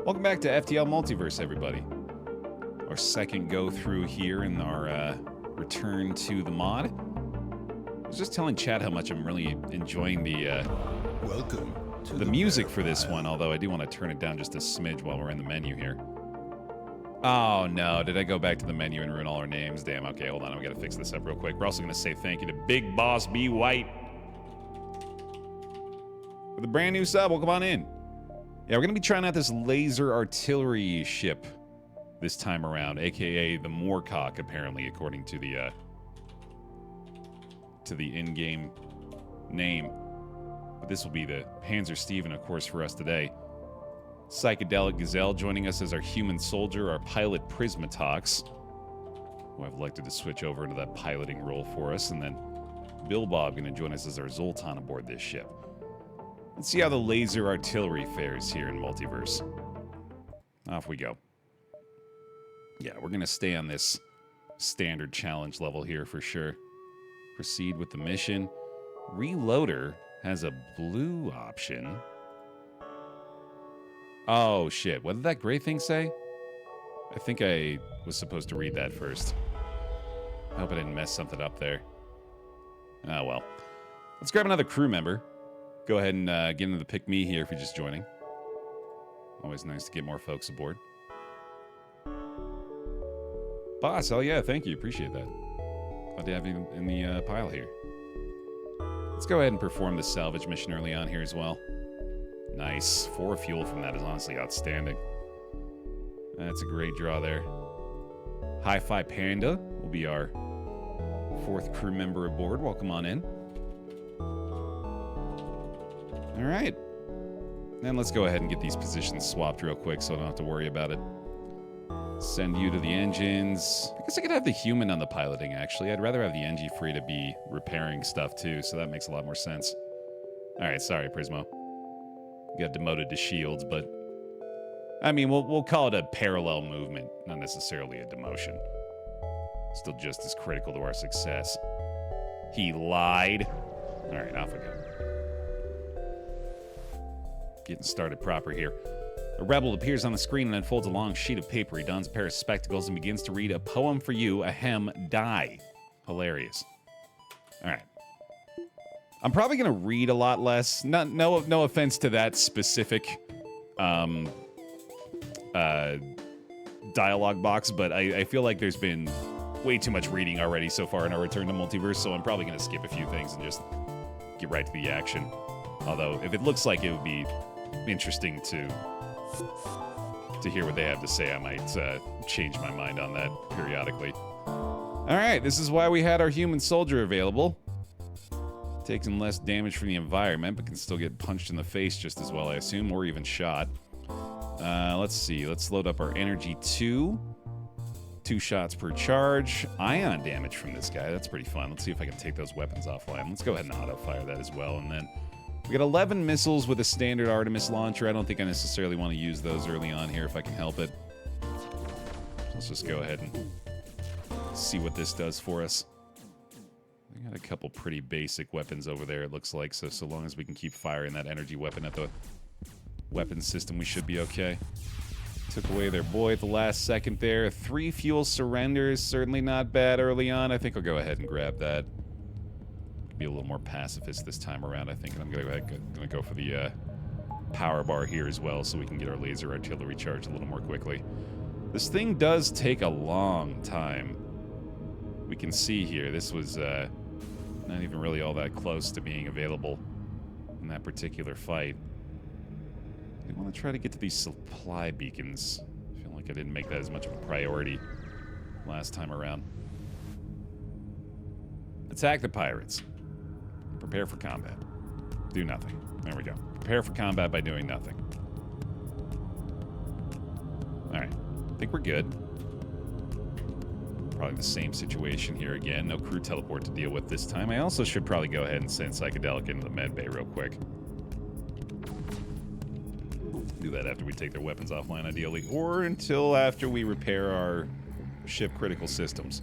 Welcome back to FTL Multiverse, everybody. Our second go through here in our return to the mod. I was just telling Chad how much I'm really enjoying the Welcome to the music for this one, although I do want to turn it down just a smidge while we're in the menu here. Oh no, did I go back to the menu and ruin all our names? Damn, okay, hold on, we gotta fix this up real quick. We're also gonna say thank you to Big Boss B. White with a brand new sub. Welcome on in. Yeah, we're gonna be trying out this laser artillery ship this time around, aka the Moorcock, apparently, according to the in-game name. But this will be the Panzer Steven, of course, for us today. Psychedelic Gazelle joining us as our human soldier, our pilot Prismatox, who I've elected to switch over into that piloting role for us, and then Bill Bob going to join us as our Zoltan aboard this ship. Let's see how the laser artillery fares here in Multiverse. Off we go. Yeah, we're going to stay on this standard challenge level here for sure. Proceed with the mission. Reloader has a blue option. Oh, shit. What did that gray thing say? I think I was supposed to read that first. I hope I didn't mess something up there. Oh, well. Let's grab another crew member. Go ahead and get into the pick me here if you're just joining. Always nice to get more folks aboard. Boss, oh yeah, thank you. Appreciate that. Glad to have you in the pile here. Let's go ahead and perform the salvage mission early on here as well. Nice. 4 fuel from that is honestly outstanding. That's a great draw there. Hi-Fi Panda will be our 4th crew member aboard. Welcome on in. All right. And let's go ahead and get these positions swapped real quick so I don't have to worry about it. Send you to the engines. I guess I could have the human on the piloting, actually. I'd rather have the Engi free to be repairing stuff, too, so that makes a lot more sense. All right, sorry, Prismo. Got demoted to shields, but... I mean, we'll call it a parallel movement, not necessarily a demotion. Still just as critical to our success. He lied. All right, off we go. Getting started proper here. A rebel appears on the screen and unfolds a long sheet of paper. He dons a pair of spectacles and begins to read a poem for you, ahem, die. Hilarious. All right. I'm probably going to read a lot less. No offense to that specific dialogue box, but I feel like there's been way too much reading already so far in our return to Multiverse, so I'm probably going to skip a few things and just get right to the action. Although, if it looks like it would be interesting to hear what they have to say, I might change my mind on that periodically. Alright, this is why we had our human soldier available. Taking less damage from the environment, but can still get punched in the face just as well, I assume, or even shot. Let's see, let's load up our energy 2. 2 shots per charge. Ion damage from this guy, that's pretty fun. Let's see if I can take those weapons offline. Let's go ahead and auto-fire that as well, and then... we got 11 missiles with a standard Artemis launcher. I don't think I necessarily want to use those early on here if I can help it. Let's just go ahead and see what this does for us. We got a couple pretty basic weapons over there, it looks like, so long as we can keep firing that energy weapon at the weapon system, we should be okay. Took away their boy at the last second there. 3 fuel surrenders, certainly not bad early on. I think I'll go ahead and grab that. Be a little more pacifist this time around, I think, and I'm gonna go for the power bar here as well, so we can get our laser artillery charged a little more quickly. This thing does take a long time. We can see here, this was not even really all that close to being available in that particular fight. I want to try to get to these supply beacons. I feel like I didn't make that as much of a priority last time around. Attack the pirates. Prepare for combat. Do nothing. There we go. Prepare for combat by doing nothing. Alright. I think we're good. Probably the same situation here again. No crew teleport to deal with this time. I also should probably go ahead and send Psychedelic into the med bay real quick. Do that after we take their weapons offline, ideally. Or until after we repair our ship critical systems.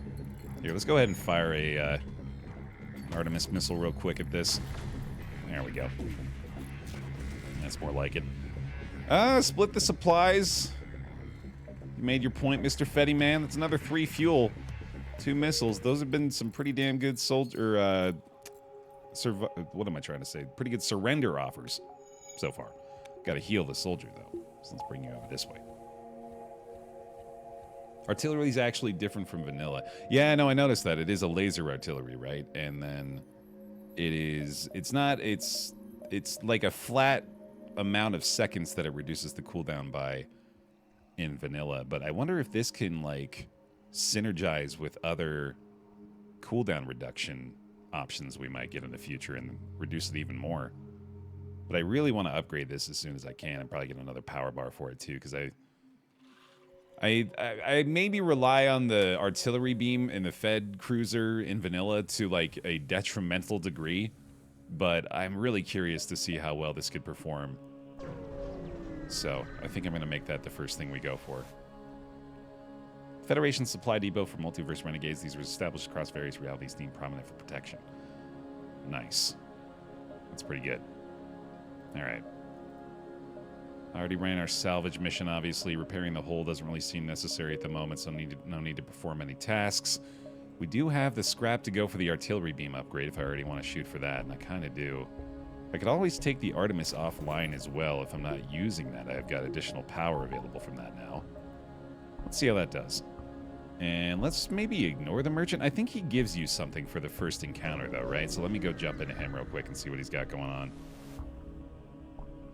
Here, let's go ahead and fire a Artemis missile real quick at this. There we go. That's more like it. Split the supplies. You made your point, Mr. Fetty Man. That's another 3 fuel. 2 missiles. Those have been some pretty damn good soldier, what am I trying to say? Pretty good surrender offers so far. Gotta heal the soldier, though. So let's bring you over this way. Artillery is actually different from vanilla. Yeah, no, I noticed that. It is a laser artillery, right? And then it's like a flat amount of seconds that it reduces the cooldown by in vanilla. But I wonder if this can, like, synergize with other cooldown reduction options we might get in the future and reduce it even more. But I really want to upgrade this as soon as I can and probably get another power bar for it, too, because I maybe rely on the artillery beam in the Fed cruiser in vanilla to, like, a detrimental degree, but I'm really curious to see how well this could perform. So I think I'm going to make that the first thing we go for. Federation Supply Depot for Multiverse Renegades. These were established across various realities deemed prominent for protection. Nice. That's pretty good. All right. I already ran our salvage mission, obviously. Repairing the hull doesn't really seem necessary at the moment, so no need to perform any tasks. We do have the scrap to go for the artillery beam upgrade if I already want to shoot for that, and I kind of do. I could always take the Artemis offline as well if I'm not using that. I've got additional power available from that now. Let's see how that does. And let's maybe ignore the merchant. I think he gives you something for the first encounter, though, right? So let me go jump into him real quick and see what he's got going on.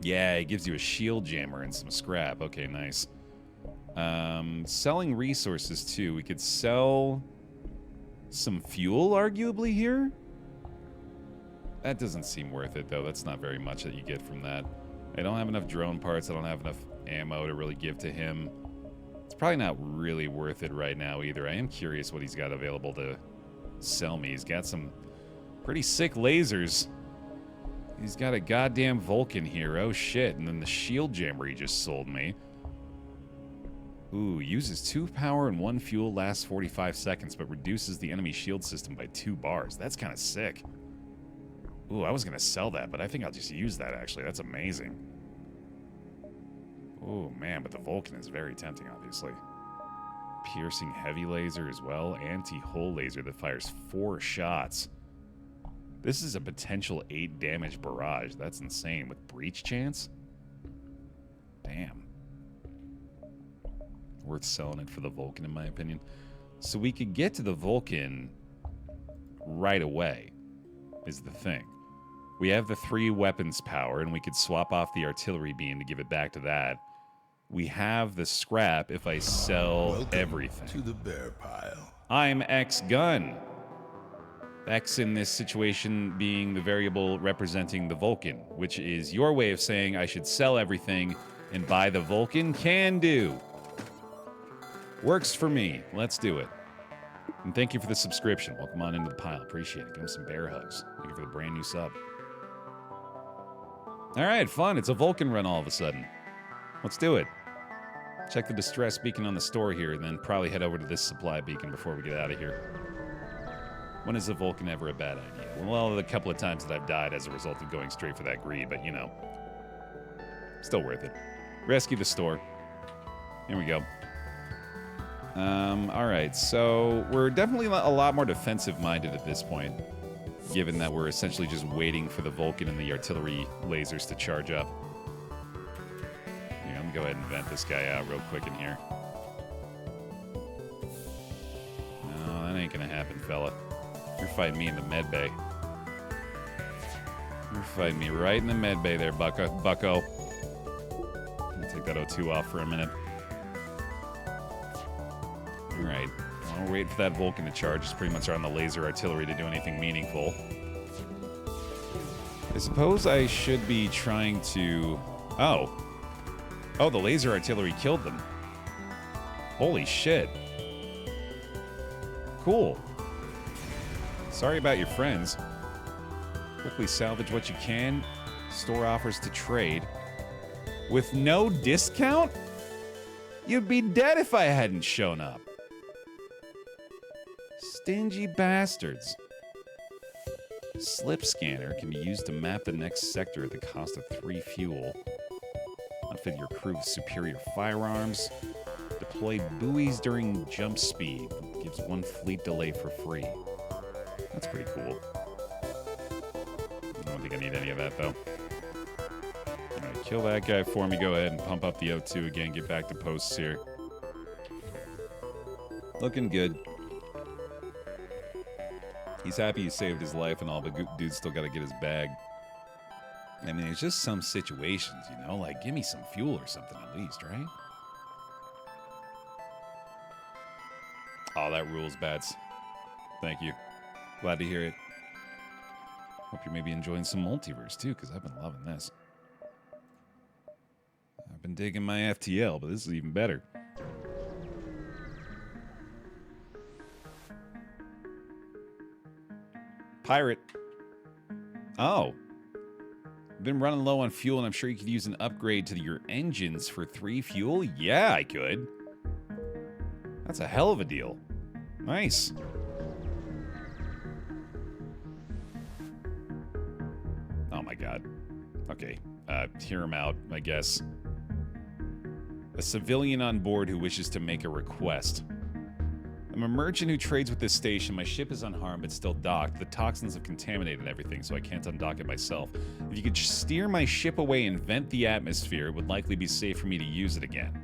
Yeah, he gives you a shield jammer and some scrap. Okay, nice. Selling resources, too. We could sell some fuel, arguably, here. That doesn't seem worth it, though. That's not very much that you get from that. I don't have enough drone parts. I don't have enough ammo to really give to him. It's probably not really worth it right now, either. I am curious what he's got available to sell me. He's got some pretty sick lasers. He's got a goddamn Vulcan here. Oh, shit. And then the shield jammer he just sold me. Ooh, uses 2 power and 1 fuel, lasts 45 seconds, but reduces the enemy shield system by 2 bars. That's kind of sick. Ooh, I was going to sell that, but I think I'll just use that, actually. That's amazing. Oh, man, but the Vulcan is very tempting, obviously. Piercing heavy laser as well. Anti-hull laser that fires 4 shots. This is a potential 8 damage barrage. That's insane. With breach chance? Damn. Worth selling it for the Vulcan, in my opinion. So we could get to the Vulcan right away, is the thing. We have the 3 weapons power, and we could swap off the artillery beam to give it back to that. We have the scrap if I sell everything. To the bear pile. I'm X-Gun. X in this situation being the variable representing the Vulcan, which is your way of saying I should sell everything and buy the Vulcan. Can do. Works for me. Let's do it. And thank you for the subscription. Welcome on into the pile. Appreciate it. Give him some bear hugs. Thank you for the brand new sub. All right, fun. It's a Vulcan run all of a sudden. Let's do it. Check the distress beacon on the store here, and then probably head over to this supply beacon before we get out of here. When is a Vulcan ever a bad idea? Well, the couple of times that I've died as a result of going straight for that greed, but, you know, still worth it. Rescue the store. Here we go. All right, so we're definitely a lot more defensive-minded at this point, given that we're essentially just waiting for the Vulcan and the artillery lasers to charge up. Here, I'm gonna go ahead and vent this guy out real quick in here. No, that ain't gonna happen, fella. You're fighting me in the med bay. You're fighting me right in the med bay there, bucko. I'm gonna take that O2 off for a minute. Alright. While we're waiting for that Vulcan to charge, it's pretty much on the laser artillery to do anything meaningful. I suppose I should be trying to... Oh, the laser artillery killed them. Holy shit. Cool. Sorry about your friends. Quickly salvage what you can. Store offers to trade. With no discount? You'd be dead if I hadn't shown up. Stingy bastards. Slip scanner can be used to map the next sector at the cost of 3 fuel. Outfit your crew with superior firearms. Deploy buoys during jump speed. Gives 1 fleet delay for free. That's pretty cool. I don't think I need any of that, though. Alright, kill that guy for me. Go ahead and pump up the O2 again. Get back to posts here. Looking good. He's happy he saved his life and all, but dude's still got to get his bag. I mean, there's just some situations, you know? Like, give me some fuel or something at least, right? Oh, that rules, Bats. Thank you. Glad to hear it. Hope you're maybe enjoying some Multiverse, too, because I've been loving this. I've been digging my FTL, but this is even better. Pirate. Oh. Been running low on fuel, and I'm sure you could use an upgrade to your engines for 3 fuel? Yeah, I could. That's a hell of a deal. Nice. Oh my god. Okay. Hear him out, I guess. A civilian on board who wishes to make a request. I'm a merchant who trades with this station. My ship is unharmed but still docked. The toxins have contaminated everything, so I can't undock it myself. If you could steer my ship away and vent the atmosphere, it would likely be safe for me to use it again.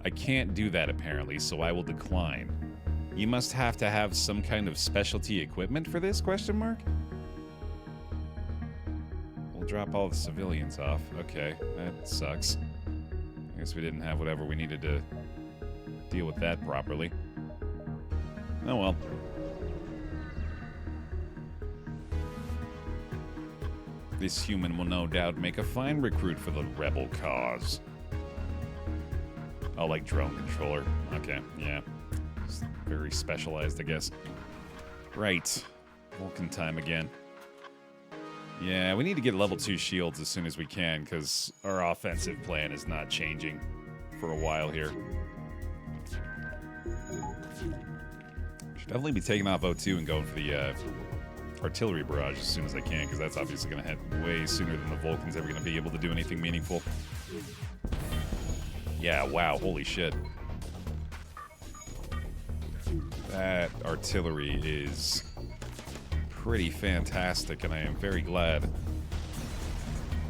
I can't do that, apparently, so I will decline. You must have to have some kind of specialty equipment for this, question mark? We'll drop all the civilians off. Okay, that sucks. I guess we didn't have whatever we needed to deal with that properly. Oh well. This human will no doubt make a fine recruit for the rebel cause. Oh, like drone controller. Okay, yeah. It's very specialized, I guess. Right. Vulcan time again. Yeah, we need to get level 2 shields as soon as we can, because our offensive plan is not changing for a while here. Should definitely be taking off O2 and going for the artillery barrage as soon as I can, because that's obviously going to hit way sooner than the Vulcan's ever going to be able to do anything meaningful. Yeah, wow, holy shit. That artillery is pretty fantastic, and I am very glad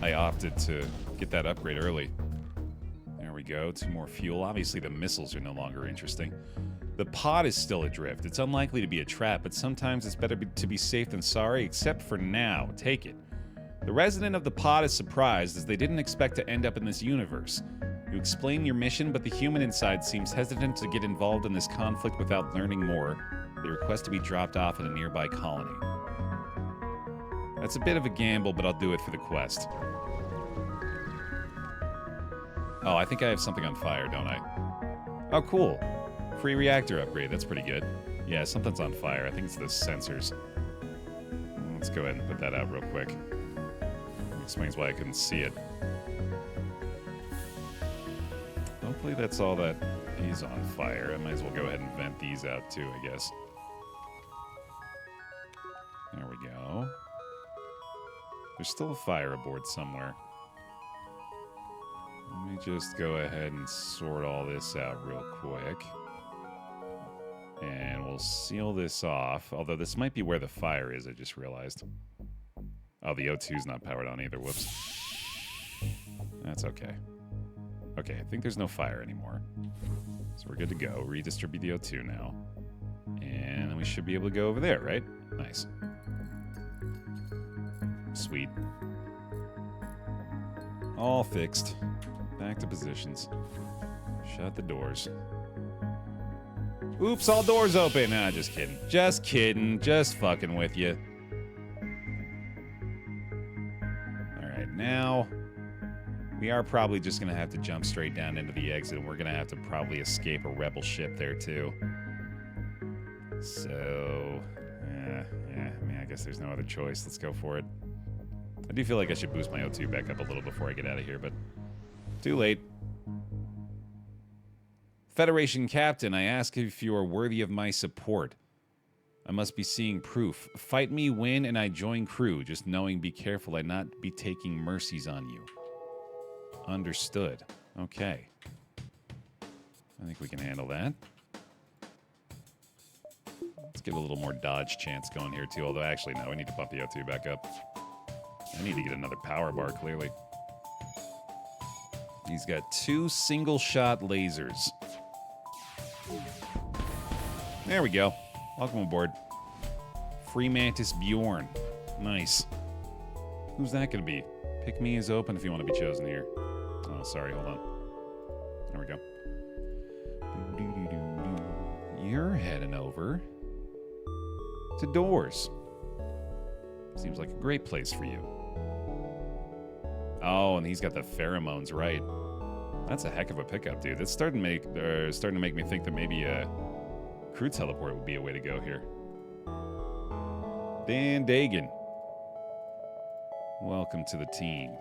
I opted to get that upgrade early. There we go, 2 more fuel. Obviously, the missiles are no longer interesting. The pod is still adrift. It's unlikely to be a trap, but sometimes it's better to be safe than sorry, except for now. Take it. The resident of the pod is surprised, as they didn't expect to end up in this universe. You explain your mission, but the human inside seems hesitant to get involved in this conflict without learning more. They request to be dropped off at a nearby colony. That's a bit of a gamble, but I'll do it for the quest. Oh, I think I have something on fire, don't I? Oh, cool. Free reactor upgrade. That's pretty good. Yeah, something's on fire. I think it's the sensors. Let's go ahead and put that out real quick. Explains why I couldn't see it. Hopefully that's all that is on fire. I might as well go ahead and vent these out too, I guess. There we go. There's still a fire aboard somewhere. Let me just go ahead and sort all this out real quick. And we'll seal this off. Although this might be where the fire is, I just realized. Oh, the O2's not powered on either. Whoops. That's okay. Okay, I think there's no fire anymore. So we're good to go. Redistribute the O2 now. And we should be able to go over there, right? Nice. Sweet. All fixed. Back to positions. Shut the doors. Oops, all doors open. Nah, just kidding. Just kidding. Just fucking with you. Alright, now we are probably just going to have to jump straight down into the exit, and we're going to have to probably escape a rebel ship there, too. So, yeah, I mean, I guess there's no other choice. Let's go for it. I do feel like I should boost my O2 back up a little before I get out of here, but too late. Federation Captain, I ask if you are worthy of my support. I must be seeing proof. Fight me, win, and I join crew. Just knowing, be careful I not be taking mercies on you. Understood. Okay. I think we can handle that. Let's get a little more dodge chance going here, too. Although, actually, no. We need to bump the O2 back up. I need to get another power bar, clearly. He's got 2 single-shot lasers. There we go. Welcome aboard. Free Mantis Bjorn. Nice. Who's that going to be? Pick me is open if you want to be chosen here. Oh, sorry. Hold on. There we go. You're heading over to Doors. Seems like a great place for you. Oh, and he's got the pheromones, right. That's a heck of a pickup, dude. That's starting to make me think that maybe a crew teleport would be a way to go here. Dan Dagan. Welcome to the team.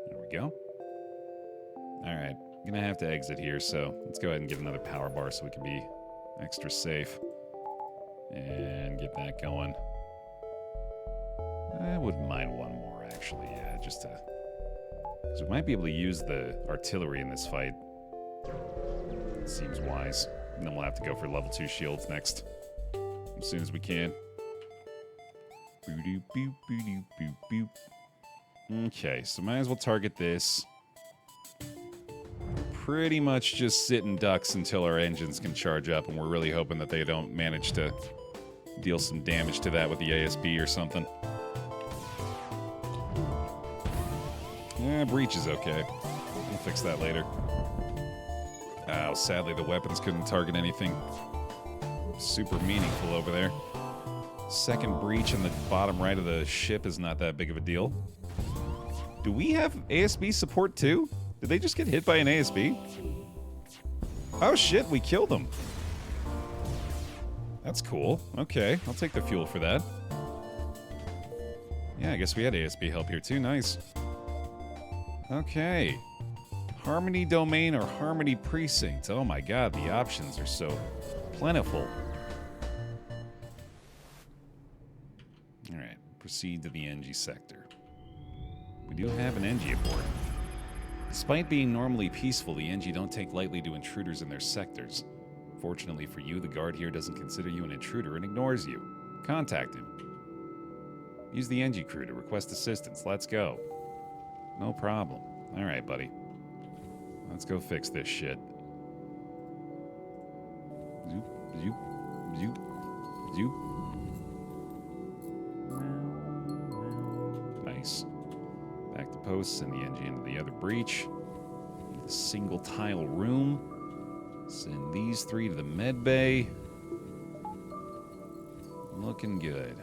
There we go. All right. I'm going to have to exit here, so let's go ahead and get another power bar so we can be extra safe. And get that going. I wouldn't mind one more, actually. Yeah, just to... because we might be able to use the artillery in this fight. It seems wise. And then we'll have to go for level 2 shields next. As soon as we can. Okay, so might as well target this. Pretty much just sitting ducks until our engines can charge up, and we're really hoping that they don't manage to deal some damage to that with the ASB or something. Yeah, breach is okay. We'll fix that later. Oh, sadly the weapons couldn't target anything super meaningful over there. Second breach in the bottom right of the ship is not that big of a deal. Do we have ASB support too? Did they just get hit by an ASB? Oh shit, we killed them. That's cool. Okay, I'll take the fuel for that. Yeah, I guess we had ASB help here too. Nice. Okay. Harmony Domain or Harmony Precinct. Oh my god, the options are so plentiful. Alright, proceed to the Engi sector. We do have an Engi aboard. Despite being normally peaceful, the Engi don't take lightly to intruders in their sectors. Fortunately for you, the guard here doesn't consider you an intruder and ignores you. Contact him. Use the Engi crew to request assistance. Let's go. No problem. Alright, buddy. Let's go fix this shit. Zoop, zoop, zoop, zoop. Nice. Back to posts and the Engi into the other breach. The single tile room. Send these 3 to the med bay. Looking good.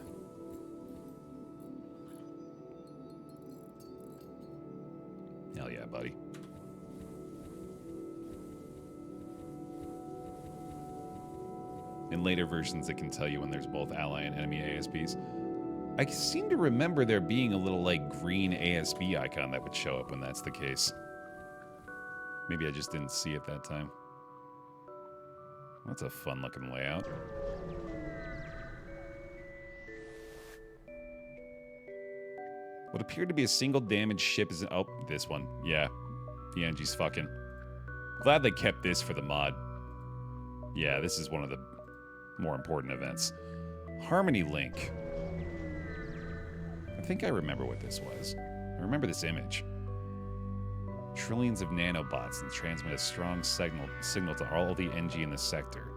Hell yeah, buddy. In later versions, it can tell you when there's both ally and enemy ASBs. I seem to remember there being a little, like, green ASB icon that would show up when that's the case. Maybe I just didn't see it that time. That's a fun-looking layout. What appeared to be a single damaged ship is... oh, this one. Yeah. The Engi's fucking. Glad they kept this for the mod. Yeah, this is one of the more important events. Harmony Link. I think I remember what this was. I remember this image. Trillions of nanobots and transmit a strong signal to all the Engi in the sector.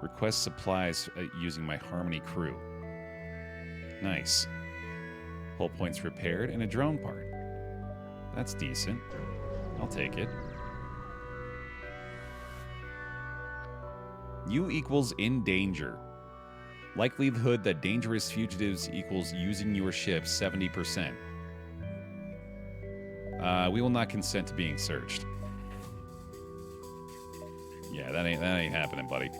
Request supplies using my Harmony crew. Nice. Hull points repaired and a drone part. That's decent. I'll take it. U equals in danger. Likelihood that dangerous fugitives equals using your ship 70%. We will not consent to being searched. Yeah, that ain't happening, buddy.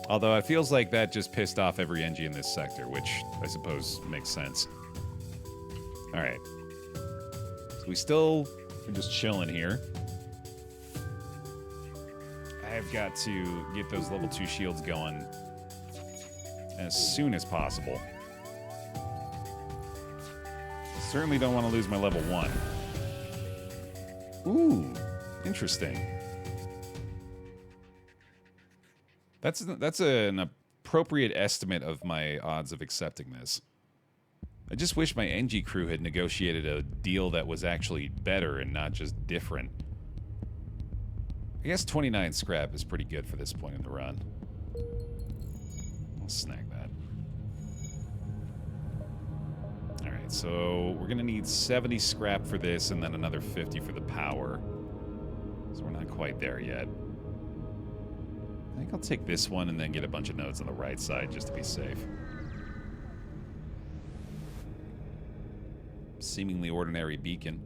Although it feels like that just pissed off every Engi in this sector, which I suppose makes sense. Alright. So we still are just chilling here. I've got to get those level 2 shields going as soon as possible. Certainly don't want to lose my level 1. Ooh, interesting. That's an appropriate estimate of my odds of accepting this. I just wish my Engi crew had negotiated a deal that was actually better and not just different. I guess 29 scrap is pretty good for this point in the run. I'll snag that. Alright, so we're going to need 70 scrap for this and then another 50 for the power. So we're not quite there yet. I think I'll take this one and then get a bunch of nodes on the right side just to be safe. Seemingly ordinary beacon.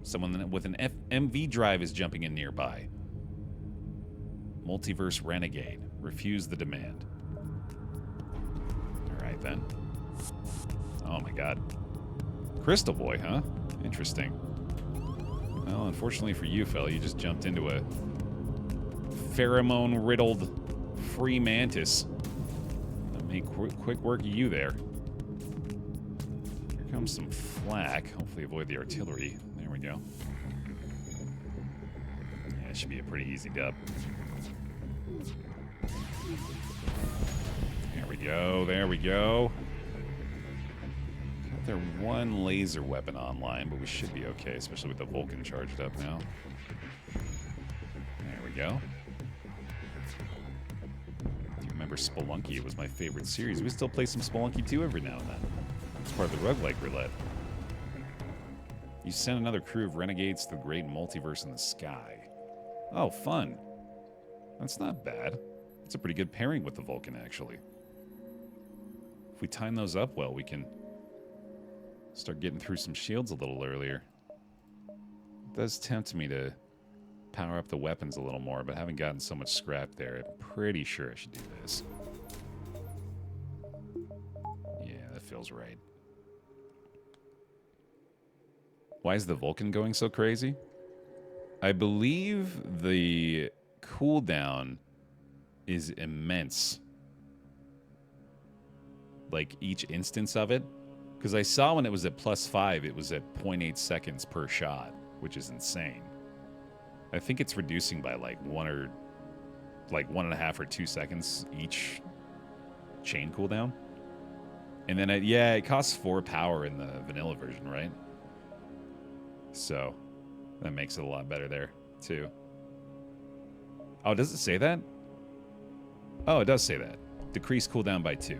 Someone with an MV drive is jumping in nearby. Multiverse Renegade. Refuse the demand. Alright then. Oh my god. Crystal Boy, huh? Interesting. Well, unfortunately for you, fella, you just jumped into a pheromone-riddled free mantis. I'll make quick work of you there. Here comes some flak. Hopefully avoid the artillery. There we go. Yeah, it should be a pretty easy dub. There we go, there we go. Got their one laser weapon online, but we should be okay, especially with the Vulcan charged up now. There we go. Do you remember Spelunky? It was my favorite series. We still play some Spelunky 2 every now and then. It's part of the roguelike roulette. You send another crew of renegades to the great multiverse in the sky. Oh, fun. That's not bad. It's a pretty good pairing with the Vulcan, actually. If we time those up well, we can start getting through some shields a little earlier. It does tempt me to power up the weapons a little more, but having gotten so much scrap there, I'm pretty sure I should do this. Yeah, that feels right. Why is the Vulcan going so crazy? I believe the cooldown is immense. Like, each instance of it. Because I saw when it was at +5, it was at 0.8 seconds per shot, which is insane. I think it's reducing by like 1.5 or 2 seconds each chain cooldown. And then, it costs 4 power in the vanilla version, right? So, that makes it a lot better there, too. Oh, does it say that? Oh, it does say that. Decrease cooldown by 2.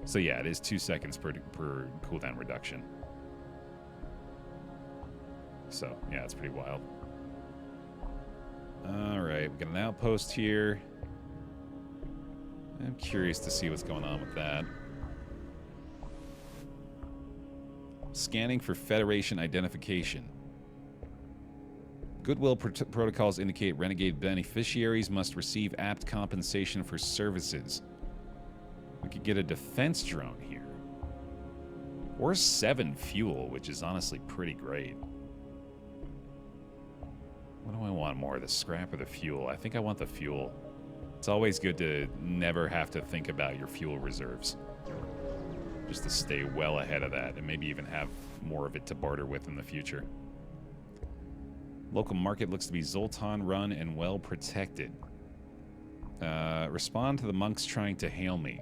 So yeah, it is 2 seconds per cooldown reduction. So, yeah, it's pretty wild. Alright, we got an outpost here. I'm curious to see what's going on with that. Scanning for Federation identification. Goodwill protocols indicate Renegade beneficiaries must receive apt compensation for services. We could get a defense drone here. Or 7 fuel, which is honestly pretty great. What do I want more, the scrap or the fuel? I think I want the fuel. It's always good to never have to think about your fuel reserves. Just to stay well ahead of that, and maybe even have more of it to barter with in the future. Local market looks to be Zoltan run and well protected. Respond to the monks trying to hail me.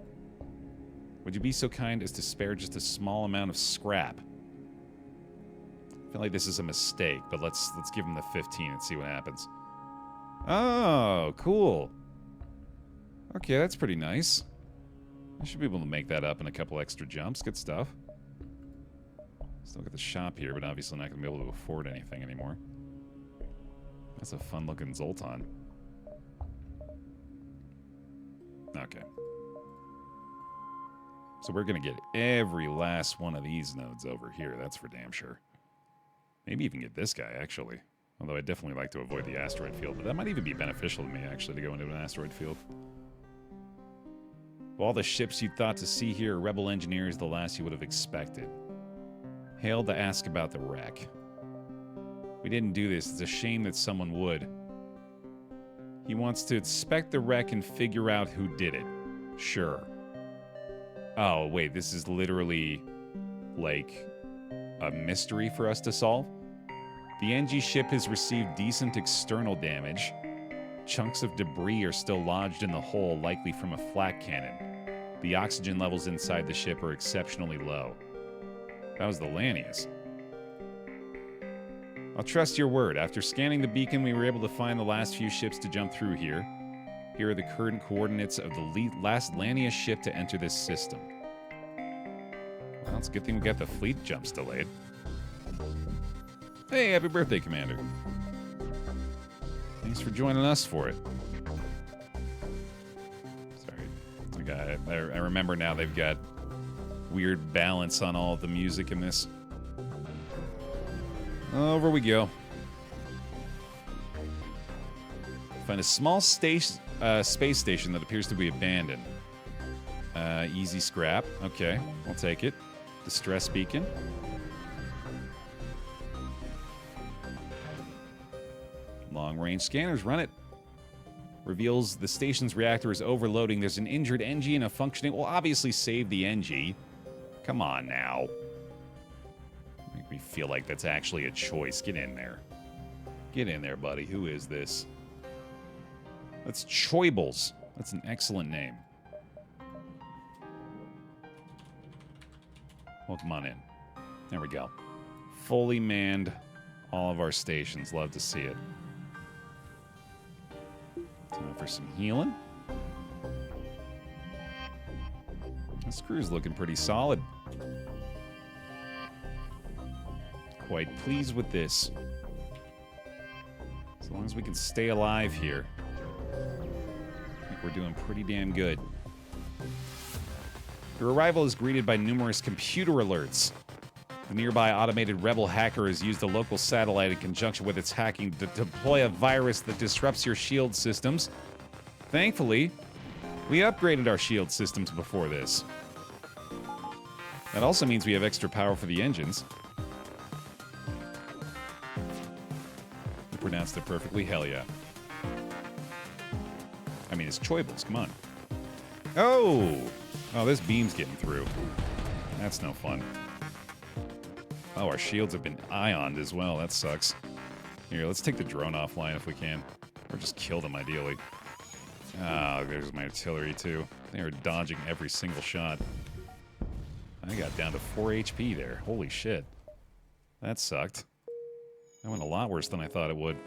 Would you be so kind as to spare just a small amount of scrap? I feel like this is a mistake, but let's give him the 15 and see what happens. Oh, cool. Okay, that's pretty nice. I should be able to make that up in a couple extra jumps. Good stuff. Still got the shop here, but obviously not going to be able to afford anything anymore. That's a fun-looking Zoltan. Okay. So we're going to get every last one of these nodes over here. That's for damn sure. Maybe even get this guy, actually. Although I'd definitely like to avoid the asteroid field. But that might even be beneficial to me, actually, to go into an asteroid field. Of all the ships you thought to see here, Rebel Engineer is the last you would have expected. Hailed to ask about the wreck. We didn't do this. It's a shame that someone would. He wants to inspect the wreck and figure out who did it. Sure. Oh, wait, this is literally, like, a mystery for us to solve. The Engi ship has received decent external damage. Chunks of debris are still lodged in the hull, likely from a flak cannon. The oxygen levels inside the ship are exceptionally low. That was the Lanius. I'll trust your word. After scanning the beacon, we were able to find the last few ships to jump through here. Here are the current coordinates of the last Lanius ship to enter this system. Well, it's a good thing we got the fleet jumps delayed. Hey, happy birthday, Commander. Thanks for joining us for it. Sorry. I remember now they've got weird balance on all of the music in this. Over we go. Find a small space station that appears to be abandoned. Easy scrap. Okay, I'll take it. Distress beacon. Long-range scanners, run it. Reveals the station's reactor is overloading. There's an injured Engi and a functioning... Well, obviously save the Engi. Come on now. Make me feel like that's actually a choice. Get in there. Get in there, buddy. Who is this? That's Choibles. That's an excellent name. Well, come on in. There we go. Fully manned all of our stations. Love to see it. Time for some healing. This crew's looking pretty solid. Quite pleased with this. As long as we can stay alive here, I think we're doing pretty damn good. Your arrival is greeted by numerous computer alerts. The nearby automated rebel hacker has used a local satellite in conjunction with its hacking to deploy a virus that disrupts your shield systems. Thankfully, we upgraded our shield systems before this. That also means we have extra power for the engines. You pronounced it perfectly, hell yeah. I mean, it's Choibles, come on. Oh! Oh, this beam's getting through. That's no fun. Oh, our shields have been ioned as well. That sucks. Here, let's take the drone offline if we can. Or just kill them, ideally. Ah, there's my artillery, too. They are dodging every single shot. I got down to 4 HP there. Holy shit. That sucked. That went a lot worse than I thought it would.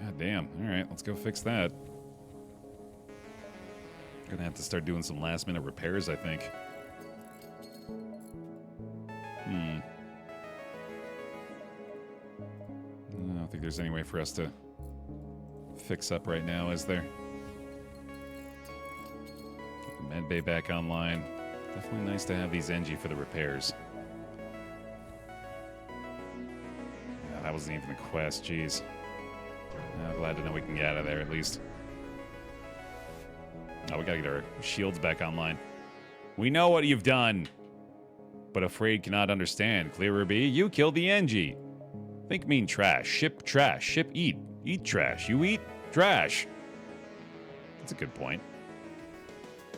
God damn. Alright, let's go fix that. Gonna have to start doing some last-minute repairs, I think. I don't think there's any way for us to fix up right now, is there? Get the med bay back online. Definitely nice to have these Engi for the repairs. Yeah, that wasn't even a quest, jeez. I'm glad to know we can get out of there at least. Oh, we gotta get our shields back online. We know what you've done, but afraid cannot understand. Clearer be, you killed the Engi. Think mean trash. Ship trash. Ship eat. Eat trash. You eat trash. That's a good point.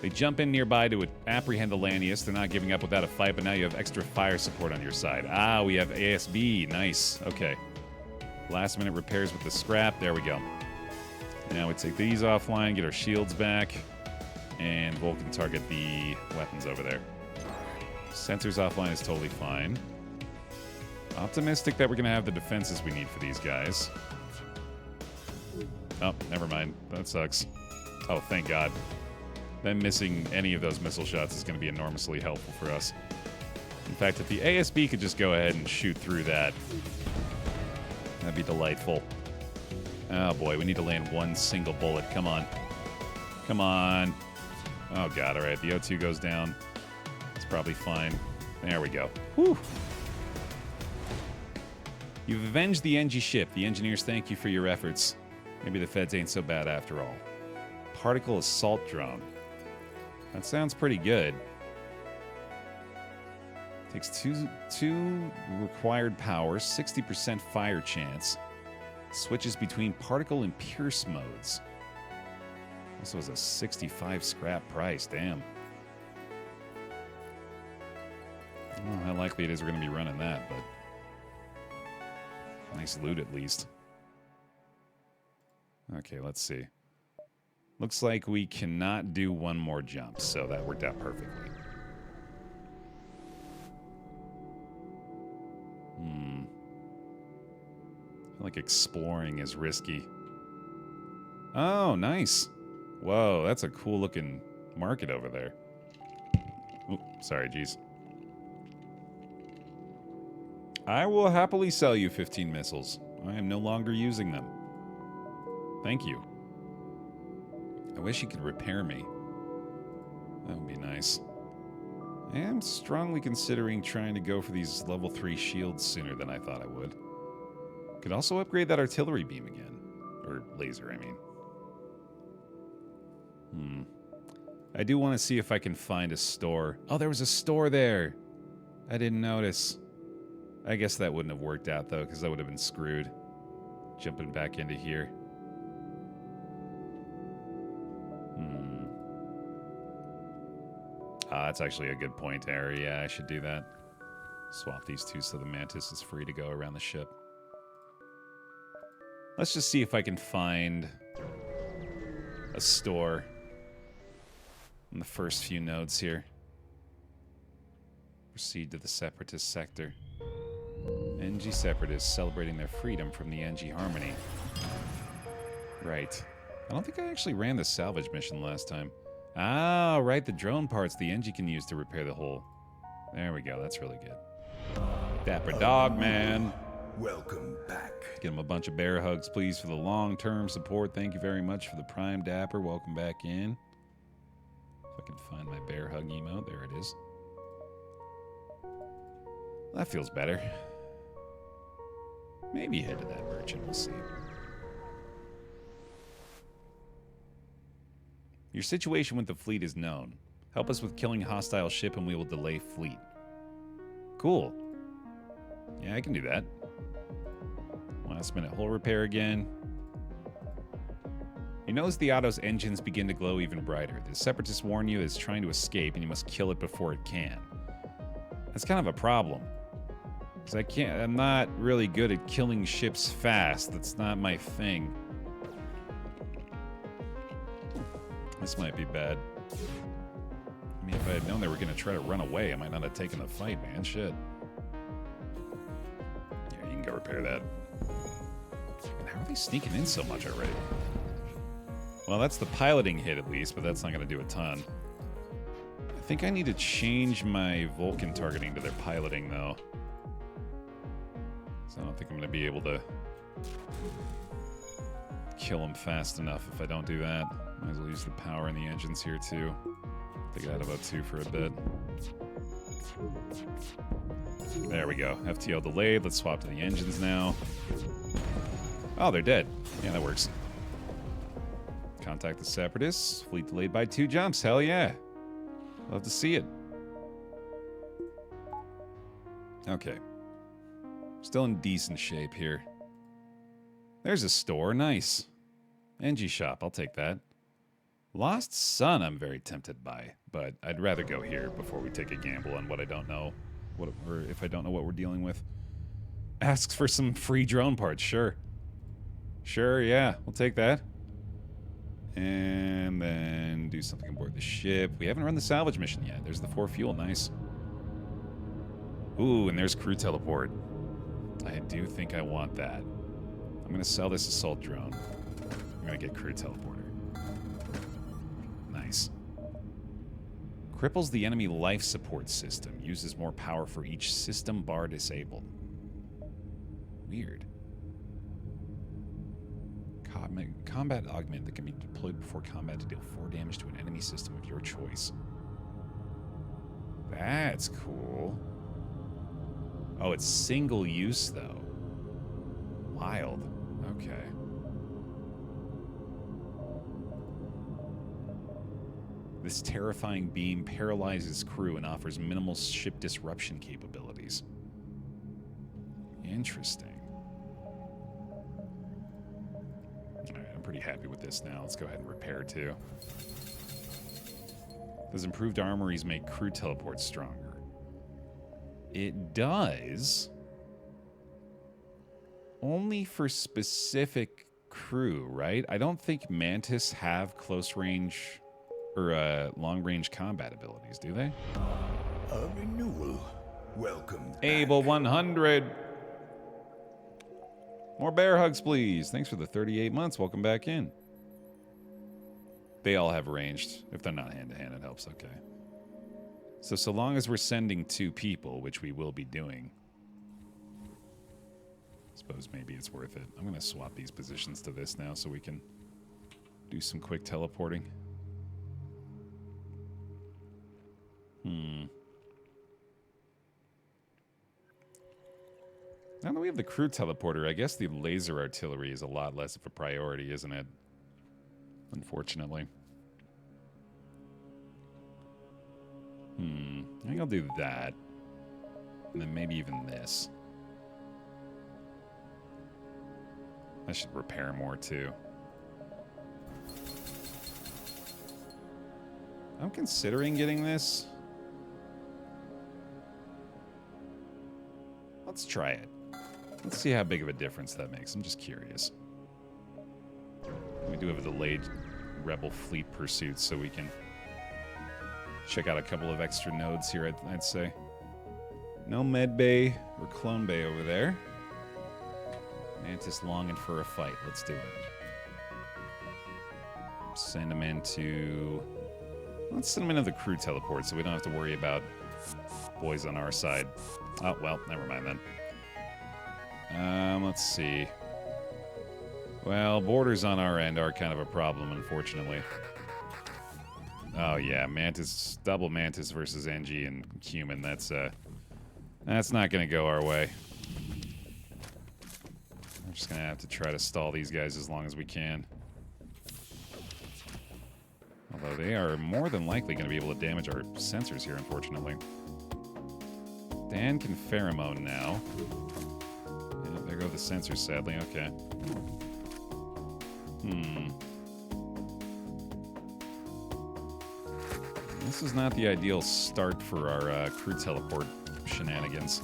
They jump in nearby to apprehend the Lanius. They're not giving up without a fight, but now you have extra fire support on your side. Ah, we have ASB. Nice. Okay. Last minute repairs with the scrap. There we go. Now we take these offline, get our shields back, and Vulcan target the weapons over there. Sensors offline is totally fine. Optimistic that we're going to have the defenses we need for these guys. Oh, never mind. That sucks. Oh, thank God. Them missing any of those missile shots is going to be enormously helpful for us. In fact, if the ASB could just go ahead and shoot through that, that'd be delightful. Oh boy, we need to land one single bullet. Come on. Come on. Oh God, alright, the O2 goes down. It's probably fine. There we go. Whew. You've avenged the Engi ship. The engineers thank you for your efforts. Maybe the feds ain't so bad after all. Particle assault drone. That sounds pretty good. Takes two required power, 60% fire chance. Switches between particle and pierce modes. This was a 65 scrap price, damn. I don't know how likely it is we're going to be running that, but nice loot at least. Okay, let's see. Looks like we cannot do one more jump, so that worked out perfectly. I feel like exploring is risky. Oh, nice. Whoa, that's a cool looking market over there. Oop, sorry, geez. I will happily sell you 15 missiles. I am no longer using them. Thank you. I wish you could repair me. That would be nice. I am strongly considering trying to go for these level 3 shields sooner than I thought I would. Could also upgrade that artillery beam again. Or laser, I mean. I do want to see if I can find a store. Oh, there was a store there. I didn't notice. I guess that wouldn't have worked out, though, because I would have been screwed. Jumping back into here. That's actually a good point, Harry. Yeah, I should do that. Swap these two so the Mantis is free to go around the ship. Let's just see if I can find a store in the first few nodes here. Proceed to the Separatist sector. Engi Separatists celebrating their freedom from the Engi Harmony. Right. I don't think I actually ran the salvage mission last time. Ah, right, the drone parts the Engi can use to repair the hull. There we go, that's really good. Dapper dog, man. Welcome back. Get him a bunch of bear hugs, please, for the long-term support. Thank you very much for the Prime Dapper. Welcome back in. If I can find my bear hug emote. There it is. That feels better. Maybe head to that merchant. We'll see. Your situation with the fleet is known. Help us with killing a hostile ship and we will delay fleet. Cool. Yeah, I can do that. Last minute hull repair again. You notice the Otto's engines begin to glow even brighter. The Separatists warn you it's trying to escape and you must kill it before it can. That's kind of a problem. Because I'm not really good at killing ships fast. That's not my thing. This might be bad. I mean, if I had known they were going to try to run away, I might not have taken the fight, man. Shit. Yeah, you can go repair that. And how are they sneaking in so much already? Well, that's the piloting hit at least, but that's not going to do a ton. I think I need to change my Vulcan targeting to their piloting, though. So I don't think I'm going to be able to kill them fast enough if I don't do that. Might as well use the power in the engines here, too. Take it out of O2 for a bit. There we go. FTL delayed. Let's swap to the engines now. Oh, they're dead. Yeah, that works. Contact the Separatists. Fleet delayed by 2 jumps. Hell yeah. Love to see it. Okay. Still in decent shape here. There's a store. Nice. Engi shop. I'll take that. Lost Sun I'm very tempted by, but I'd rather go here before we take a gamble on what I don't know. Or if I don't know what we're dealing with. Asks for some free drone parts. Sure. Sure, yeah. We'll take that. And then do something aboard the ship. We haven't run the salvage mission yet. There's the 4 fuel. Nice. Ooh, and there's crew teleport. I do think I want that. I'm going to sell this assault drone. I'm going to get crew teleporter. Nice. Cripples the enemy life support system. Uses more power for each system bar disabled. Weird. Combat augment that can be deployed before combat to deal 4 damage to an enemy system of your choice. That's cool. Oh, it's single use, though. Wild. Okay. This terrifying beam paralyzes crew and offers minimal ship disruption capabilities. Interesting. Alright, I'm pretty happy with this now. Let's go ahead and repair, too. Those improved armories make crew teleports stronger. It does. Only for specific crew, right? I don't think Mantis have close range or long range combat abilities, do they? A renewal. Welcome. Able 100. More bear hugs, please. Thanks for the 38 months. Welcome back in. They all have ranged. If they're not hand-to-hand, it helps. Okay. So long as we're sending 2 people, which we will be doing, I suppose maybe it's worth it. I'm going to swap these positions to this now so we can do some quick teleporting. Now that we have the crew teleporter, I guess the laser artillery is a lot less of a priority, isn't it? Unfortunately. I think I'll do that. And then maybe even this. I should repair more, too. I'm considering getting this. Let's try it. Let's see how big of a difference that makes. I'm just curious. We do have a delayed Rebel fleet pursuit, so we can check out a couple of extra nodes here, I'd say. No med bay or clone bay over there. Mantis longing for a fight. Let's do it. Send him into... Let's send him into the crew teleport so we don't have to worry about boys on our side. Oh, well, never mind then. Let's see. Well, borders on our end are kind of a problem, unfortunately. Oh, yeah, Mantis, double Mantis versus Engi and human. That's not going to go our way. We're just going to have to try to stall these guys as long as we can. Although they are more than likely going to be able to damage our sensors here, unfortunately. Dan can pheromone now. Yeah, there go the sensors, sadly. Okay. This is not the ideal start for our crew teleport shenanigans.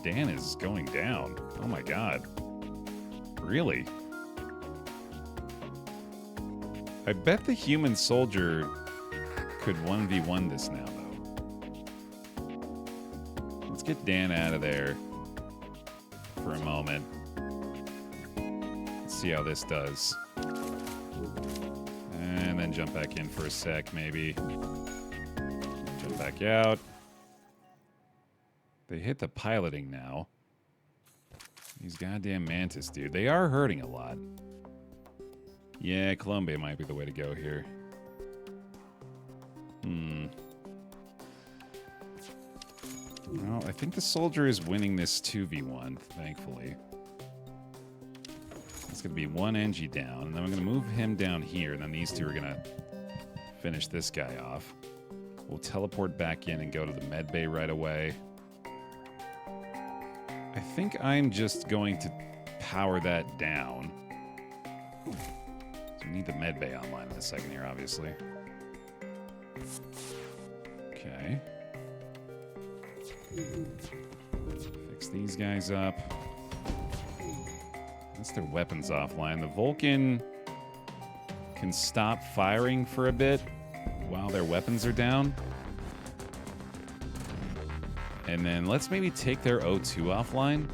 Dan is going down. Oh my god. Really? I bet the human soldier could 1v1 this now, though. Let's get Dan out of there for a moment. Let's see how this does. And then jump back in for a sec, maybe. Jump back out. They hit the piloting now. These goddamn Mantis, dude. They are hurting a lot. Yeah, Columbia might be the way to go here. Well, I think the soldier is winning this 2v1, thankfully. It's going to be one Engi down, and then I'm going to move him down here, and then these two are going to finish this guy off. We'll teleport back in and go to the med bay right away. I think I'm just going to power that down. So we need the med bay online in a second here, obviously. Okay. Fix these guys up. That's their weapons offline. The Vulcan can stop firing for a bit while their weapons are down. And then let's maybe take their O2 offline.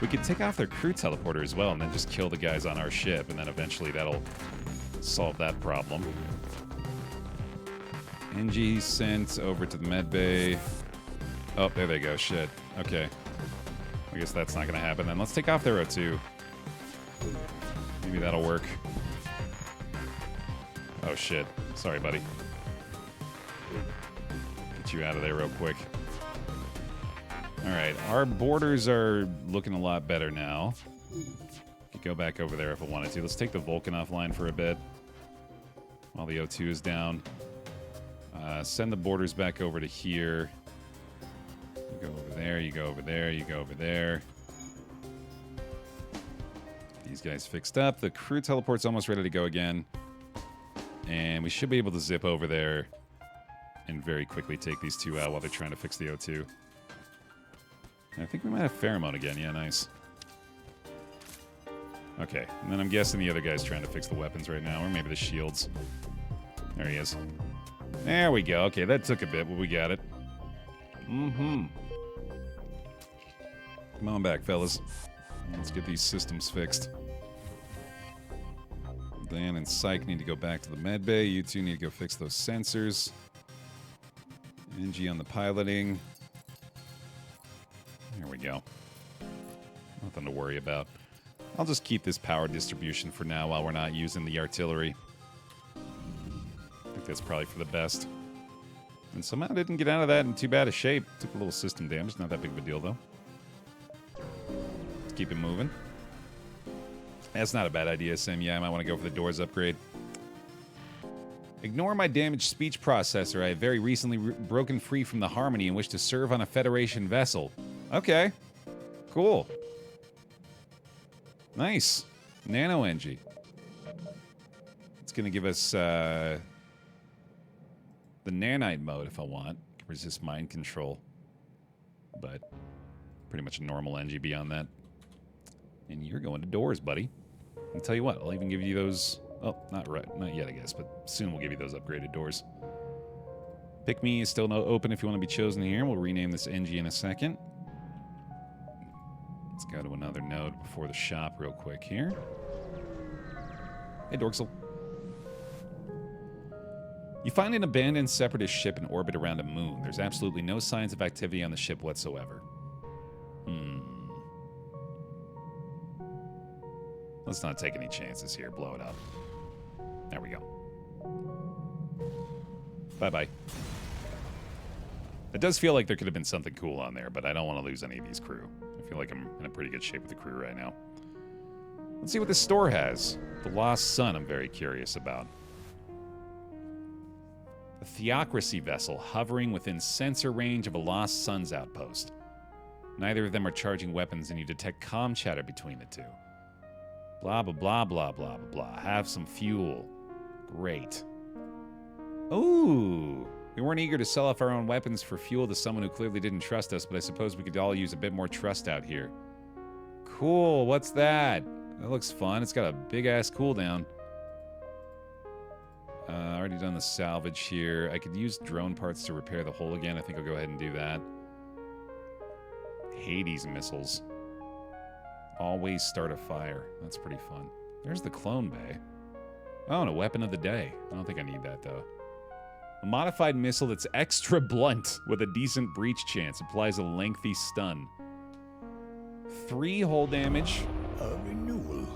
We could take off their crew teleporter as well and then just kill the guys on our ship, and then eventually that'll solve that problem. Engi sent over to the med bay. Oh, there they go. Shit. Okay. I guess that's not going to happen then. Let's take off their O2. Maybe that'll work. Oh, shit. Sorry, buddy. Get you out of there real quick. Alright, our borders are looking a lot better now. Could go back over there if I wanted to. Let's take the Vulcan offline for a bit while the O2 is down. Send the borders back over to here. You go over there, you go over there, you go over there. These guys fixed up. The crew teleport's almost ready to go again. And we should be able to zip over there and very quickly take these two out while they're trying to fix the O2. I think we might have pheromone again. Yeah, nice. Okay, and then I'm guessing the other guy's trying to fix the weapons right now, or maybe the shields. There he is. There we go. Okay, that took a bit, but we got it. Mm-hmm. Come on back, fellas. Let's get these systems fixed. Dan and Psych need to go back to the med bay. You two need to go fix those sensors. Engi on the piloting. There we go. Nothing to worry about. I'll just keep this power distribution for now while we're not using the artillery. I think that's probably for the best. And somehow didn't get out of that in too bad a shape. Took a little system damage. Not that big of a deal, though. Let's keep it moving. That's not a bad idea, Sim. Yeah, I might want to go for the doors upgrade. Ignore my damaged speech processor. I have very recently broken free from the Harmony and wish to serve on a Federation vessel. Okay. Cool. Nice. Nano Engi. It's going to give us the nanite mode if I want. Resist mind control. But pretty much a normal Engi beyond that. And you're going to doors, buddy. I'll tell you what, I'll even give you those... Oh, not yet, I guess, but soon we'll give you those upgraded doors. Pick Me is still open if you want to be chosen here. We'll rename this Engi in a second. Let's go to another node before the shop real quick here. Hey, Dorksel. You find an abandoned Separatist ship in orbit around a moon. There's absolutely no signs of activity on the ship whatsoever. Let's not take any chances here. Blow it up. There we go. Bye-bye. It does feel like there could have been something cool on there, but I don't want to lose any of these crew. I feel like I'm in a pretty good shape with the crew right now. Let's see what this store has. The Lost Sun I'm very curious about. A Theocracy vessel hovering within sensor range of a Lost Sun's outpost. Neither of them are charging weapons, and you detect comm chatter between the two. Blah, blah, blah, blah, blah, blah, blah. Have some fuel. Great. Ooh. We weren't eager to sell off our own weapons for fuel to someone who clearly didn't trust us, but I suppose we could all use a bit more trust out here. Cool. What's that? That looks fun. It's got a big-ass cooldown. Already done the salvage here. I could use drone parts to repair the hull again. I think I'll go ahead and do that. Hades missiles. Always start a fire. That's pretty fun. There's the clone bay. Oh, and a weapon of the day. I don't think I need that, though. A modified missile that's extra blunt with a decent breach chance. Applies a lengthy stun. 3 hull damage. A renewal.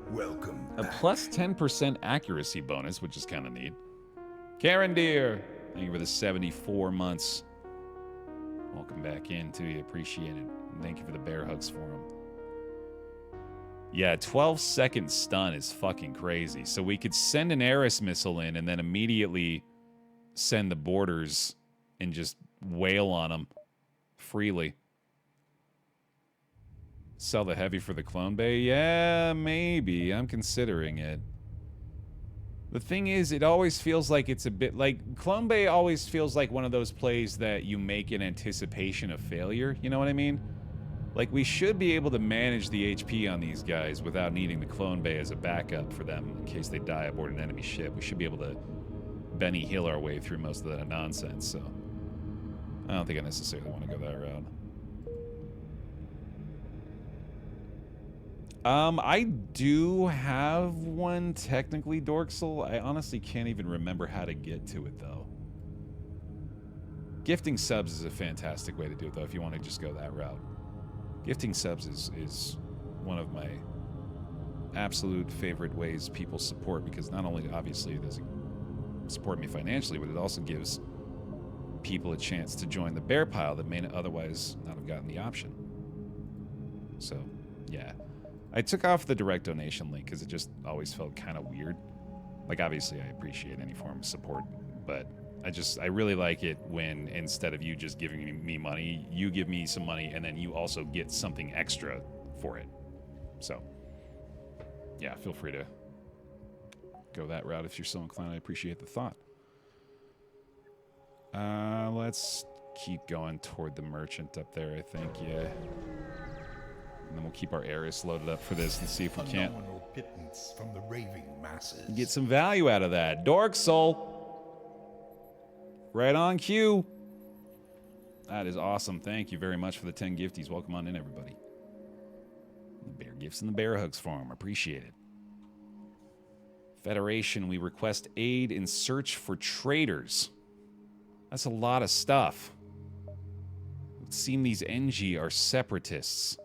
Welcome A back. plus 10% accuracy bonus, which is kind of neat. Karen Deere, thank you for the 74 months. Welcome back in, too. You appreciate it. And thank you for the bear hugs for him. Yeah, 12-second stun is fucking crazy. So we could send an Eris missile in and then immediately send the boarders and just wail on them freely. Sell the heavy for the clone bay? Yeah, maybe. I'm considering it. The thing is, it always feels like it's a bit like... Clone bay always feels like one of those plays that you make in anticipation of failure. You know what I mean? Like, we should be able to manage the HP on these guys without needing the clone bay as a backup for them in case they die aboard an enemy ship. We should be able to Benny Hill our way through most of that nonsense, so... I don't think I necessarily want to go that route. I do have one, technically, Dorksel. I honestly can't even remember how to get to it, though. Gifting subs is a fantastic way to do it, though, if you want to just go that route. Gifting subs is one of my absolute favorite ways people support, because not only, obviously, does it support me financially, but it also gives people a chance to join the bear pile that may otherwise not have gotten the option. So, yeah. I took off the direct donation link because it just always felt kind of weird. Like, obviously, I appreciate any form of support, but I really like it when instead of you just giving me money, you give me some money and then you also get something extra for it. So, yeah, feel free to go that route if you're so inclined. I appreciate the thought. Let's keep going toward the merchant up there, I think, yeah. And then we'll keep our Ares loaded up for this and see if we can't pittance from the raving masses. get some value out of that. Dork Soul! Right on cue. That is awesome. Thank you very much for the 10 gifties. Welcome on in, everybody. The bear gifts and the bear hugs for him. Appreciate it. Federation, we request aid in search for traitors. That's a lot of stuff. It would seem these Engi are separatists.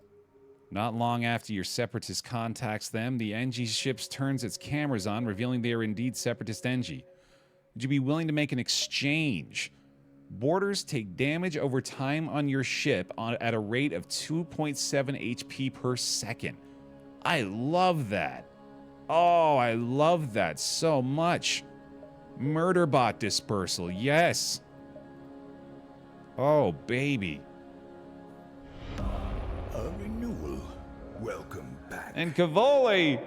Not long after your separatist contacts them, the Engi ship turns its cameras on, revealing they are indeed separatist Engi. Would you be willing to make an exchange? Boarders take damage over time on your ship at a rate of 2.7 HP per second. I love that. Oh, I love that so much. Murderbot dispersal, yes. Oh, baby. A renewal. Welcome back. And Cavoli.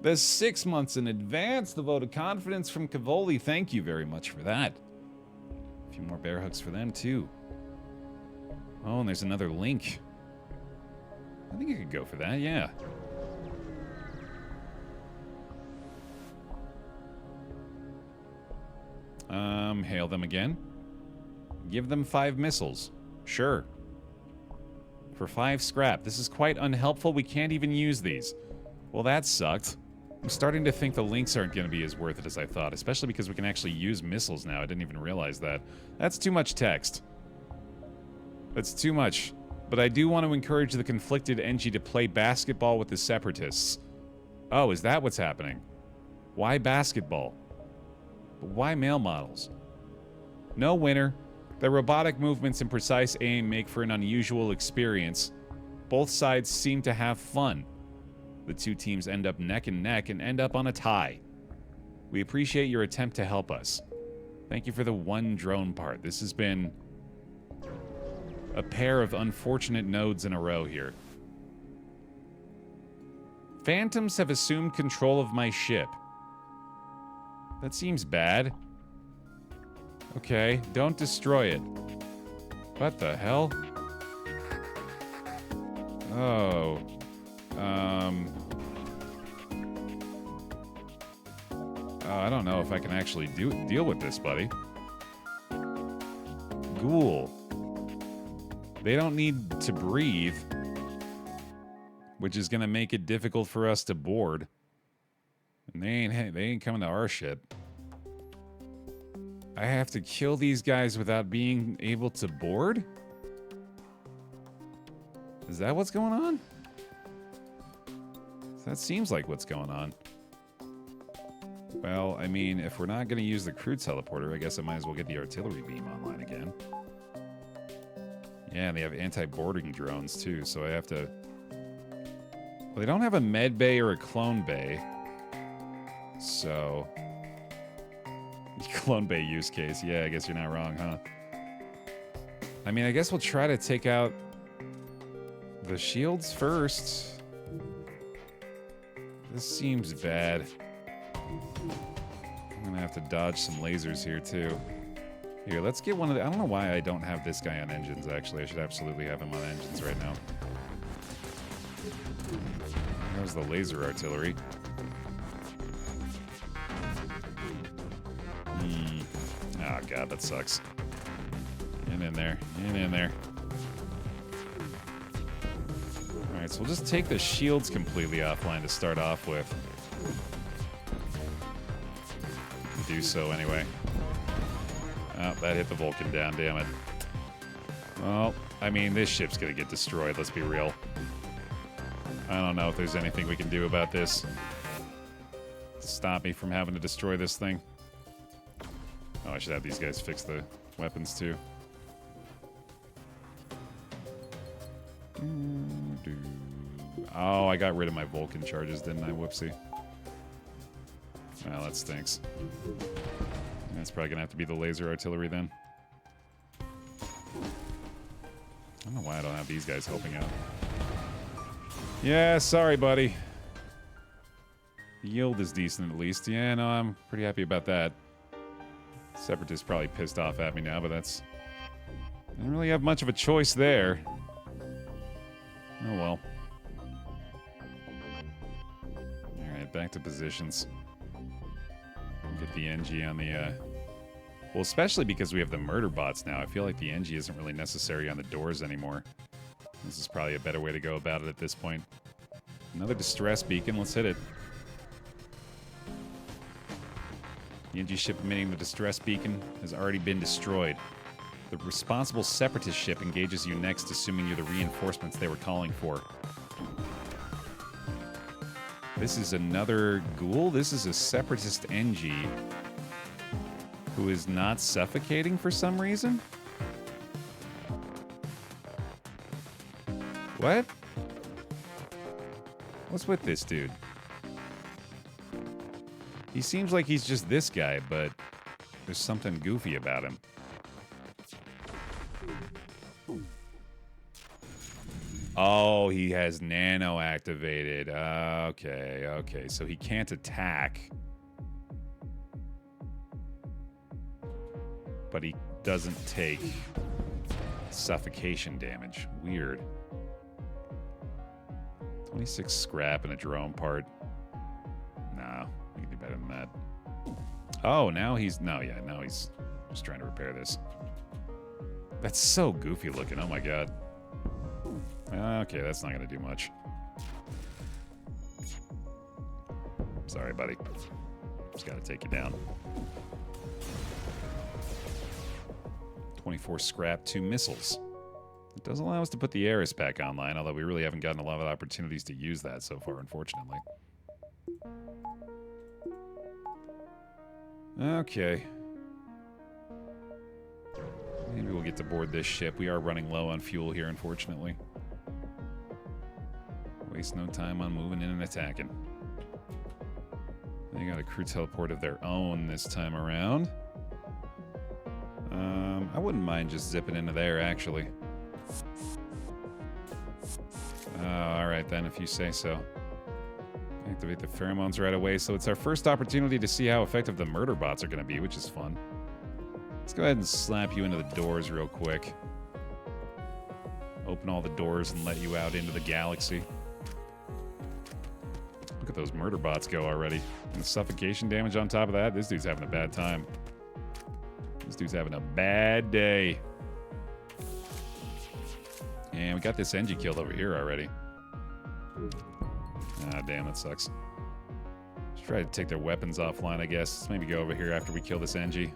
The 6 months in advance. The vote of confidence from Cavoli. Thank you very much for that. A few more bear hugs for them, too. Oh, and there's another link. I think I could go for that, yeah. Hail them again. Give them 5 missiles. Sure. For 5 scrap. This is quite unhelpful. We can't even use these. Well, that sucked. I'm starting to think the links aren't going to be as worth it as I thought, especially because we can actually use missiles now. I didn't even realize that. That's too much text. That's too much. But I do want to encourage the conflicted Engi to play basketball with the Separatists. Oh, is that what's happening? Why basketball? But why male models? No winner. The robotic movements and precise aim make for an unusual experience. Both sides seem to have fun. The two teams end up neck and neck and end up on a tie. We appreciate your attempt to help us. Thank you for the 1 drone part. This has been a pair of unfortunate nodes in a row here. Phantoms have assumed control of my ship. That seems bad. Okay, don't destroy it. What the hell? Oh. I don't know if I can actually deal with this, buddy. Ghoul. They don't need to breathe, which is going to make it difficult for us to board. And they ain't coming to our ship. I have to kill these guys without being able to board? Is that what's going on? That seems like what's going on. Well, I mean, if we're not going to use the crew teleporter, I guess I might as well get the artillery beam online again. Yeah, and they have anti-boarding drones too, so I have to... Well, they don't have a med bay or a clone bay. So... Clone bay use case. Yeah, I guess you're not wrong, huh? I mean, I guess we'll try to take out the shields first. This seems bad. I'm gonna have to dodge some lasers here, too. Here, let's get one of the... I don't know why I don't have this guy on engines, actually. I should absolutely have him on engines right now. There's the laser artillery. Oh, God, that sucks. Get in there. Get in there. Alright, so we'll just take the shields completely offline to start off with. Do so anyway. Oh, that hit the Vulcan down, damn it. Well, I mean, this ship's gonna get destroyed, let's be real. I don't know if there's anything we can do about this to stop me from having to destroy this thing. Oh, I should have these guys fix the weapons, too. Oh, I got rid of my Vulcan charges, didn't I? Whoopsie. Well, that stinks. That's probably going to have to be the laser artillery, then. I don't know why I don't have these guys helping out. Yeah, sorry, buddy. The yield is decent, at least. Yeah, no, I'm pretty happy about that. Separatist probably pissed off at me now, but that's... I don't really have much of a choice there. Oh well. Alright, back to positions. Get the Engi on the, well, especially because we have the murder bots now. I feel like the Engi isn't really necessary on the doors anymore. This is probably a better way to go about it at this point. Another distress beacon. Let's hit it. The Engi ship emitting the distress beacon has already been destroyed. The responsible Separatist ship engages you next, assuming you're the reinforcements they were calling for. This is another ghoul? This is a Separatist Engi who is not suffocating for some reason? What? What's with this dude? He seems like he's just this guy, but there's something goofy about him. Oh, he has nano activated. Okay. So he can't attack. But he doesn't take suffocation damage. Weird. 26 scrap and a drone part. Nah, we can do better than that. Oh, now he's... No, yeah, now he's just trying to repair this. That's so goofy looking. Oh my god. Okay, that's not gonna do much. Sorry, buddy. Just gotta take you down. 24 scrap, 2 missiles. It does allow us to put the Ares back online, although we really haven't gotten a lot of opportunities to use that so far, unfortunately. Okay. Maybe we'll get to board this ship. We are running low on fuel here, unfortunately. Waste no time on moving in and attacking. They got a crew teleport of their own this time around. I wouldn't mind just zipping into there, actually. Alright then, if you say so. Activate the pheromones right away, so it's our first opportunity to see how effective the murder bots are going to be, which is fun. Let's go ahead and slap you into the doors real quick. Open all the doors and let you out into the galaxy. Look at those murder bots go already. And the suffocation damage on top of that, this dude's having a bad time. This dude's having a bad day. And we got this Engi killed over here already. Ah, damn, that sucks. Let's try to take their weapons offline, I guess. Let's maybe go over here after we kill this Engi.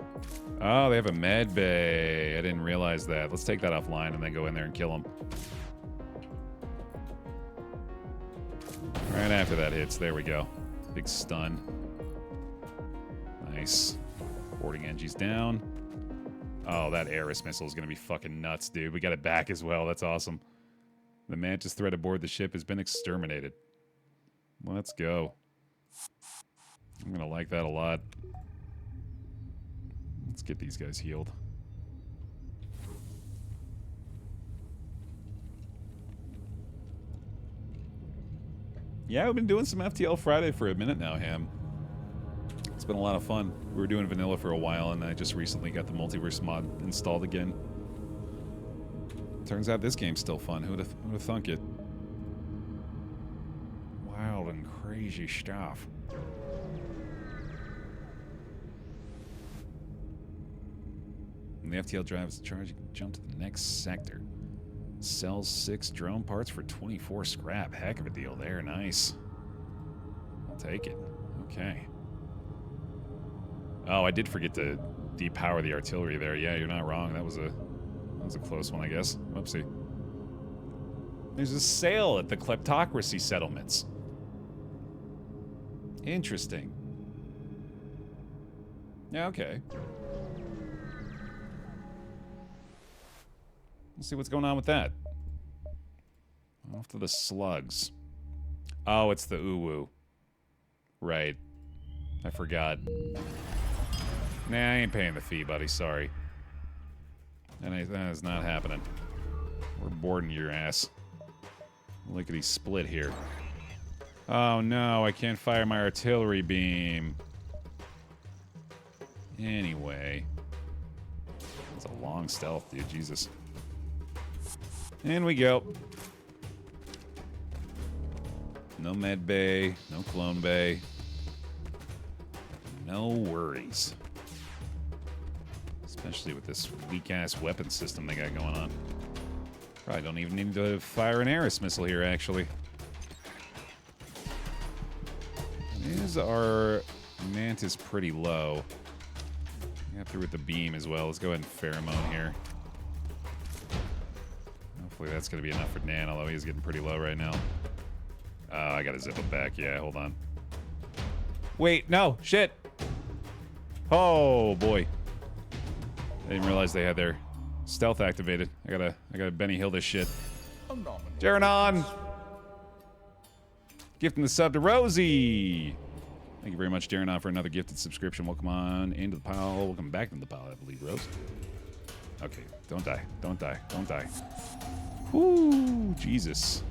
Oh, they have a med bay. I didn't realize that. Let's take that offline and then go in there and kill them. Right after that hits. There we go. Big stun. Nice. Boarding Engi's down. Oh, that Ares missile is going to be fucking nuts, dude. We got it back as well. That's awesome. The Mantis threat aboard the ship has been exterminated. Let's go. I'm going to like that a lot. Let's get these guys healed. Yeah, we've been doing some FTL Friday for a minute now, Ham. It's been a lot of fun. We were doing vanilla for a while, and I just recently got the Multiverse mod installed again. Turns out this game's still fun. Who'd have thunk it? Wild and crazy stuff. When the FTL drive is charged, you can jump to the next sector. Sells 6 drone parts for 24 scrap. Heck of a deal there. Nice. I'll take it. Okay. Oh, I did forget to depower the artillery there. Yeah, you're not wrong. That was a close one, I guess. Whoopsie. There's a sale at the kleptocracy settlements. Interesting. Yeah, okay. Let's see what's going on with that. Off to the slugs. Oh, it's the uwu. Right. I forgot. Nah, I ain't paying the fee, buddy. Sorry. That is not happening. We're boarding your ass. Lickety split here. Oh no, I can't fire my artillery beam. Anyway. It's a long stealth, dude. Jesus. In we go. No med bay. No clone bay. No worries. Especially with this weak-ass weapon system they got going on. Probably don't even need to fire an Ares missile here, actually. Is our Mantis pretty low? Got through with the beam as well. Let's go ahead and pheromone here. Hopefully that's going to be enough for Dan, although he's getting pretty low right now. Oh, I got to zip him back. Yeah, hold on. Wait, no, shit. Oh, boy. I didn't realize they had their stealth activated. I gotta Benny Hill this shit. Jaranon! Gifting the sub to Rosie! Thank you very much, Jaranon, for another gifted subscription. Welcome on into the pile. Welcome back into the pile, I believe, Rose. Okay, don't die. Don't die. Don't die. Whoo! Jesus.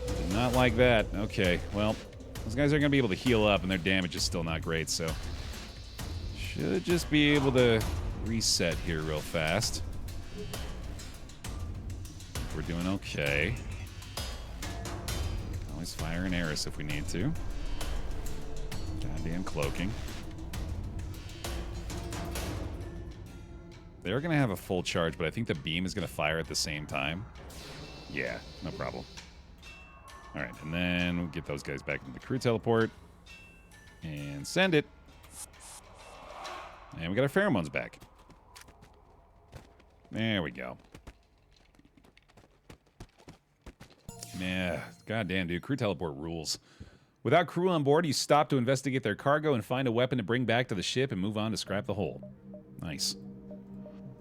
Did not like that. Okay, well, those guys aren't going to be able to heal up, and their damage is still not great, so... Should just be able to reset here real fast. We're doing okay. Can always fire an Ares if we need to. Goddamn cloaking. They're going to have a full charge, but I think the beam is going to fire at the same time. Yeah, no problem. Alright, and then we'll get those guys back into the crew teleport. And send it. And we got our pheromones back. There we go. Yeah, goddamn, dude. Crew teleport rules. Without crew on board, you stop to investigate their cargo and find a weapon to bring back to the ship and move on to scrap the hull. Nice.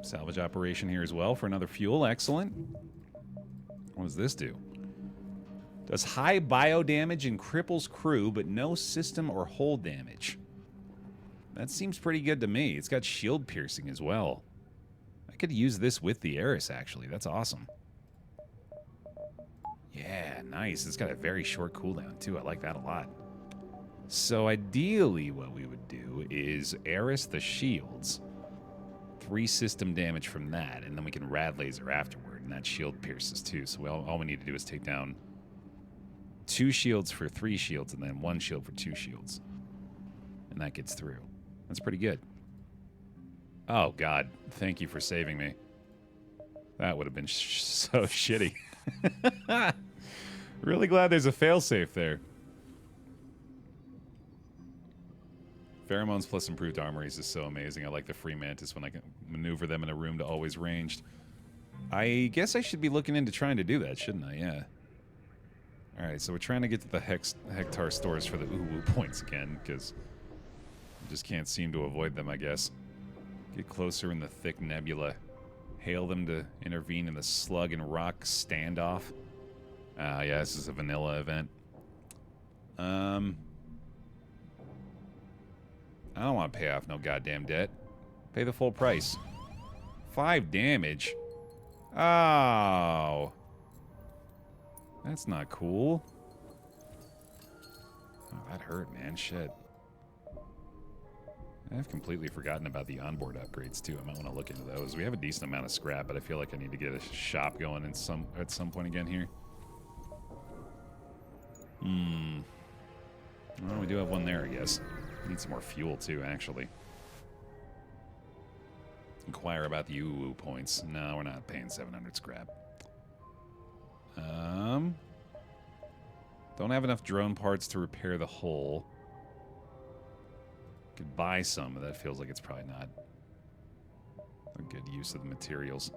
Salvage operation here as well for another fuel. Excellent. What does this do? Does high bio damage and cripples crew, but no system or hull damage. That seems pretty good to me. It's got shield piercing as well. I could use this with the Ares, actually. That's awesome. Yeah, nice. It's got a very short cooldown, too. I like that a lot. So ideally what we would do is Ares the shields. 3 system damage from that, and then we can rad laser afterward, and that shield pierces, too. So all we need to do is take down 2 shields for 3 shields, and then 1 shield for 2 shields. And that gets through. That's pretty good. Oh, God. Thank you for saving me. That would have been so shitty. Really glad there's a failsafe there. Pheromones plus improved armories is so amazing. I like the free mantis when I can maneuver them in a room to always ranged. I guess I should be looking into trying to do that, shouldn't I? Yeah. Alright, so we're trying to get to the Hektar stores for the uwu points again, because... just can't seem to avoid them, I guess. Get closer in the thick nebula. Hail them to intervene in the slug and rock standoff. Yeah, this is a vanilla event. I don't want to pay off no goddamn debt. Pay the full price. 5 damage? Oh. That's not cool. Oh, that hurt, man. Shit. I've completely forgotten about the onboard upgrades, too. I might want to look into those. We have a decent amount of scrap, but I feel like I need to get a shop going at some point again here. Well, we do have one there, I guess. Need some more fuel, too, actually. Inquire about the UWU points. No, we're not paying 700 scrap. Don't have enough drone parts to repair the hull. Could buy some, but that feels like it's probably not a good use of the materials.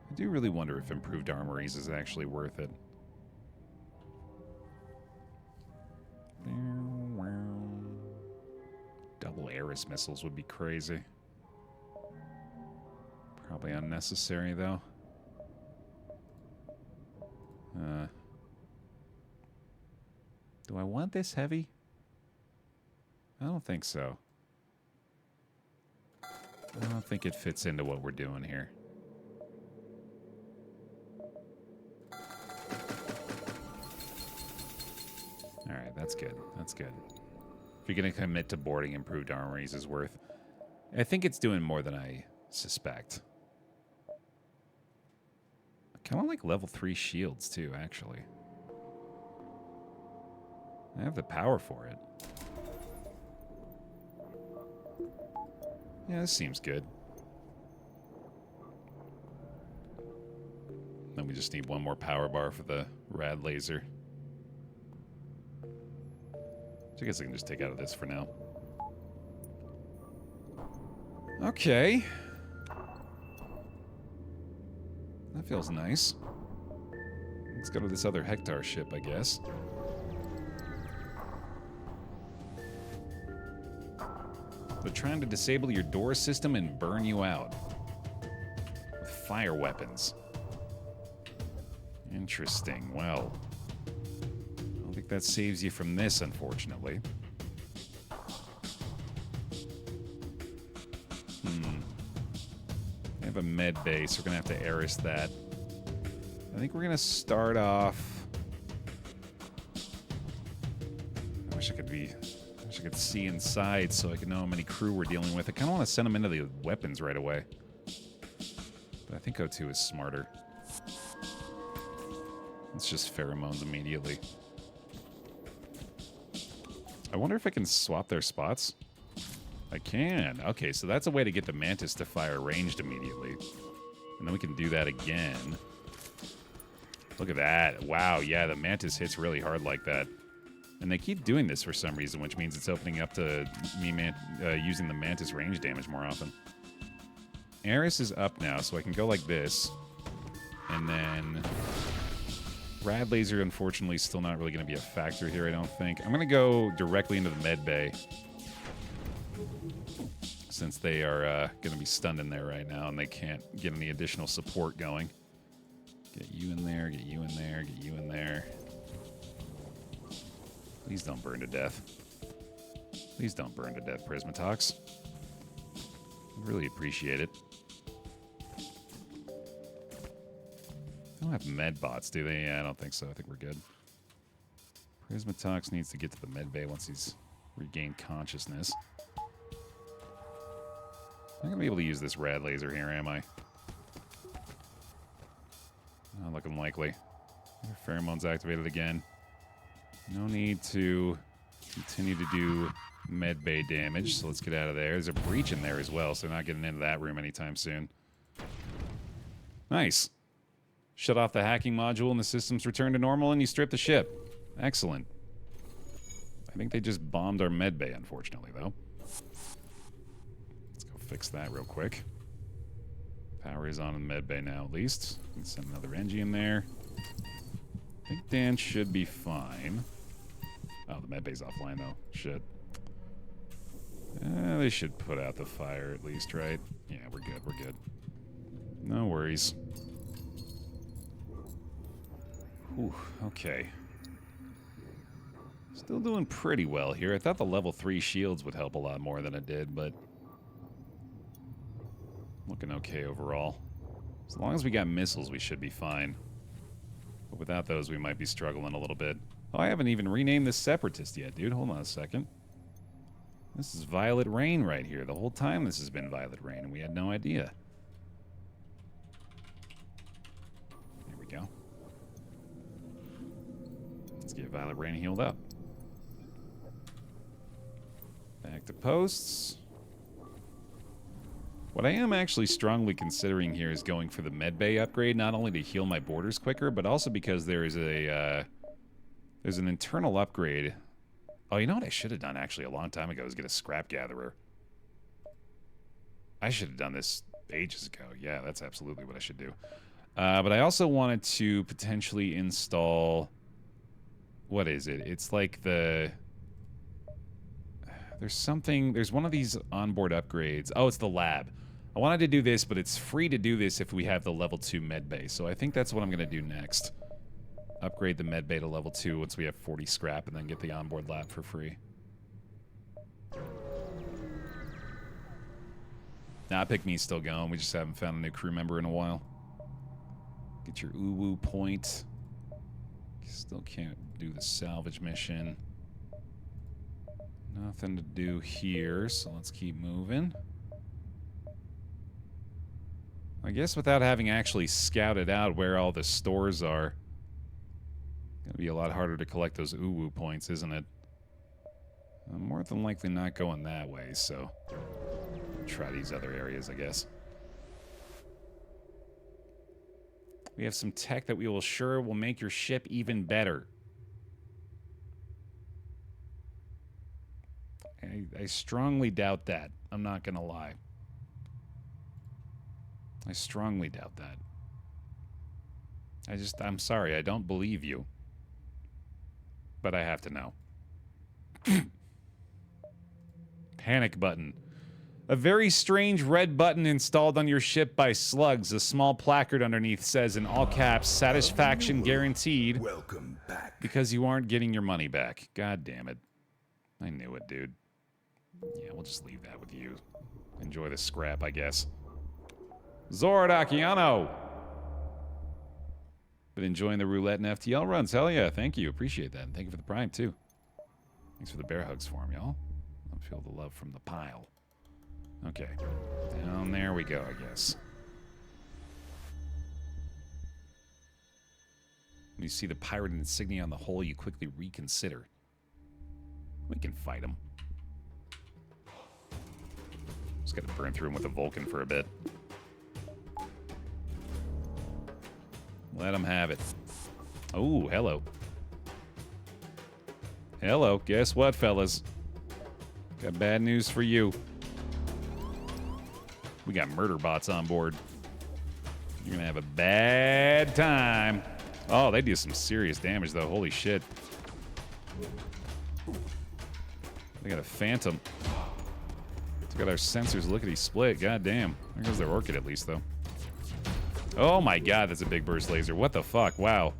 I do really wonder if improved armories is actually worth it. Double Ares missiles would be crazy. Probably unnecessary, though. Do I want this heavy? I don't think so. I don't think it fits into what we're doing here. Alright, that's good. That's good. If you're going to commit to boarding, improved armories is worth. I think it's doing more than I suspect. I kind of like level 3 shields, too, actually. I have the power for it. Yeah, this seems good. Then we just need one more power bar for the rad laser. So I guess I can just take out of this for now. Okay. That feels nice. Let's go to this other Hektar ship, I guess. They're trying to disable your door system and burn you out with fire weapons. Interesting. Well, I don't think that saves you from this, unfortunately. I have a med bay, so we're gonna have to Eris that. I think we're gonna start off. I wish I could see inside so I could know how many crew we're dealing with. I kind of want to send them into the weapons right away. But I think O2 is smarter. It's just pheromones immediately. I wonder if I can swap their spots. I can. Okay, so that's a way to get the Mantis to fire ranged immediately. And then we can do that again. Look at that. Wow, yeah, the Mantis hits really hard like that. And they keep doing this for some reason, which means it's opening up to me using the Mantis range damage more often. Eris is up now, so I can go like this. And then... Rad laser, unfortunately, is still not really going to be a factor here, I don't think. I'm going to go directly into the med bay. Since they are going to be stunned in there right now, and they can't get any additional support going. Get you in there, get you in there, get you in there. Please don't burn to death. Please don't burn to death, Prismatox. Really appreciate it. They don't have med bots, do they? Yeah, I don't think so. I think we're good. Prismatox needs to get to the med bay once he's regained consciousness. I'm not going to be able to use this rad laser here, am I? Not looking likely. Pheromones activated again. No need to continue to do med bay damage, so let's get out of there. There's a breach in there as well, so not getting into that room anytime soon. Nice. Shut off the hacking module and the systems return to normal and you strip the ship. Excellent. I think they just bombed our med bay, unfortunately, though. Let's go fix that real quick. Power is on in the med bay now, at least. Let's send another Engi in there. I think Dan should be fine. Oh, the med bay's offline, though. Shit. They should put out the fire at least, right? Yeah, we're good, we're good. No worries. Whew, okay. Still doing pretty well here. I thought the level 3 shields would help a lot more than it did, but... looking okay overall. As long as we got missiles, we should be fine. But without those, we might be struggling a little bit. Oh, I haven't even renamed this Separatist yet, dude. Hold on a second. This is Violet Rain right here. The whole time this has been Violet Rain, and we had no idea. Here we go. Let's get Violet Rain healed up. Back to posts. What I am actually strongly considering here is going for the medbay upgrade, not only to heal my borders quicker, but also because there is a there's an internal upgrade. Oh, you know what I should have done actually a long time ago is get a scrap gatherer. I should have done this ages ago. Yeah, that's absolutely what I should do. But I also wanted to potentially install... what is it? It's like the... There's one of these onboard upgrades. Oh, it's the lab. I wanted to do this, but it's free to do this if we have the level 2 medbay. So I think that's what I'm going to do next. Upgrade the medbay to level 2 once we have 40 scrap and then get the onboard lab for free. Nah, Pick Me's still going. We just haven't found a new crew member in a while. Get your uwu point. Still can't do the salvage mission. Nothing to do here, so let's keep moving. I guess without having actually scouted out where all the stores are, it's gonna be a lot harder to collect those uwu points, isn't it? I'm more than likely not going that way, so try these other areas, I guess. We have some tech that we will sure will make your ship even better. I strongly doubt that. I'm not gonna lie. I strongly doubt that. I'm sorry, I don't believe you. But I have to know. Panic button. A very strange red button installed on your ship by slugs. A small placard underneath says in all caps, satisfaction guaranteed. Welcome back. Because you aren't getting your money back. God damn it. I knew it, dude. Yeah, we'll just leave that with you. Enjoy the scrap, I guess. Zordakiano! Been enjoying the roulette and FTL runs. Hell yeah, thank you. Appreciate that. And thank you for the prime, too. Thanks for the bear hugs for him, y'all. I feel the love from the pile. Okay. Down there we go, I guess. When you see the pirate insignia on the hull, you quickly reconsider. We can fight him. Just gotta burn through him with a Vulcan for a bit. Let him have it. Oh, hello. Hello. Guess what, fellas? Got bad news for you. We got murder bots on board. You're gonna have a bad time. Oh, they do some serious damage, though. Holy shit. They got a Phantom. It's got our sensors lickety split. God damn. There goes their Orchid, at least, though. Oh my god, that's a big burst laser. What the fuck? Wow.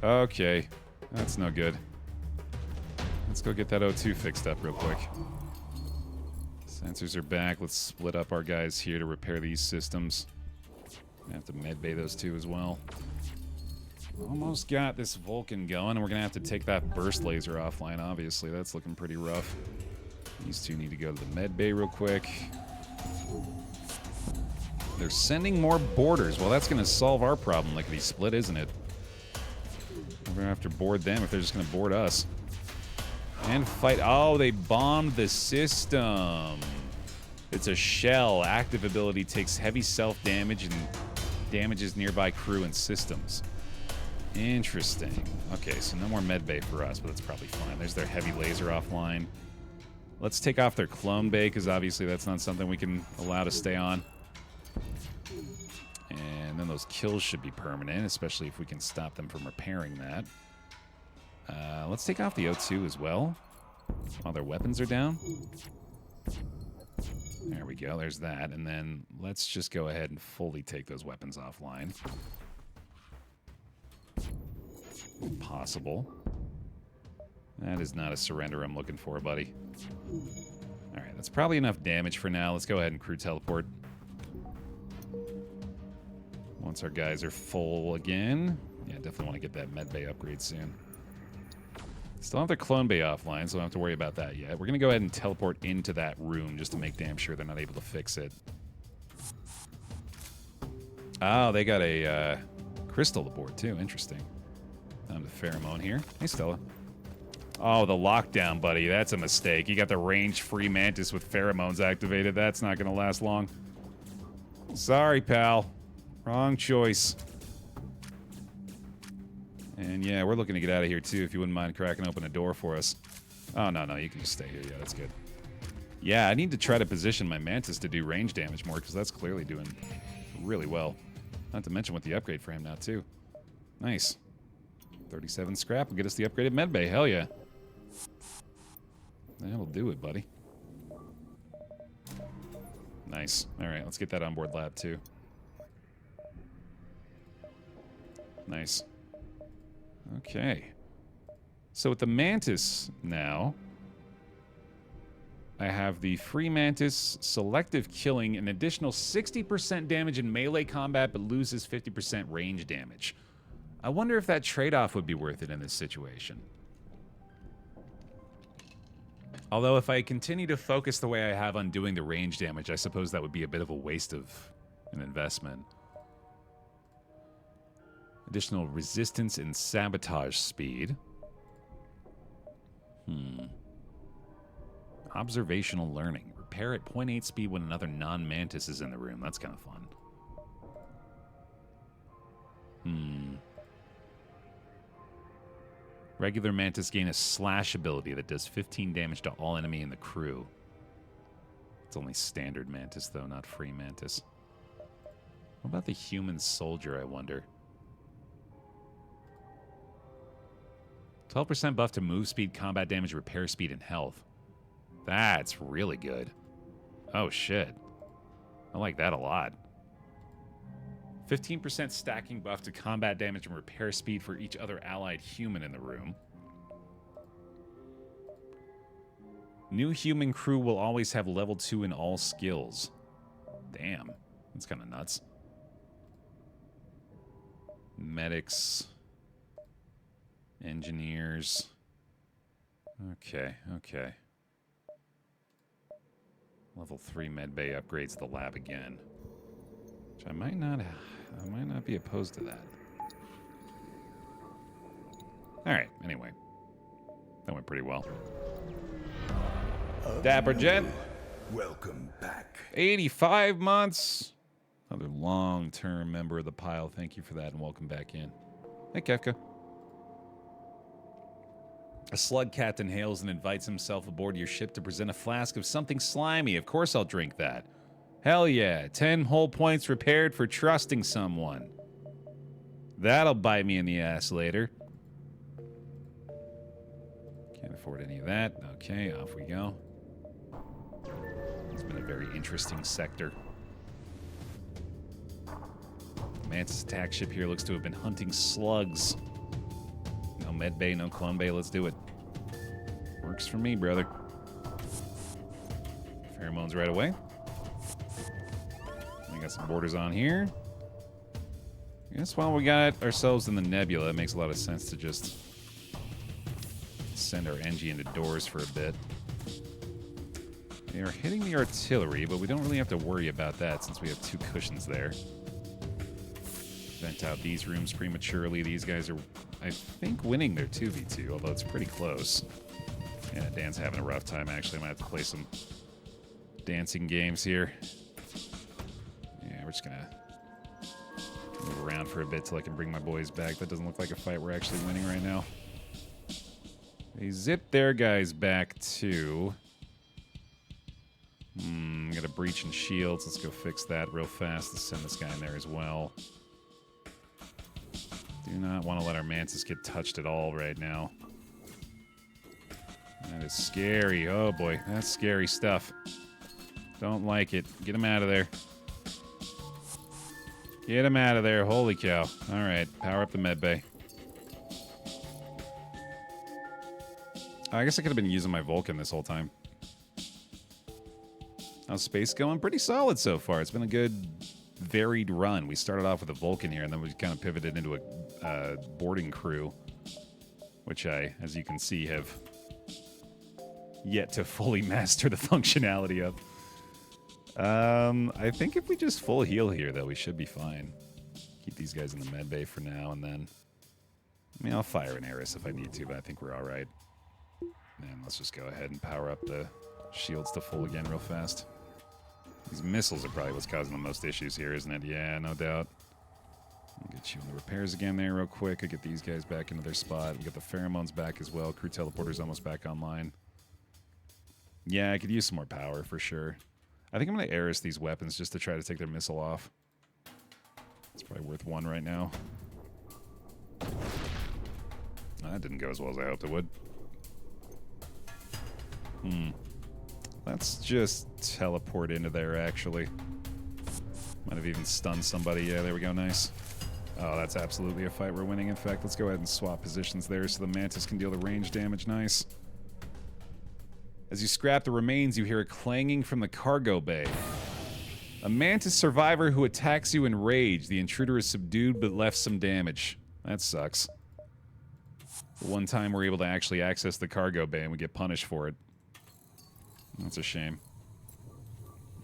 Okay. That's no good. Let's go get that O2 fixed up real quick. Sensors are back. Let's split up our guys here to repair these systems. I have to medbay those two as well. Almost got this Vulcan going, and we're gonna have to take that burst laser offline, obviously. That's looking pretty rough. These two need to go to the medbay real quick. They're sending more boarders. Well, that's gonna solve our problem, lickety split, isn't it? We're gonna have to board them if they're just gonna board us. And fight. Oh, they bombed the system. It's a shell. Active ability takes heavy self-damage and damages nearby crew and systems. Interesting. Okay, so no more medbay for us, but that's probably fine. There's their heavy laser offline. Let's take off their clone bay, because obviously that's not something we can allow to stay on. And then those kills should be permanent, especially if we can stop them from repairing that. Let's take off the O2 as well. All their weapons are down. There we go, there's that. And then let's just go ahead and fully take those weapons offline. Possible. That is not a surrender I'm looking for, buddy. Alright, that's probably enough damage for now. Let's go ahead and crew teleport. Once our guys are full again. Yeah, definitely want to get that medbay upgrade soon. Still have their clone bay offline, so I don't have to worry about that yet. We're going to go ahead and teleport into that room just to make damn sure they're not able to fix it. Oh, they got a crystal aboard too. Interesting. Time to pheromone here. Hey, Stella. Oh, the lockdown, buddy. That's a mistake. You got the range-free Mantis with pheromones activated. That's not going to last long. Sorry, pal. Wrong choice. And yeah, we're looking to get out of here too, if you wouldn't mind cracking open a door for us. Oh, no, you can just stay here. Yeah, that's good. Yeah, I need to try to position my Mantis to do range damage more, because that's clearly doing really well. Not to mention with the upgrade for him now, too. Nice. 37 scrap will get us the upgraded medbay. Hell yeah. That'll do it, buddy. Nice. All right, let's get that onboard lab, too. Nice. Okay. So with the Mantis now, I have the free Mantis, selective killing, an additional 60% damage in melee combat, but loses 50% range damage. I wonder if that trade-off would be worth it in this situation. Although if I continue to focus the way I have on doing the range damage, I suppose that would be a bit of a waste of an investment. Additional resistance and sabotage speed. Observational learning. Repair at 0.8 speed when another non-mantis is in the room. That's kind of fun. Regular mantis gain a slash ability that does 15 damage to all enemy in the crew. It's only standard mantis, though, not free mantis. What about the human soldier, I wonder? 12% buff to move speed, combat damage, repair speed, and health. That's really good. Oh, shit. I like that a lot. 15% stacking buff to combat damage and repair speed for each other allied human in the room. New human crew will always have level 2 in all skills. Damn. That's kind of nuts. Medics. Engineers. Okay, okay. Level 3 medbay upgrades the lab again. Which I might not be opposed to that. Alright, anyway. That went pretty well. Dapper Jet. Welcome back. 85 months. Another long-term member of the pile. Thank you for that and welcome back in. Hey, Kefka. A slug captain hails and invites himself aboard your ship to present a flask of something slimy. Of course I'll drink that. Hell yeah. 10 whole points repaired for trusting someone. That'll bite me in the ass later. Can't afford any of that. Okay, off we go. It's been a very interesting sector. The Mantis attack ship here looks to have been hunting slugs. No medbay, no clone bay. Let's do it. Works for me, brother. Pheromones right away. We got some borders on here. I guess while we got ourselves in the nebula, it makes a lot of sense to just send our Engi into doors for a bit. They are hitting the artillery, but we don't really have to worry about that since we have 2 cushions there. Vent out these rooms prematurely. These guys are, I think, winning their 2v2, although it's pretty close. Yeah, Dan's having a rough time, actually. I might have to play some dancing games here. Yeah, we're just going to move around for a bit till I can bring my boys back. That doesn't look like a fight we're actually winning right now. They zip their guys back, too. Got a breach and shields. Let's go fix that real fast. Let's send this guy in there as well. Do not want to let our Mantis get touched at all right now. That is scary. Oh boy, that's scary stuff. Don't like it. Get him out of there. Get him out of there. Holy cow. Alright, power up the medbay. I guess I could have been using my Vulcan this whole time. How's space going? Pretty solid so far. It's been a good, varied run. We started off with a Vulcan here, and then we kind of pivoted into a boarding crew, which I, as you can see, have yet to fully master the functionality of. I think if we just full heal here, though, we should be fine. Keep these guys in the med bay for now, and then... I mean, I'll fire an Eris if I need to, but I think we're all right. And let's just go ahead and power up the shields to full again real fast. These missiles are probably what's causing the most issues here, isn't it? Yeah, no doubt. I'll get you in the repairs again there real quick. I'll get these guys back into their spot. We got the pheromones back as well. Crew teleporter's almost back online. Yeah, I could use some more power for sure. I think I'm going to Eris these weapons just to try to take their missile off. It's probably worth 1 right now. That didn't go as well as I hoped it would. Let's just teleport into there, actually. Might have even stunned somebody. Yeah, there we go. Nice. Oh, that's absolutely a fight we're winning. In fact, let's go ahead and swap positions there so the Mantis can deal the range damage. Nice. As you scrap the remains, you hear a clanging from the cargo bay. A Mantis survivor who attacks you in rage. The intruder is subdued but left some damage. That sucks. The one time we're able to actually access the cargo bay and we get punished for it. That's a shame.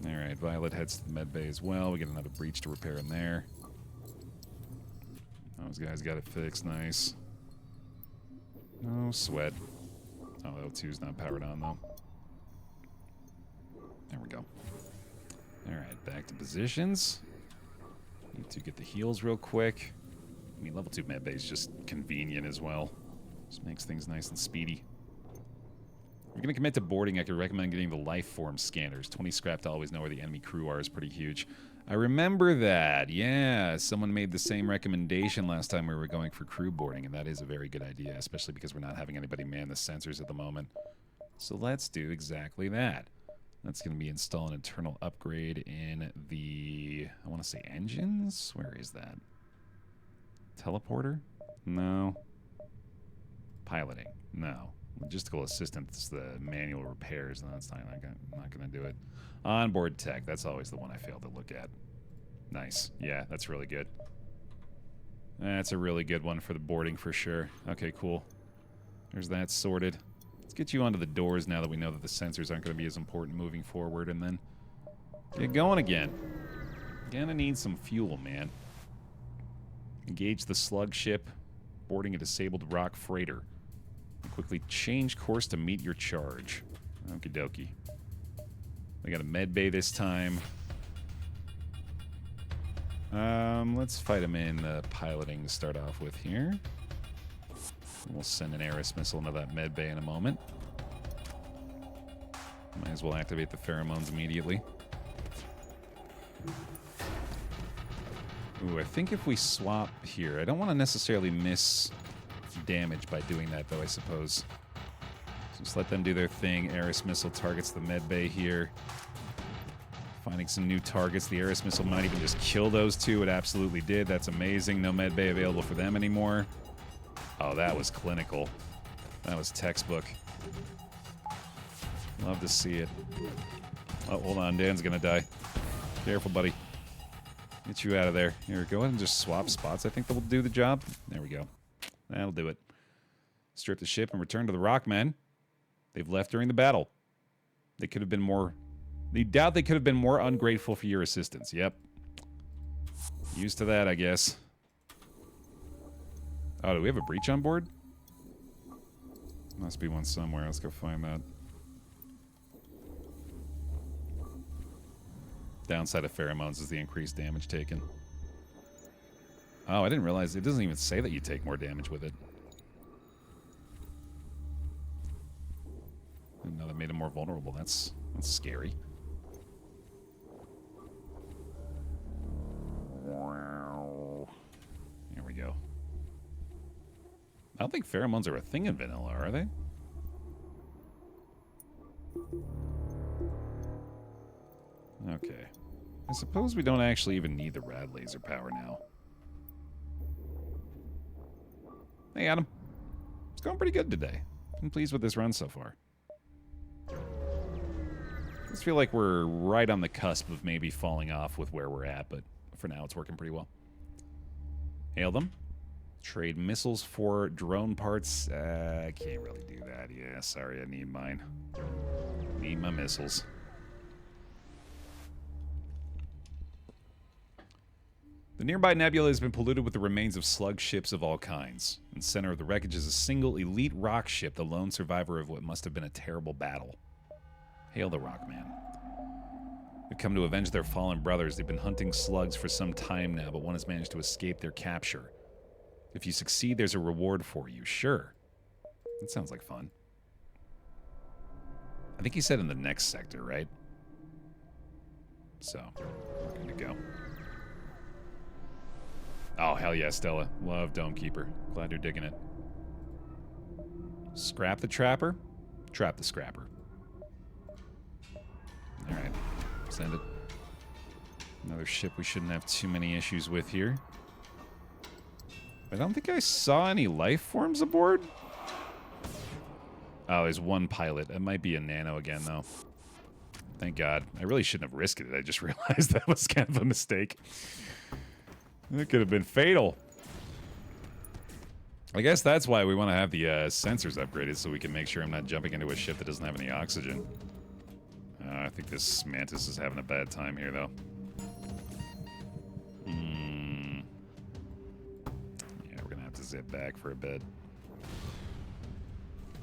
Alright, Violet heads to the med bay as well. We get another breach to repair in there. Those guys got it fixed. Nice. No sweat. Oh, O2's not powered on, though. There we go. Alright, back to positions. Need to get the heals real quick. I mean, level 2 med bay is just convenient as well. Just makes things nice and speedy. If you're going to commit to boarding, I could recommend getting the life form scanners. 20 scrap to always know where the enemy crew are is pretty huge. I remember that. Yeah, someone made the same recommendation last time we were going for crew boarding, and that is a very good idea, especially because we're not having anybody man the sensors at the moment. So let's do exactly that. That's going to be install an internal upgrade in the, I want to say engines? Where is that? Teleporter? No. Piloting? No. Logistical assistance, the manual repairs, and that's not going to do it. Onboard tech, that's always the one I fail to look at. Nice. Yeah, that's really good. That's a really good one for the boarding for sure. Okay, cool. There's that sorted. Let's get you onto the doors now that we know that the sensors aren't going to be as important moving forward, and then get going again. Gonna need some fuel, man. Engage the slug ship, boarding a disabled rock freighter. Quickly change course to meet your charge. Okie dokie. We got a med bay this time. Let's fight him in piloting to start off with here. We'll send an Ares missile into that med bay in a moment. Might as well activate the pheromones immediately. Ooh, I think if we swap here, I don't want to necessarily miss damage by doing that, though, I suppose. Just let them do their thing. Ares missile targets the med bay here. Finding some new targets. The Ares missile might even just kill those two. It absolutely did. That's amazing. No med bay available for them anymore. Oh, that was clinical. That was textbook. Love to see it. Oh, hold on. Dan's gonna die. Careful, buddy. Get you out of there. Here, go ahead and just swap spots. I think that will do the job. There we go. That'll do it. Strip the ship and return to the Rockmen. They've left during the battle. They could have been more... They doubt they could have been more ungrateful for your assistance. Yep. Used to that, I guess. Oh, do we have a breach on board? Must be one somewhere. Let's go find that. Downside of pheromones is the increased damage taken. Oh, I didn't realize it doesn't even say that you take more damage with it. Didn't know that made it more vulnerable. That's scary. Here we go. I don't think pheromones are a thing in vanilla, are they? Okay. I suppose we don't actually even need the rad laser power now. Hey, Adam. It's going pretty good today. I'm pleased with this run so far. I just feel like we're right on the cusp of maybe falling off with where we're at, but for now it's working pretty well. Hail them. Trade missiles for drone parts. I can't really do that. Yeah, sorry, I need mine. Need my missiles. The nearby nebula has been polluted with the remains of slug ships of all kinds. In the center of the wreckage is a single elite rock ship, the lone survivor of what must have been a terrible battle. Hail the Rockman. They've come to avenge their fallen brothers. They've been hunting slugs for some time now, but one has managed to escape their capture. If you succeed, there's a reward for you. Sure. That sounds like fun. I think he said in the next sector, right? So, we're going to go. Oh, hell yeah, Stella. Love Domekeeper. Glad you're digging it. Scrap the trapper. Trap the scrapper. Alright. Send it. Another ship we shouldn't have too many issues with here. I don't think I saw any life forms aboard. Oh, there's one pilot. It might be a nano again, though. Thank God. I really shouldn't have risked it. I just realized that was kind of a mistake. That could have been fatal. I guess that's why we want to have the sensors upgraded, so we can make sure I'm not jumping into a ship that doesn't have any oxygen. I think this Mantis is having a bad time here, though. Yeah, we're gonna have to zip back for a bit.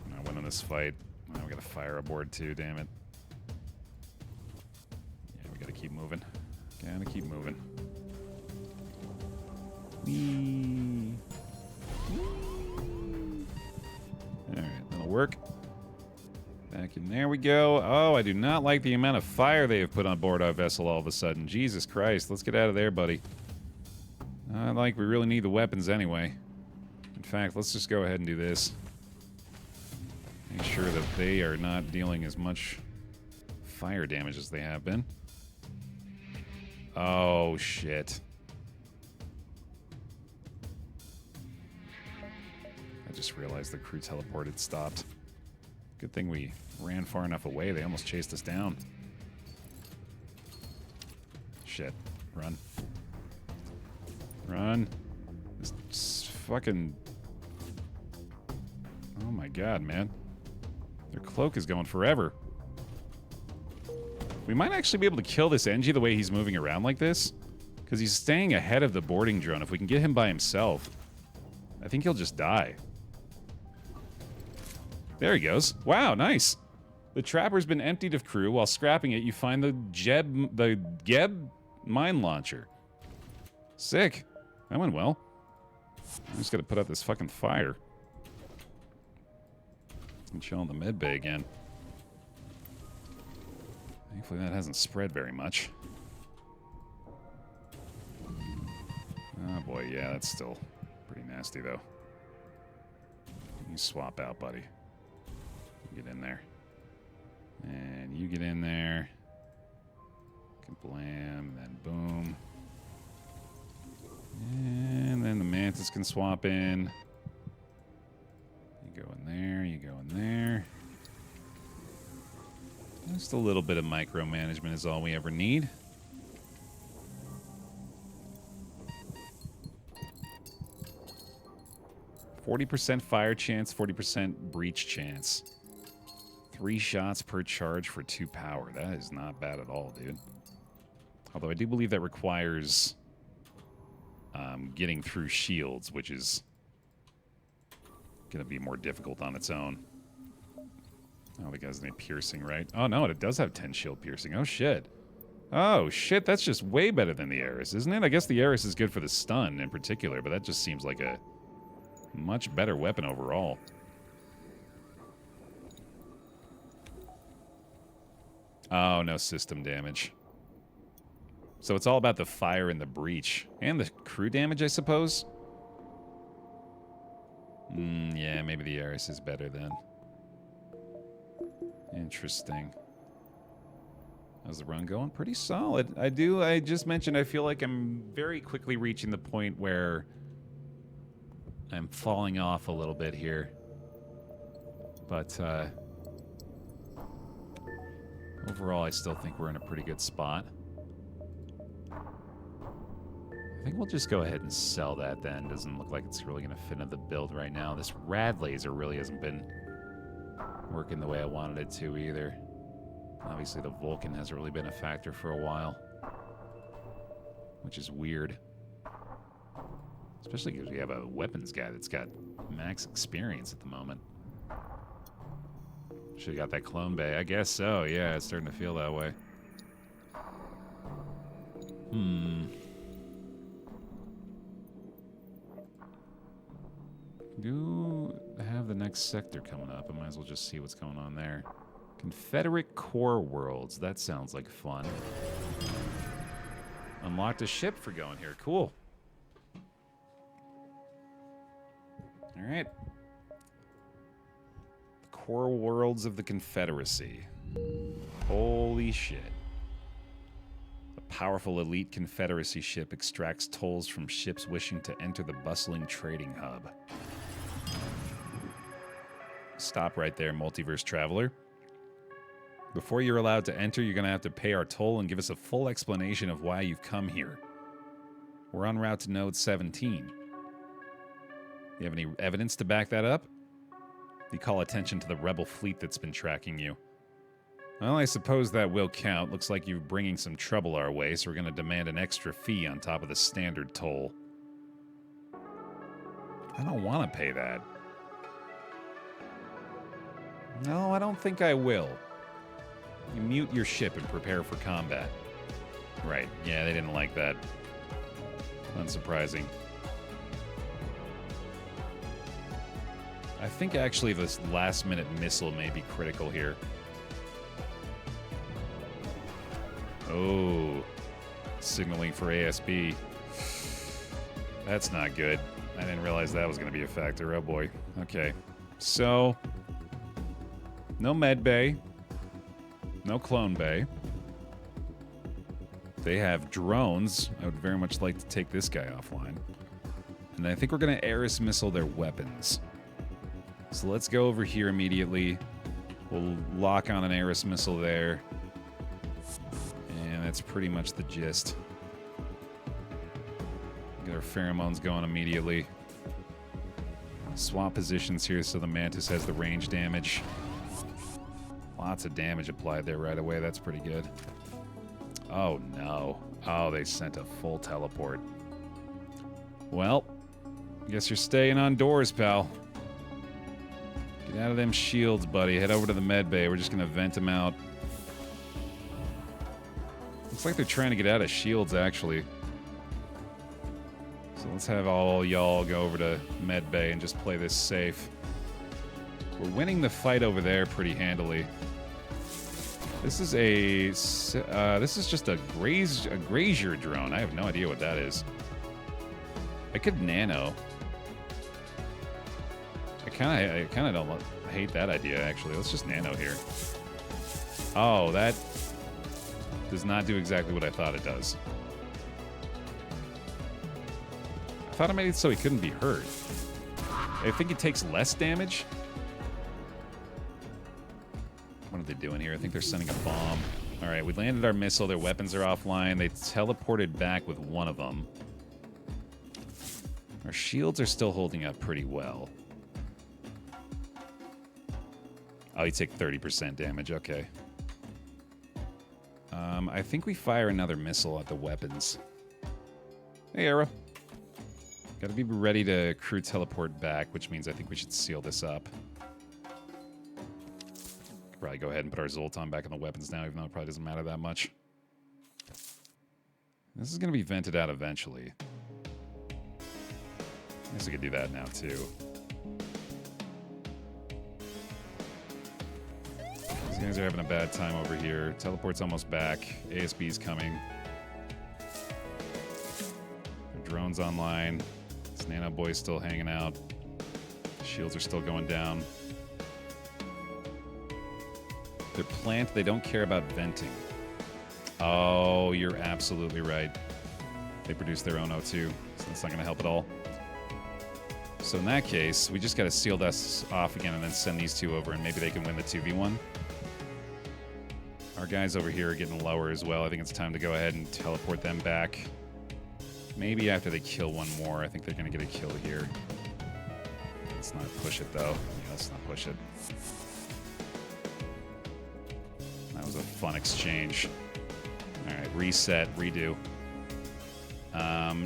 I'm not winning this fight. Oh, we got a fire aboard too, damn it. Yeah, we gotta keep moving. Gotta keep moving. Whee! Alright, that'll work. Back in there we go. Oh, I do not like the amount of fire they have put on board our vessel all of a sudden. Jesus Christ, let's get out of there, buddy. Not like we really need the weapons anyway. In fact, let's just go ahead and do this. Make sure that they are not dealing as much fire damage as they have been. Oh, shit. I just realized the crew teleport had stopped. Good thing we ran far enough away. They almost chased us down. Shit. Run. Run. This fucking... Oh my god, man. Their cloak is going forever. We might actually be able to kill this Engi the way he's moving around like this. Because he's staying ahead of the boarding drone. If we can get him by himself, I think he'll just die. There he goes. Wow, nice. The trapper's been emptied of crew. While scrapping it, you find the Geb mine launcher. Sick. That went well. I just gotta put out this fucking fire. And chill in the med bay again. Thankfully that hasn't spread very much. Oh boy, yeah, that's still pretty nasty though. You swap out, buddy. Get in there. And you get in there. Kablam, then boom. And then the Mantis can swap in. You go in there, you go in there. Just a little bit of micromanagement is all we ever need. %40 fire chance, 40% breach chance. 3 shots per charge for 2 power. That is not bad at all, dude. Although I do believe that requires getting through shields, which is going to be more difficult on its own. Oh, the guy's name piercing, right? Oh, no, it does have 10 shield piercing. Oh, shit. Oh, shit, that's just way better than the Ares, isn't it? I guess the Ares is good for the stun in particular, but that just seems like a much better weapon overall. Oh, no system damage. So it's all about the fire and the breach. And the crew damage, I suppose? Yeah, maybe the Ares is better then. Interesting. How's the run going? Pretty solid. I just mentioned I feel like I'm very quickly reaching the point where I'm falling off a little bit here. But, overall, I still think we're in a pretty good spot. I think we'll just go ahead and sell that then. Doesn't look like it's really going to fit into the build right now. This rad laser really hasn't been working the way I wanted it to either. Obviously, the Vulcan hasn't really been a factor for a while, which is weird. Especially because we have a weapons guy that's got max experience at the moment. Should've got that clone bay. I guess so, yeah, it's starting to feel that way. Do have the next sector coming up. I might as well just see what's going on there. Confederate core worlds. That sounds like fun. Unlocked a ship for going here. Cool. All right. The core worlds of the Confederacy. Holy shit. A powerful elite Confederacy ship extracts tolls from ships wishing to enter the bustling trading hub. Stop right there, Multiverse Traveler. Before you're allowed to enter, you're going to have to pay our toll and give us a full explanation of why you've come here. We're en route to Node 17. You have any evidence to back that up? You call attention to the rebel fleet that's been tracking you. Well, I suppose that will count. Looks like you're bringing some trouble our way, so we're going to demand an extra fee on top of the standard toll. I don't want to pay that. No, I don't think I will. You mute your ship and prepare for combat. Right, yeah, they didn't like that. Unsurprising. I think actually this last-minute missile may be critical here. Oh, signaling for ASB. That's not good. I didn't realize that was going to be a factor. Oh boy. Okay. So, no med bay. No clone bay. They have drones. I would very much like to take this guy offline. And I think we're going to Ares missile their weapons. So let's go over here immediately. We'll lock on an Ares missile there. And that's pretty much the gist. Get our pheromones going immediately. Swap positions here so the Mantis has the range damage. Lots of damage applied there right away. That's pretty good. Oh, no. Oh, they sent a full teleport. Well, I guess you're staying on doors, pal. Get out of them shields, buddy. Head over to the med bay. We're just going to vent them out. Looks like they're trying to get out of shields, actually. So let's have all y'all go over to med bay and just play this safe. We're winning the fight over there pretty handily. This is this is just a grazier drone. I have no idea what that is. I could nano. I kind of don't hate that idea, actually. Let's just nano here. Oh, that does not do exactly what I thought it does. I thought I made it so he couldn't be hurt. I think it takes less damage. What are they doing here? I think they're sending a bomb. All right, we landed our missile. Their weapons are offline. They teleported back with one of them. Our shields are still holding up pretty well. Oh, you take 30% damage. Okay. I think we fire another missile at the weapons. Hey, Arrow. Gotta be ready to crew teleport back, which means I think we should seal this up. Probably go ahead and put our Zoltan back on the weapons now, even though it probably doesn't matter that much. This is going to be vented out eventually. I guess we could do that now, too. These guys are having a bad time over here. Teleport's almost back. ASB's coming. The drone's online. This Nano Boy's still hanging out. Shields are still going down. Their plant, they don't care about venting. Oh, you're absolutely right. They produce their own O2, so that's not going to help at all. So in that case, we just got to seal this off again and then send these two over, and maybe they can win the 2v1. Our guys over here are getting lower as well. I think it's time to go ahead and teleport them back. Maybe after they kill one more. I think they're going to get a kill here. Let's not push it, though. Yeah, let's not push it. That was a fun exchange. All right, reset, redo.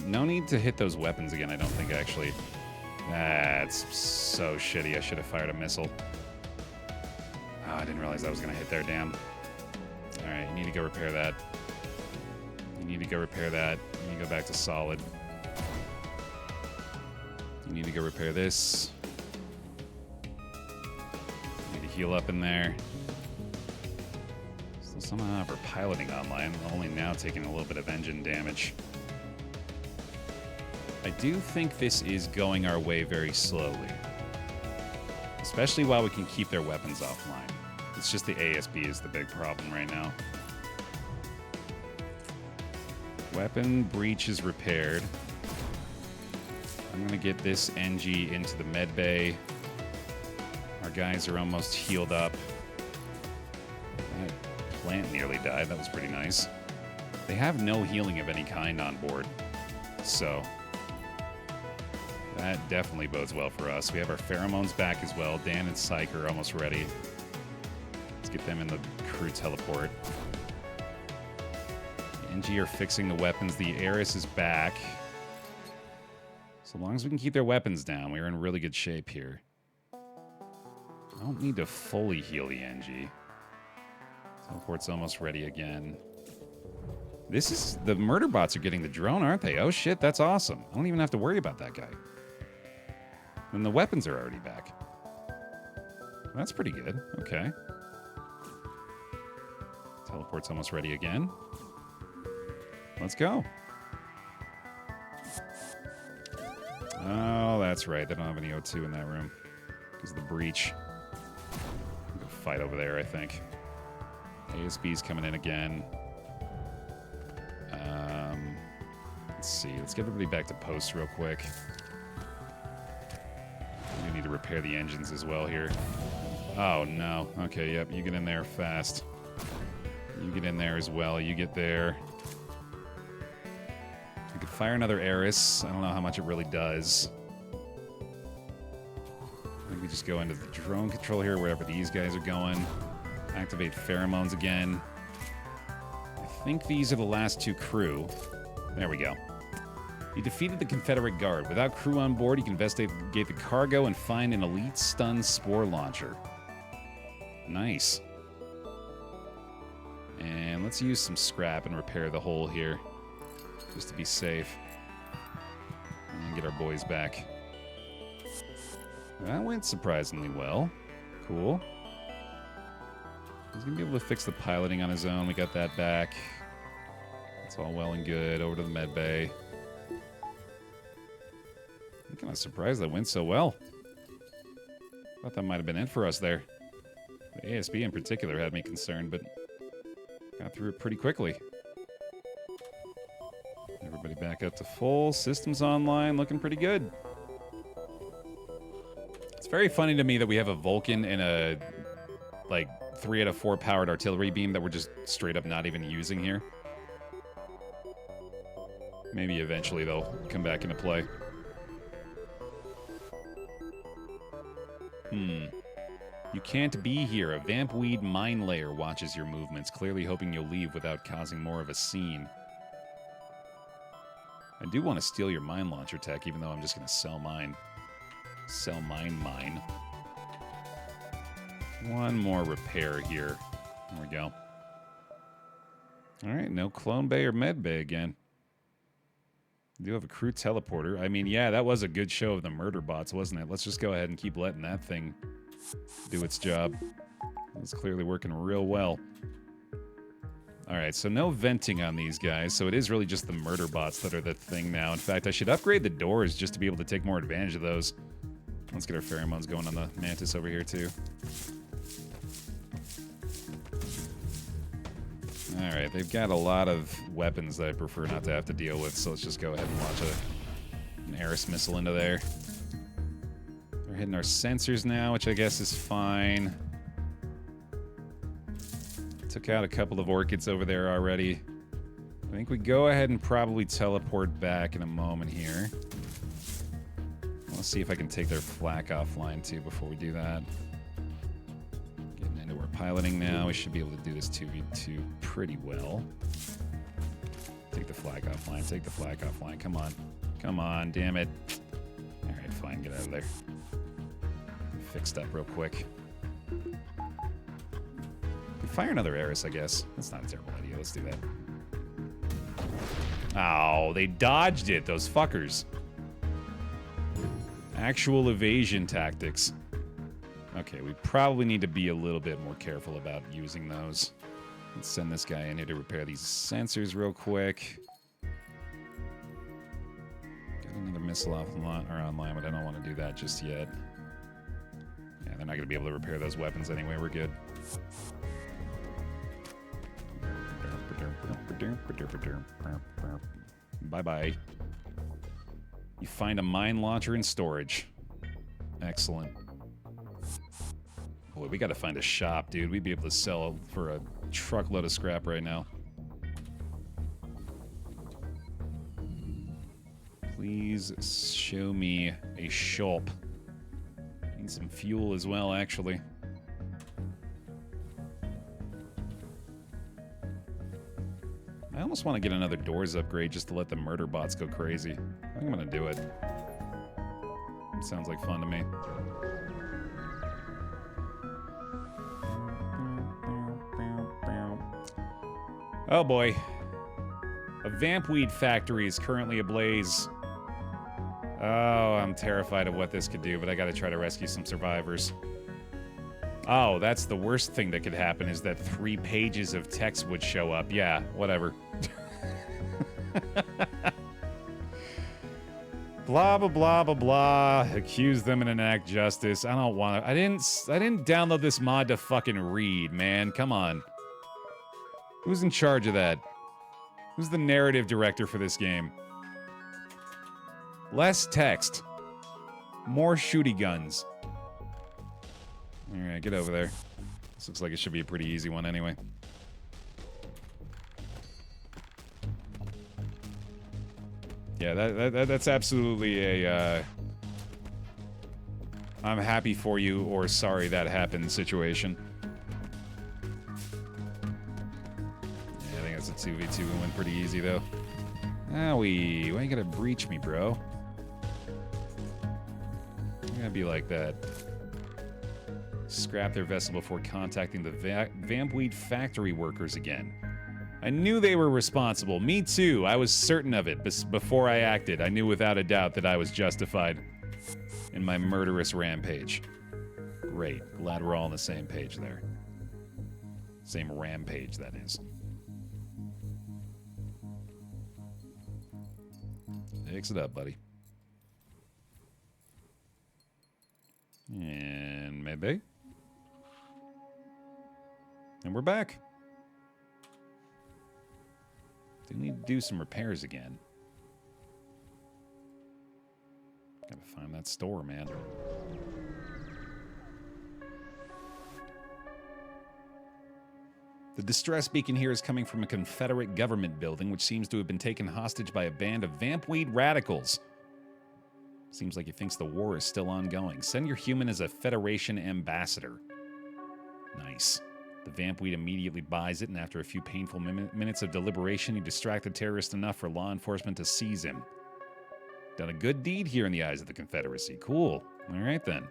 No need to hit those weapons again, I don't think, actually. That's so shitty. I should have fired a missile. Oh, I didn't realize that was going to hit there, damn. All right, you need to go repair that. You need to go repair that. You need to go back to solid. You need to go repair this. You need to heal up in there. Still somehow for piloting online, only now taking a little bit of engine damage. I do think this is going our way very slowly. Especially while we can keep their weapons offline. It's just the ASB is the big problem right now. Weapon breach is repaired. I'm going to get this Engi into the med bay. Our guys are almost healed up. That plant nearly died. That was pretty nice. They have no healing of any kind on board. So that definitely bodes well for us. We have our pheromones back as well. Dan and Psyche are almost ready. Let's get them in the crew teleport. The Engi are fixing the weapons. The Eris is back. So long as we can keep their weapons down, we're in really good shape here. I don't need to fully heal the Engi. Teleport's almost ready again. This is... The murder bots are getting the drone, aren't they? Oh shit, that's awesome. I don't even have to worry about that guy. And the weapons are already back. That's pretty good. Okay. Teleport's almost ready again. Let's go. Oh, that's right. They don't have any O2 in that room. Because of the breach. We'll go fight over there, I think. ASB's coming in again. Let's see. Let's get everybody back to post real quick. We need to repair the engines as well here. Oh, no. Okay, yep. You get in there fast. You get in there as well. You get there. I could fire another Eris. I don't know how much it really does. I think we just go into the drone control here, wherever these guys are going. Activate pheromones again. I think these are the last two crew. There we go. You defeated the Confederate Guard. Without crew on board, you can investigate the cargo and find an elite stun spore launcher. Nice. And let's use some scrap and repair the hole here. Just to be safe. And get our boys back. That went surprisingly well. Cool. He's going to be able to fix the piloting on his own. We got that back. It's all well and good. Over to the med bay. I'm kind of surprised that went so well. Thought that might have been it for us there. The ASB in particular had me concerned, but got through it pretty quickly. Everybody back up to full. Systems online, looking pretty good. It's very funny to me that we have a Vulcan and a, like, 3 out of 4 powered artillery beam that we're just straight up not even using here. Maybe eventually they'll come back into play. You can't be here. A vampweed mine layer watches your movements, clearly hoping you'll leave without causing more of a scene. I do want to steal your mine launcher tech, even though I'm just going to sell mine. Sell mine. One more repair here. There we go. Alright, no clone bay or med bay again. We do have a crew teleporter. I mean, yeah, that was a good show of the murder bots, wasn't it? Let's just go ahead and keep letting that thing do its job. It's clearly working real well. Alright, so no venting on these guys, so it is really just the murder bots that are the thing now. In fact, I should upgrade the doors just to be able to take more advantage of those. Let's get our pheromones going on the Mantis over here, too. Alright, they've got a lot of weapons that I prefer not to have to deal with, so let's just go ahead and launch an Eris missile into there. They're hitting our sensors now, which I guess is fine. Took out a couple of orchids over there already. I think we go ahead and probably teleport back in a moment here. Let's see if I can take their flak offline too before we do that. Getting into our piloting now. We should be able to do this 2v2 pretty well. Take the flag offline. Take the flag offline. Come on. Come on, damn it. Alright, fine. Get out of there. Fixed up real quick. Fire another Eris, I guess. That's not a terrible idea. Let's do that. Oh, they dodged it, those fuckers. Actual evasion tactics. Okay, we probably need to be a little bit more careful about using those. Let's send this guy in here to repair these sensors real quick. Got another missile online, but I don't want to do that just yet. Yeah, they're not going to be able to repair those weapons anyway. We're good. Bye-bye. You find a mine launcher in storage. Excellent. Boy, we gotta find a shop, dude. We'd be able to sell for a truckload of scrap right now. Please show me a shop. Need some fuel as well, actually. almost want to get another doors upgrade just to let the murder bots go crazy. I think I'm going to do it. It sounds like fun to me. Oh boy. A vampweed factory is currently ablaze. Oh, I'm terrified of what this could do, but I gotta try to rescue some survivors. Oh, that's the worst thing that could happen, is that 3 pages of text would show up. Yeah, whatever. Blah, blah, blah, blah, blah. Accuse them and enact justice. I don't want to. I didn't download this mod to fucking read, man. Come on. Who's in charge of that? Who's the narrative director for this game? Less text. More shooty guns. Alright, get over there. This looks like it should be a pretty easy one anyway. Yeah, that's absolutely a, I'm happy for you or sorry that happened situation. Yeah, I think that's a 2v2 we win pretty easy, though. Owie, why you gotta breach me, bro? You gotta be like that. Scrap their vessel before contacting the vampweed factory workers again. I knew they were responsible. Me too. I was certain of it. Before I acted, I knew without a doubt that I was justified in my murderous rampage. Great. Glad we're all on the same page there. Same rampage, that is. Fix it up, buddy. And maybe. And we're back. Do need to do some repairs again. Gotta find that store, man. The distress beacon here is coming from a Confederate government building, which seems to have been taken hostage by a band of vampweed radicals. Seems like he thinks the war is still ongoing. Send your human as a Federation ambassador. Nice. The vampweed immediately buys it, and after a few painful minutes of deliberation, he distracted terrorists enough for law enforcement to seize him. Done a good deed here in the eyes of the Confederacy. Cool. All right, then.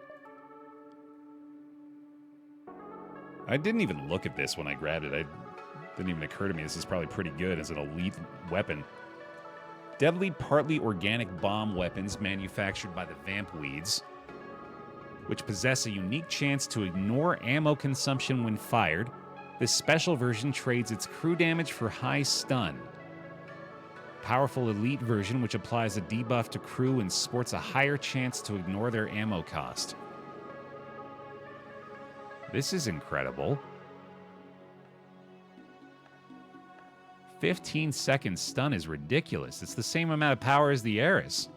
I didn't even look at this when I grabbed it. It didn't even occur to me this is probably pretty good as an elite weapon. Deadly, partly organic bomb weapons manufactured by the vampweeds, which possess a unique chance to ignore ammo consumption when fired. This special version trades its crew damage for high stun. Powerful elite version, which applies a debuff to crew and sports a higher chance to ignore their ammo cost. This is incredible. 15-second stun is ridiculous. It's the same amount of power as the Ares.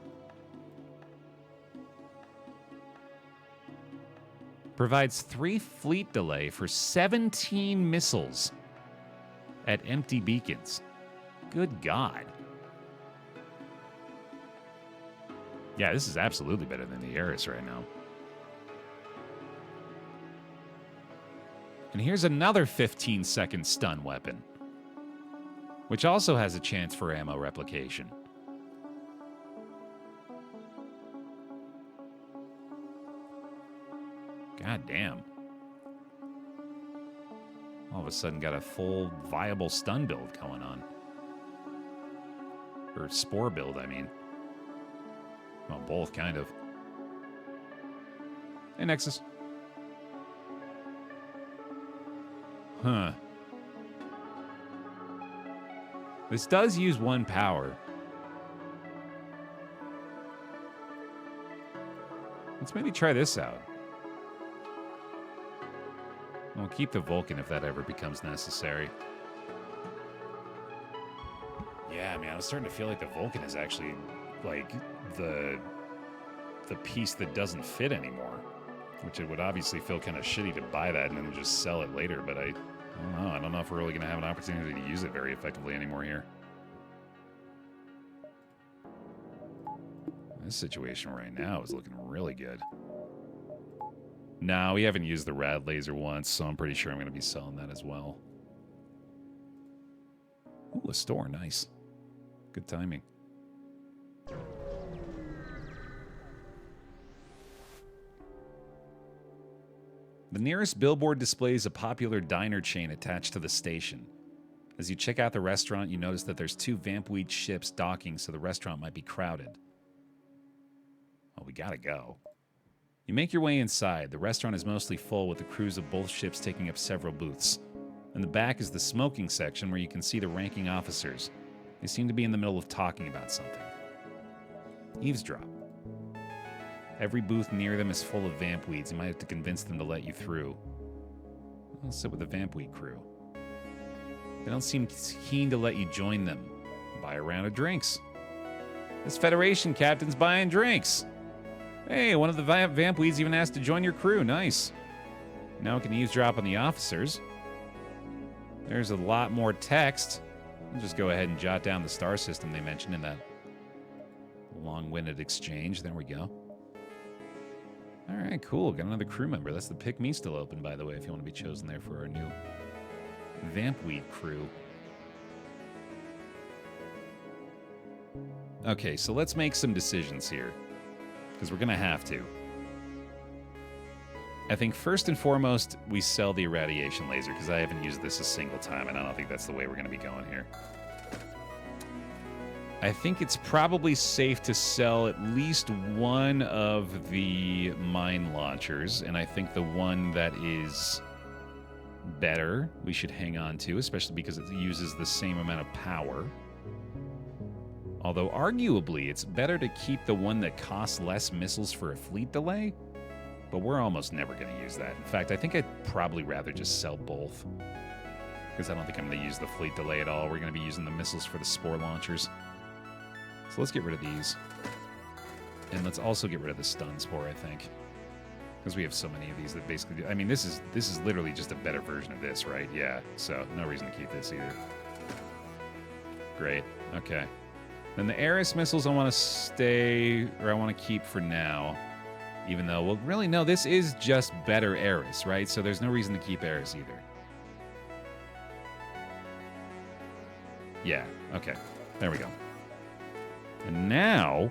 Provides 3 fleet delay for 17 missiles at empty beacons. Good God. Yeah, this is absolutely better than the Ares right now. And here's another 15-second stun weapon, which also has a chance for ammo replication. God damn. All of a sudden got a full viable stun build going on. Or spore build, I mean. Well, both, kind of. Hey, Nexus. Huh. This does use 1 power. Let's maybe try this out. We'll keep the Vulcan if that ever becomes necessary. Yeah, man, I was starting to feel like the Vulcan is actually, like, the piece that doesn't fit anymore. Which it would obviously feel kind of shitty to buy that and then just sell it later, but I don't know. I don't know if we're really going to have an opportunity to use it very effectively anymore here. This situation right now is looking really good. No, we haven't used the rad laser once, so I'm pretty sure I'm going to be selling that as well. Ooh, a store. Nice. Good timing. The nearest billboard displays a popular diner chain attached to the station. As you check out the restaurant, you notice that there's 2 Vampweed ships docking, so the restaurant might be crowded. Oh, we gotta go. You make your way inside. The restaurant is mostly full, with the crews of both ships taking up several booths. In the back is the smoking section, where you can see the ranking officers. They seem to be in the middle of talking about something. Eavesdrop. Every booth near them is full of vampweeds. You might have to convince them to let you through. I'll sit with the vampweed crew. They don't seem keen to let you join them. Buy a round of drinks. This Federation captain's buying drinks. Hey, one of the vampweeds even asked to join your crew. Nice. Now we can eavesdrop on the officers. There's a lot more text. I'll just go ahead and jot down the star system they mentioned in that long-winded exchange. There we go. All right, cool. Got another crew member. That's the Pick Me still open, by the way, if you want to be chosen there for our new Vampweed crew. Okay, so let's make some decisions here, because we're going to have to. I think first and foremost, we sell the irradiation laser, because I haven't used this a single time, and I don't think that's the way we're going to be going here. I think it's probably safe to sell at least one of the mine launchers, and I think the one that is better we should hang on to, especially because it uses the same amount of power. Although, arguably, it's better to keep the one that costs less missiles for a fleet delay, but we're almost never going to use that. In fact, I think I'd probably rather just sell both, because I don't think I'm going to use the fleet delay at all. We're going to be using the missiles for the spore launchers. So let's get rid of these. And let's also get rid of the stun spore, I think. Because we have so many of these that basically do. I mean, this is literally just a better version of this, right? Yeah, so no reason to keep this either. Great, okay. Then the Ares missiles I want to stay, or I want to keep for now. Even though, well, really, no, this is just better Ares, right? So there's no reason to keep Ares either. Yeah, okay. There we go. And now,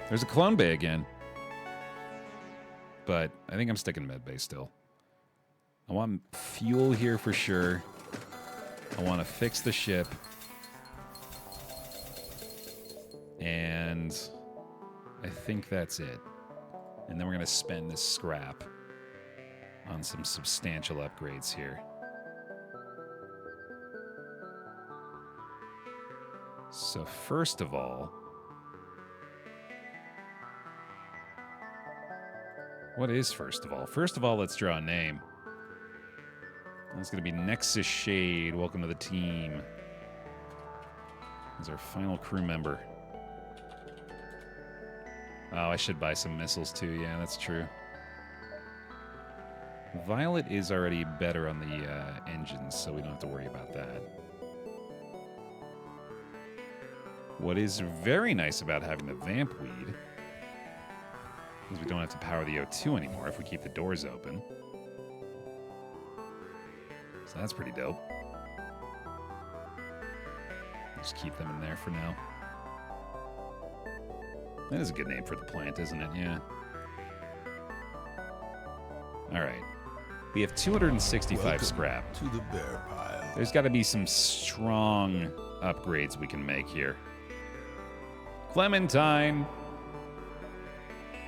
there's a clone bay again. But I think I'm sticking med bay still. I want fuel here for sure. I want to fix the ship. And I think that's it. And then we're going to spend this scrap on some substantial upgrades here. So first of all, what is first of all? First of all, let's draw a name. That's going to be Nexus Shade. Welcome to the team. He's our final crew member. Oh, I should buy some missiles too. Yeah, that's true. Violet is already better on the engines, so we don't have to worry about that. What is very nice about having the Vampweed is we don't have to power the O2 anymore if we keep the doors open. So that's pretty dope. Just keep them in there for now. That is a good name for the plant, isn't it? Yeah. All right. We have 265 Welcome scrap. to the bear pile. There's got to be some strong upgrades we can make here. Clementine!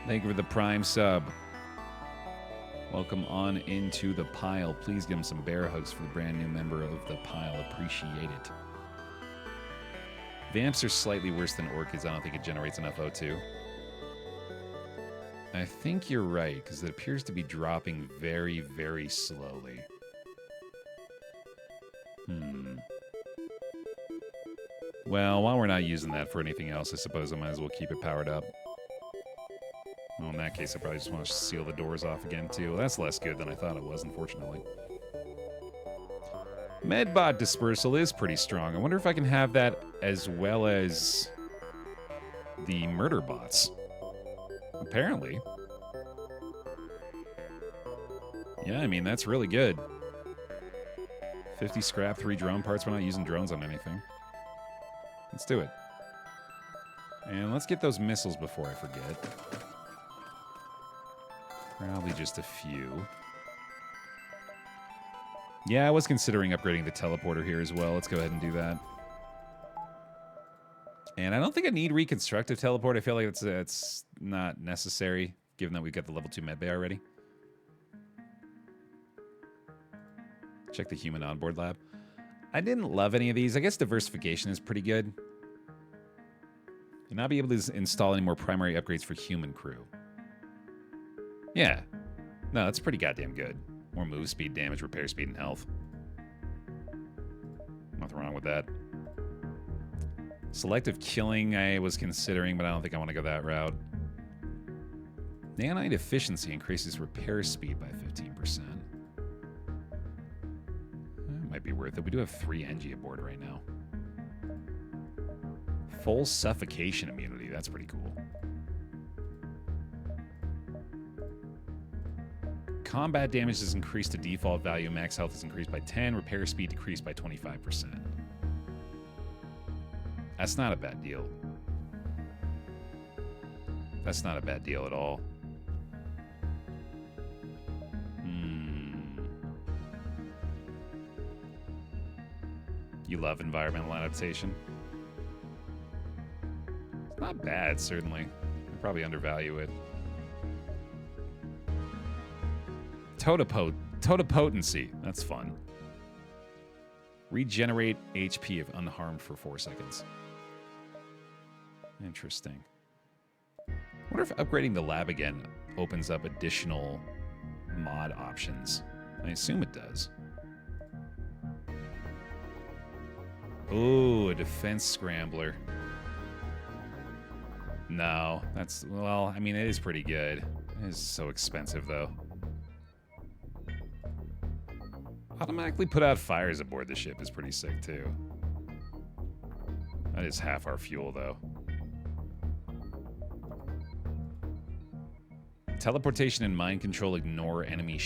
Thank you for the prime sub. Welcome on into the pile. Please give him some bear hugs for the brand new member of the pile. Appreciate it. Vamps are slightly worse than orchids. I don't think it generates enough O2. I think you're right, because it appears to be dropping very, very slowly. Well, while we're not using that for anything else, I suppose I might as well keep it powered up. Well, in that case, I probably just want to seal the doors off again, too. Well, that's less good than I thought it was, unfortunately. Medbot dispersal is pretty strong. I wonder if I can have that as well as the murder bots. Apparently. Yeah, I mean, that's really good. 50 scrap, 3 drone parts. We're not using drones on anything. Let's do it. And let's get those missiles before I forget. Probably just a few. Yeah, I was considering upgrading the teleporter here as well. Let's go ahead and do that. And I don't think I need reconstructive teleport. I feel like it's not necessary, given that we've got the level 2 medbay already. Check the human onboard lab. I didn't love any of these. I guess diversification is pretty good. You'll not be able to install any more primary upgrades for human crew. Yeah. No, that's pretty goddamn good. More move speed, damage, repair speed, and health. Nothing wrong with that. Selective killing I was considering, but I don't think I want to go that route. Nanite efficiency increases repair speed by 15%. That might be worth it. We do have 3 Engi aboard right now. Full suffocation immunity. That's pretty cool. Combat damage is increased to default value. Max health is increased by 10. Repair speed decreased by 25%. That's not a bad deal. That's not a bad deal at all. You love environmental adaptation? It's not bad, certainly. I probably undervalue it. Totipotency. That's fun. Regenerate HP if unharmed for 4 seconds. Interesting. I wonder if upgrading the lab again opens up additional mod options. I assume it does. Ooh, a defense scrambler. No, that's... Well, I mean, it is pretty good. It is so expensive, though. Automatically put out fires aboard the ship is pretty sick, too. That is half our fuel, though. Teleportation and mind control ignore enemy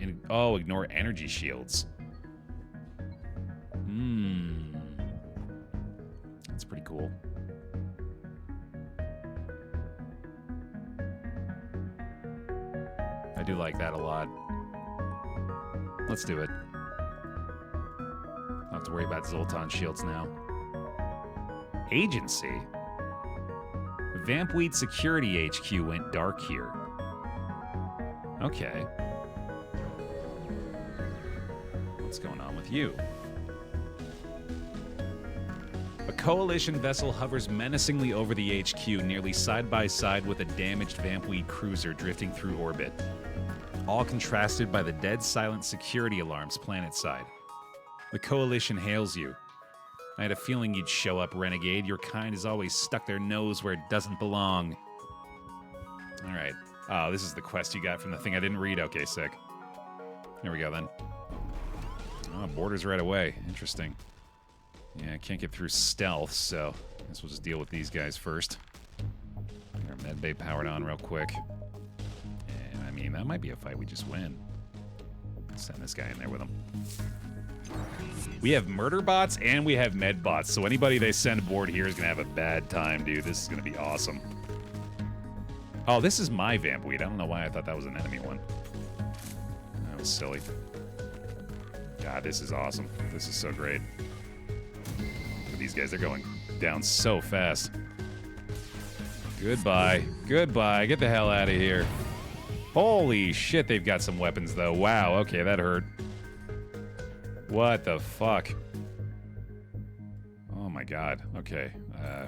ignore energy shields. That's pretty cool. I do like that a lot. Let's do it. Don't have to worry about Zoltan shields now. Agency? Vampweed Security HQ went dark here. Okay. What's going on with you? A coalition vessel hovers menacingly over the HQ, nearly side by side with a damaged Vampweed cruiser drifting through orbit. All contrasted by the dead silent security alarms planetside. The coalition hails you. I had a feeling you'd show up, Renegade. Your kind has always stuck their nose where it doesn't belong. All right. Oh, this is the quest you got from the thing I didn't read. Okay, sick. Here we go, then. Oh, borders right away. Interesting. Yeah, I can't get through stealth, so I guess we'll just deal with these guys first. Get our medbay powered on real quick. And, I mean, that might be a fight we just win. Send this guy in there with him. We have murder bots and we have med bots, so anybody they send aboard here is going to have a bad time, dude. This is going to be awesome. Oh, this is my Vampweed. I don't know why I thought that was an enemy one. That was silly. God, this is awesome. This is so great. But these guys are going down so fast. Goodbye. Goodbye. Get the hell out of here. Holy shit, they've got some weapons, though. Wow, okay, that hurt. What the fuck? Oh my god. Okay.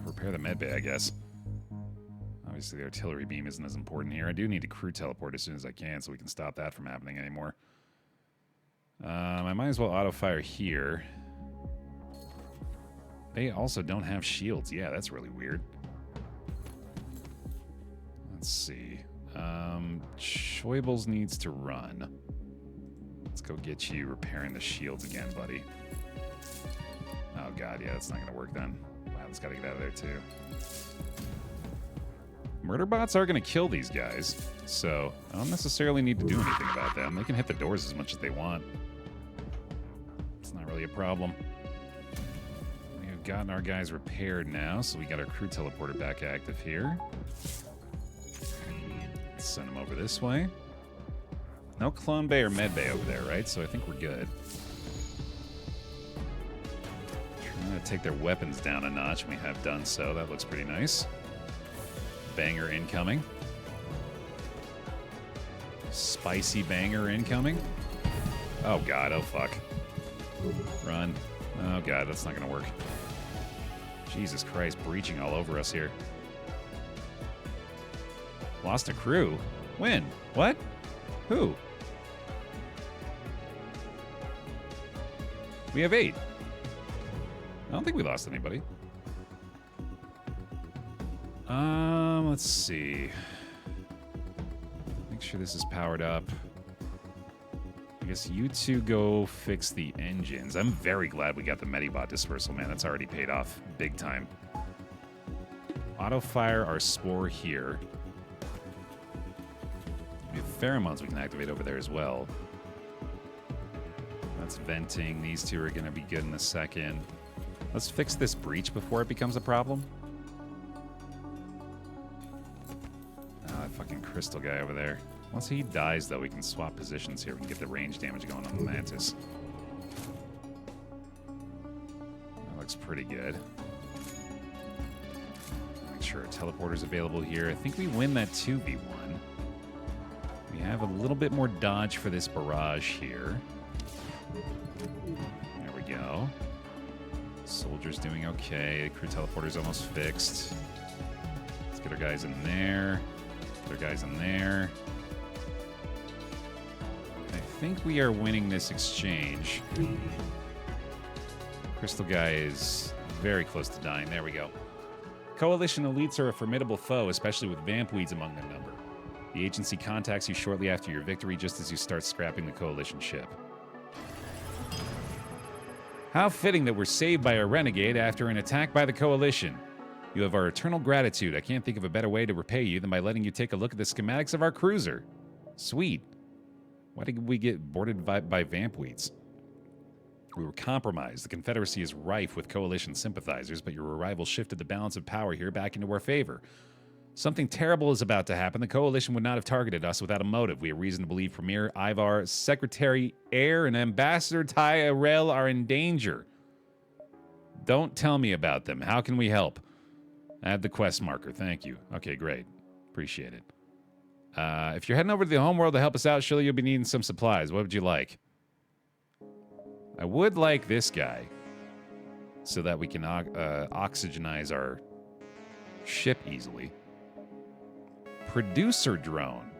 Repair the medbay, I guess. Obviously, the artillery beam isn't as important here. I do need to crew teleport as soon as I can so we can stop that from happening anymore. I might as well auto-fire here. They also don't have shields. Yeah, that's really weird. Let's see. Schwebels needs to run. Let's go get you repairing the shields again, buddy. Oh god, yeah, that's not gonna work then. Wow, that's gotta get out of there too. Murder bots are gonna kill these guys, so I don't necessarily need to do anything about them. They can hit the doors as much as they want. It's really a problem. We have gotten our guys repaired now, so we got our crew teleporter back active here. Let's send them over this way. No clone bay or med bay over there, right? So I think we're good. Trying to take their weapons down a notch, and we have done so. That looks pretty nice. Banger incoming. Spicy banger incoming. Oh god, oh fuck. Run. Oh god, that's not gonna work. Jesus Christ, breaching all over us here. Lost a crew? When? What? Who? We have 8. I don't think we lost anybody. Let's see. Make sure this is powered up. I guess you two go fix the engines. I'm very glad we got the Medibot dispersal, man. That's already paid off big time. Auto fire our spore here. We have pheromones we can activate over there as well. That's venting. These two are going to be good in a second. Let's fix this breach before it becomes a problem. That fucking crystal guy over there. Once he dies, though, we can swap positions here. We can get the range damage going on the Mantis. That looks pretty good. Make sure our teleporter's available here. I think we win that 2v1. We have a little bit more dodge for this barrage here. There we go. Soldier's doing okay. Crew teleporter's almost fixed. Let's get our guys in there. Get our guys in there. I think we are winning this exchange. Crystal guy is very close to dying. There we go. Coalition elites are a formidable foe, especially with vampweeds among their number. The agency contacts you shortly after your victory, just as you start scrapping the Coalition ship. How fitting that we're saved by a renegade after an attack by the Coalition. You have our eternal gratitude. I can't think of a better way to repay you than by letting you take a look at the schematics of our cruiser. Sweet. Why did we get boarded by vampweeds? We were compromised. The Confederacy is rife with Coalition sympathizers, but your arrival shifted the balance of power here back into our favor. Something terrible is about to happen. The Coalition would not have targeted us without a motive. We have reason to believe Premier Ivar, Secretary Air, and Ambassador Tyrell are in danger. Don't tell me about them. How can we help? Add the quest marker. Thank you. Okay, great. Appreciate it. If you're heading over to the homeworld to help us out, surely you'll be needing some supplies. What would you like? I would like this guy so that we can oxygenize our ship easily. Producer drone.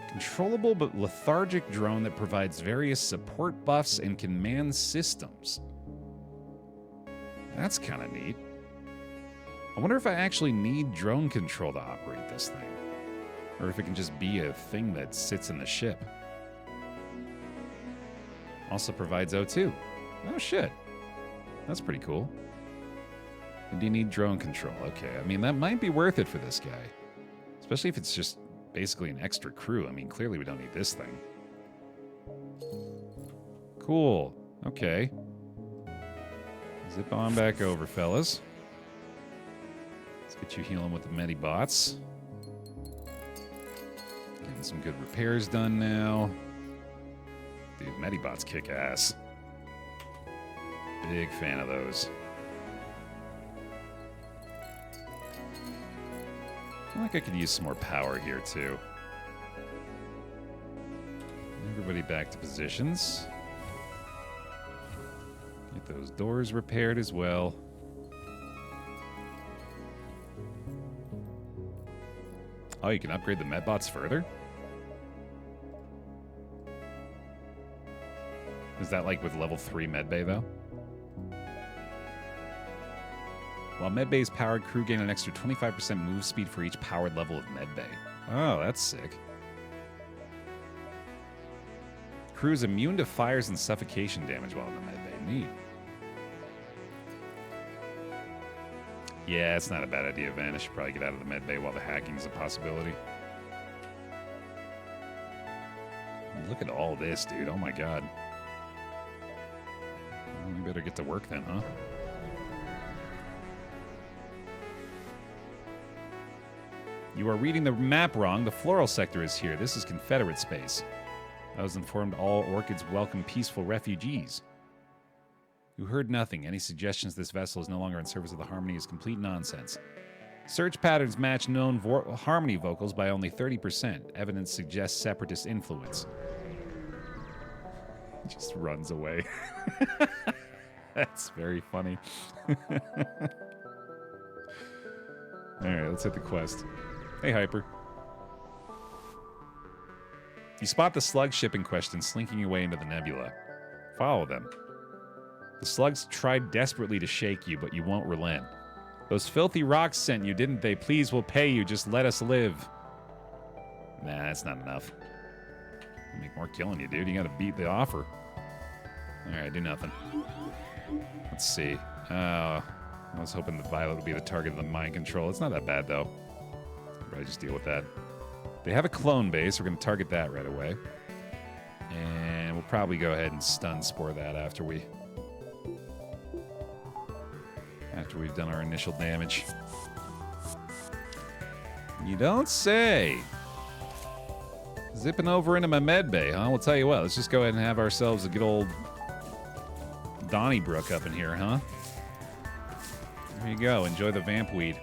Controllable but lethargic drone that provides various support buffs and can man systems. That's kind of neat. I wonder if I actually need drone control to operate this thing. Or if it can just be a thing that sits in the ship. Also provides O2. Oh shit. That's pretty cool. And do you need drone control? Okay, I mean, that might be worth it for this guy. Especially if it's just basically an extra crew. I mean, clearly we don't need this thing. Cool. Okay. Zip on back over, fellas. Let's get you healing with the Medibots. Getting some good repairs done now. Dude, Medibots kick ass. Big fan of those. I feel like I could use some more power here, too. Everybody back to positions. Get those doors repaired as well. Oh, you can upgrade the Medbots further? Is that like with level 3 Medbay, though? While Medbay is powered, crew gain an extra 25% move speed for each powered level of Medbay. Oh, that's sick. Crew is immune to fires and suffocation damage while in the Medbay. Neat. Yeah, it's not a bad idea, Van. I should probably get out of the Medbay while the hacking is a possibility. Look at all this, dude. Oh my god. Well, we better get to work then, huh? You are reading the map wrong. The floral sector is here. This is Confederate space. I was informed all orchids welcome peaceful refugees. You heard nothing. Any suggestions this vessel is no longer in service of the Harmony is complete nonsense. Search patterns match known Harmony vocals by only 30%. Evidence suggests Separatist influence. Just runs away. That's very funny. Alright, let's hit the quest. Hey, Hyper. You spot the slug ship in question slinking away into the nebula. Follow them. The slugs tried desperately to shake you, but you won't relent. Those filthy rocks sent you, didn't they? Please, we'll pay you. Just let us live. Nah, that's not enough. I'll make more killing you, dude. You gotta beat the offer. Alright, do nothing. Let's see. I was hoping the Violet would be the target of the mind control. It's not that bad, though. Probably just deal with that. They have a clone base. We're going to target that right away. And we'll probably go ahead and stun spore that after we've done our initial damage. You don't say. Zipping over into my med bay, huh? We'll tell you what. Let's just go ahead and have ourselves a good old Donnybrook up in here, huh? There you go. Enjoy the vamp weed.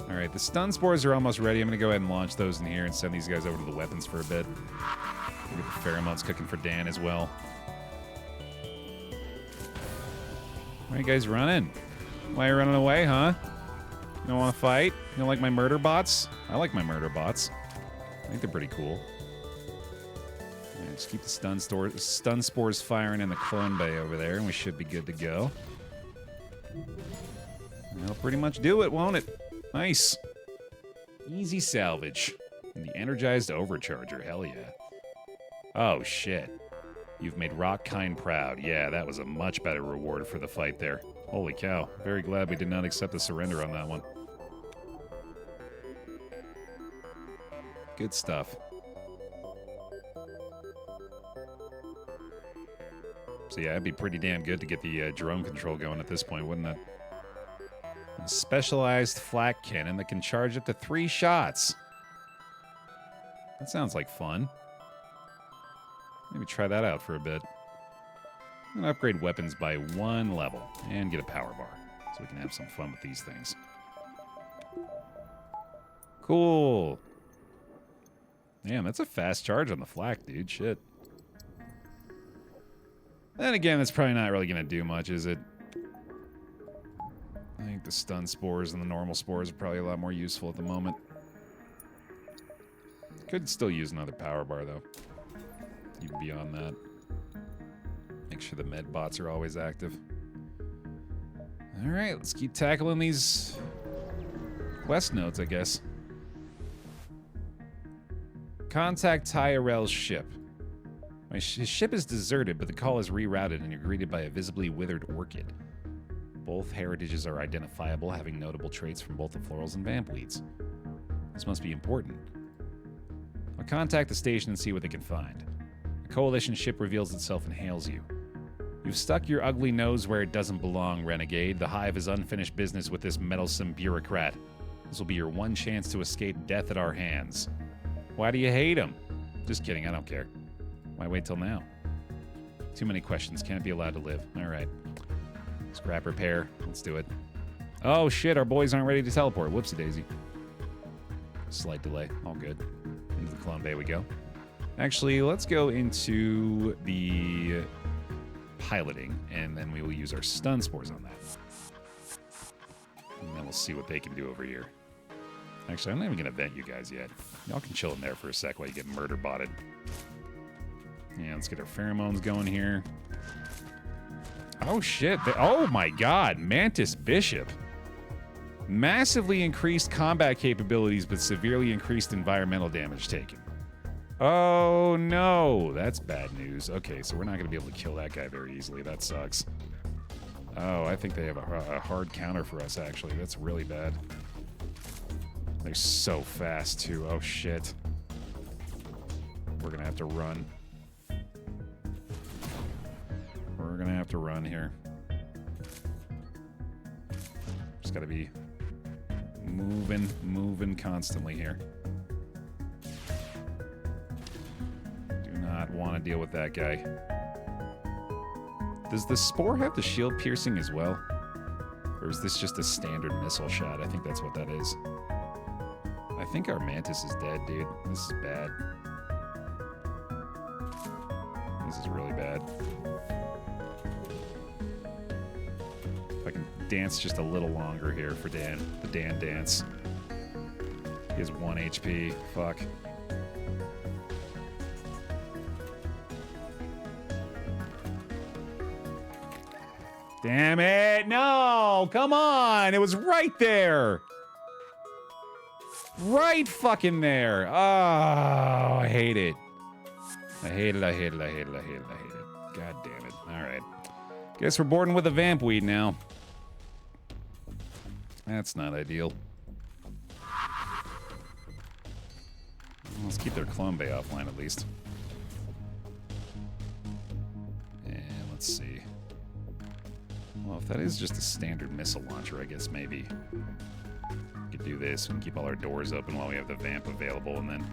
All right, the stun spores are almost ready. I'm going to go ahead and launch those in here and send these guys over to the weapons for a bit. We'll get the pheromones cooking for Dan as well. Why are you guys running? Why are you running away, huh? You don't want to fight? You don't like my murder bots? I like my murder bots. I think they're pretty cool. All right, just keep the stun spores firing in the clone bay over there, and we should be good to go. That'll pretty much do it, won't it? Nice. Easy salvage. And the energized overcharger, hell yeah. Oh, shit. You've made Rockkind proud. Yeah, that was a much better reward for the fight there. Holy cow. Very glad we did not accept the surrender on that one. Good stuff. So yeah, it'd be pretty damn good to get the drone control going at this point, wouldn't it? A specialized flak cannon that can charge up to 3 shots. That sounds like fun. Maybe try that out for a bit. I'm gonna upgrade weapons by 1 level and get a power bar so we can have some fun with these things. Cool. Damn, that's a fast charge on the flak, dude. Shit. Then again, that's probably not really gonna do much, is it? I think the stun spores and the normal spores are probably a lot more useful at the moment. Could still use another power bar, though. Even beyond that. Make sure the med bots are always active. Alright, let's keep tackling these quest nodes, I guess. Contact Tyrell's ship. His ship is deserted, but the call is rerouted and you're greeted by a visibly withered orchid. Both heritages are identifiable, having notable traits from both the florals and vamp weeds. This must be important. I'll contact the station and see what they can find. A coalition ship reveals itself and hails you. You've stuck your ugly nose where it doesn't belong, Renegade. The Hive has unfinished business with this meddlesome bureaucrat. This will be your one chance to escape death at our hands. Why do you hate him? Just kidding, I don't care. Why wait till now? Too many questions, can't be allowed to live. Alright. Scrap repair, let's do it. Oh shit, our boys aren't ready to teleport. Whoopsie daisy. Slight delay, all good. Into the clone bay we go. Actually, let's go into the piloting, and then we will use our stun spores on that. And then we'll see what they can do over here. Actually, I'm not even going to vent you guys yet. Y'all can chill in there for a sec while you get murder botted. Yeah, let's get our pheromones going here. Oh, shit. Oh, my God. Mantis Bishop. Massively increased combat capabilities, but severely increased environmental damage taken. Oh, no. That's bad news. Okay, so we're not going to be able to kill that guy very easily. That sucks. Oh, I think they have a hard counter for us, actually. That's really bad. They're so fast, too. Oh, shit. We're going to have to run. We're have to run here. Just gotta be moving constantly here. Do not want to deal with that guy. Does the spore have the shield piercing as well? Or is this just a standard missile shot? I think that's what that is. I think our mantis is dead, dude. This is bad. This is really bad. If I can dance just a little longer here for Dan. The Dan dance. He has 1 HP. Fuck. Damn it! No! Come on! It was right there! Right fucking there! Oh, I hate it. I hate it, I hate it, I hate it, I hate it, I hate it. God damn it. Alright. Guess we're boarding with a vamp weed now. That's not ideal. Let's keep their clone bay offline at least. And let's see. Well, if that is just a standard missile launcher, I guess maybe we could do this and keep all our doors open while we have the vamp available, and then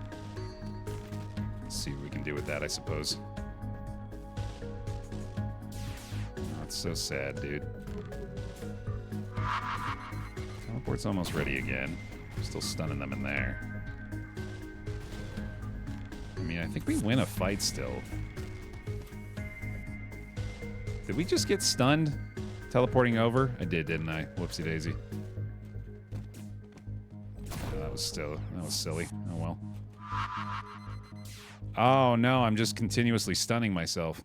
see what we can do with that, I suppose. Oh, it's so sad, dude. Teleport's almost ready again. Still stunning them in there. I mean, I think we win a fight still. Did we just get stunned? Teleporting over? I did, didn't I? Whoopsie daisy. Oh, that was silly. Oh well. Oh no, I'm just continuously stunning myself.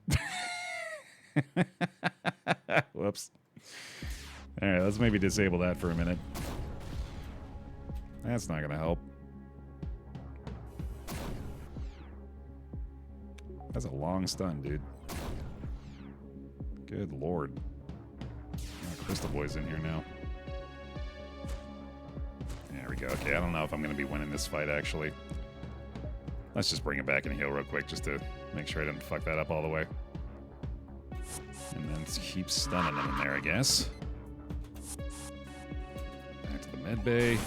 Whoops. Alright, let's maybe disable that for a minute. That's not gonna help. That's a long stun, dude. Good lord. Crystal Boy's in here now. There we go. Okay, I don't know if I'm going to be winning this fight, actually. Let's just bring it back and heal real quick just to make sure I didn't fuck that up all the way. And then keep stunning them in there, I guess. Back to the med bay.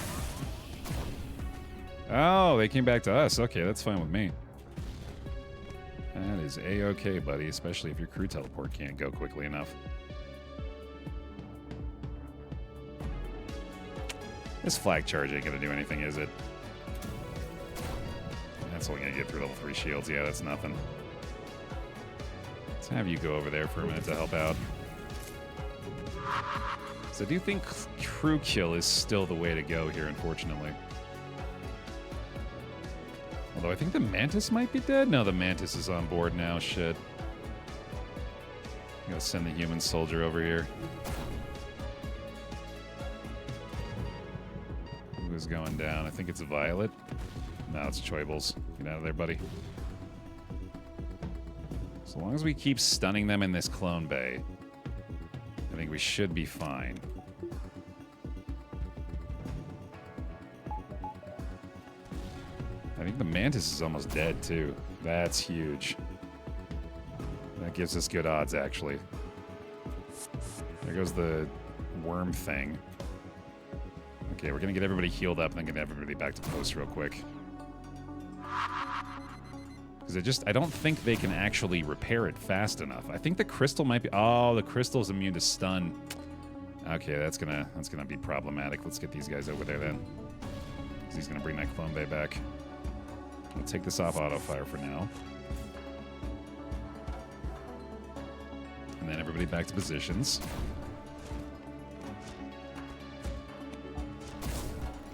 Oh, they came back to us. Okay, that's fine with me. That is A-okay, buddy, especially if your crew teleport can't go quickly enough. This flag charge ain't gonna do anything, is it? That's only gonna get through level 3 shields. Yeah, that's nothing. Let's have you go over there for a minute to help out. So I do think crew kill is still the way to go here, unfortunately. Although I think the Mantis might be dead. No, the Mantis is on board now. Shit. I'm gonna send the human soldier over here. Who's going down? I think it's Violet. No, it's Choibles. Get out of there, buddy. So long as we keep stunning them in this clone bay, I think we should be fine. I think the Mantis is almost dead, too. That's huge. That gives us good odds, actually. There goes the worm thing. Okay, we're gonna get everybody healed up and then get everybody back to post real quick. Because I don't think they can actually repair it fast enough. I think the crystal might be... Oh, the crystal's immune to stun. Okay, that's gonna be problematic. Let's get these guys over there then. Because he's gonna bring that clone bay back. We'll take this off auto fire for now. And then everybody back to positions.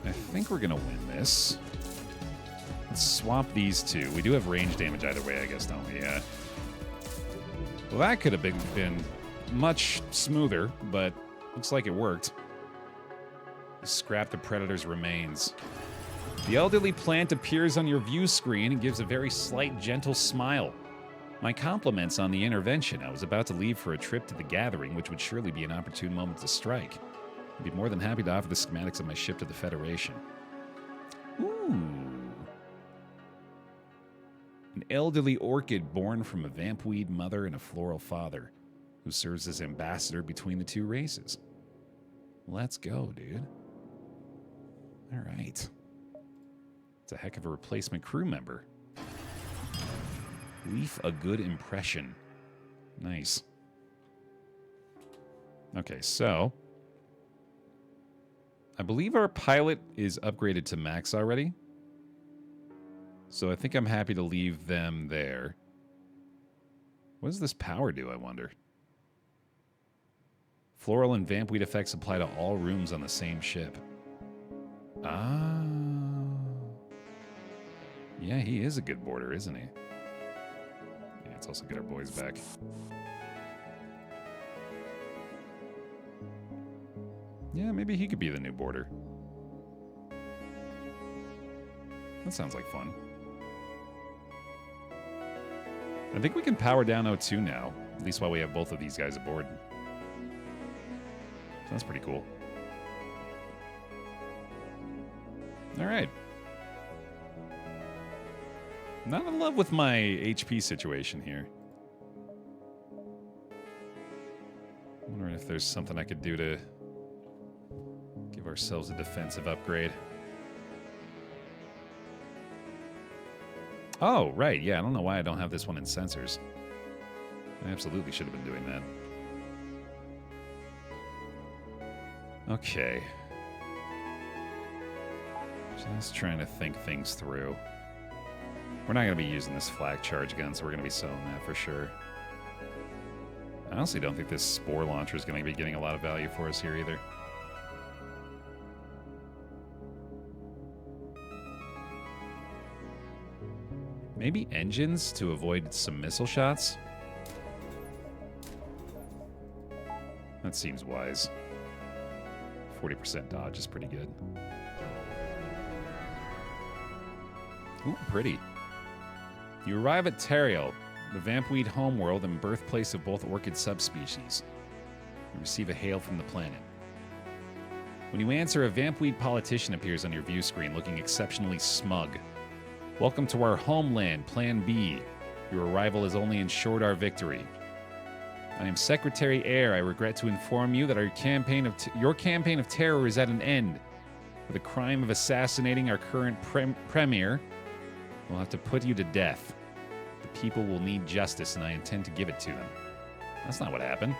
I think we're gonna win this. Let's swap these two. We do have range damage either way, I guess, don't we? Yeah. Well, that could have been much smoother, but looks like it worked. Scrap the Predator's remains. The elderly plant appears on your view screen and gives a very slight, gentle smile. My compliments on the intervention. I was about to leave for a trip to the gathering, which would surely be an opportune moment to strike. I'd be more than happy to offer the schematics of my ship to the Federation. Ooh. An elderly orchid born from a vampweed mother and a floral father. who serves as ambassador between the two races. Let's go, dude. All right. It's a heck of a replacement crew member. Leave a good impression. Nice. Okay, so I believe our pilot is upgraded to max already. So I think I'm happy to leave them there. What does this power do, I wonder? Floral and vampweed effects apply to all rooms on the same ship. Ah. Yeah, he is a good boarder, isn't he? Yeah, let's also get our boys back. Yeah, maybe he could be the new boarder. That sounds like fun. I think we can power down O2 now, at least while we have both of these guys aboard. So that's pretty cool. All right. Not in love with my HP situation here. Wondering if there's something I could do to give ourselves a defensive upgrade. Oh, right. Yeah, I don't know why I don't have this one in sensors. I absolutely should have been doing that. Okay. Just trying to think things through. We're not going to be using this flak charge gun, so we're going to be selling that for sure. I honestly don't think this spore launcher is going to be getting a lot of value for us here either. Maybe engines to avoid some missile shots? That seems wise. 40% dodge is pretty good. Ooh, pretty. You arrive at Teriel, the vampweed homeworld and birthplace of both orchid subspecies. You receive a hail from the planet. When you answer, a vampweed politician appears on your view screen looking exceptionally smug. Welcome to our homeland, Plan B. Your arrival has only ensured our victory. I am Secretary Air. I regret to inform you that our campaign of terror is at an end. For the crime of assassinating our current premier, we'll have to put you to death. The people will need justice, and I intend to give it to them. That's not what happened.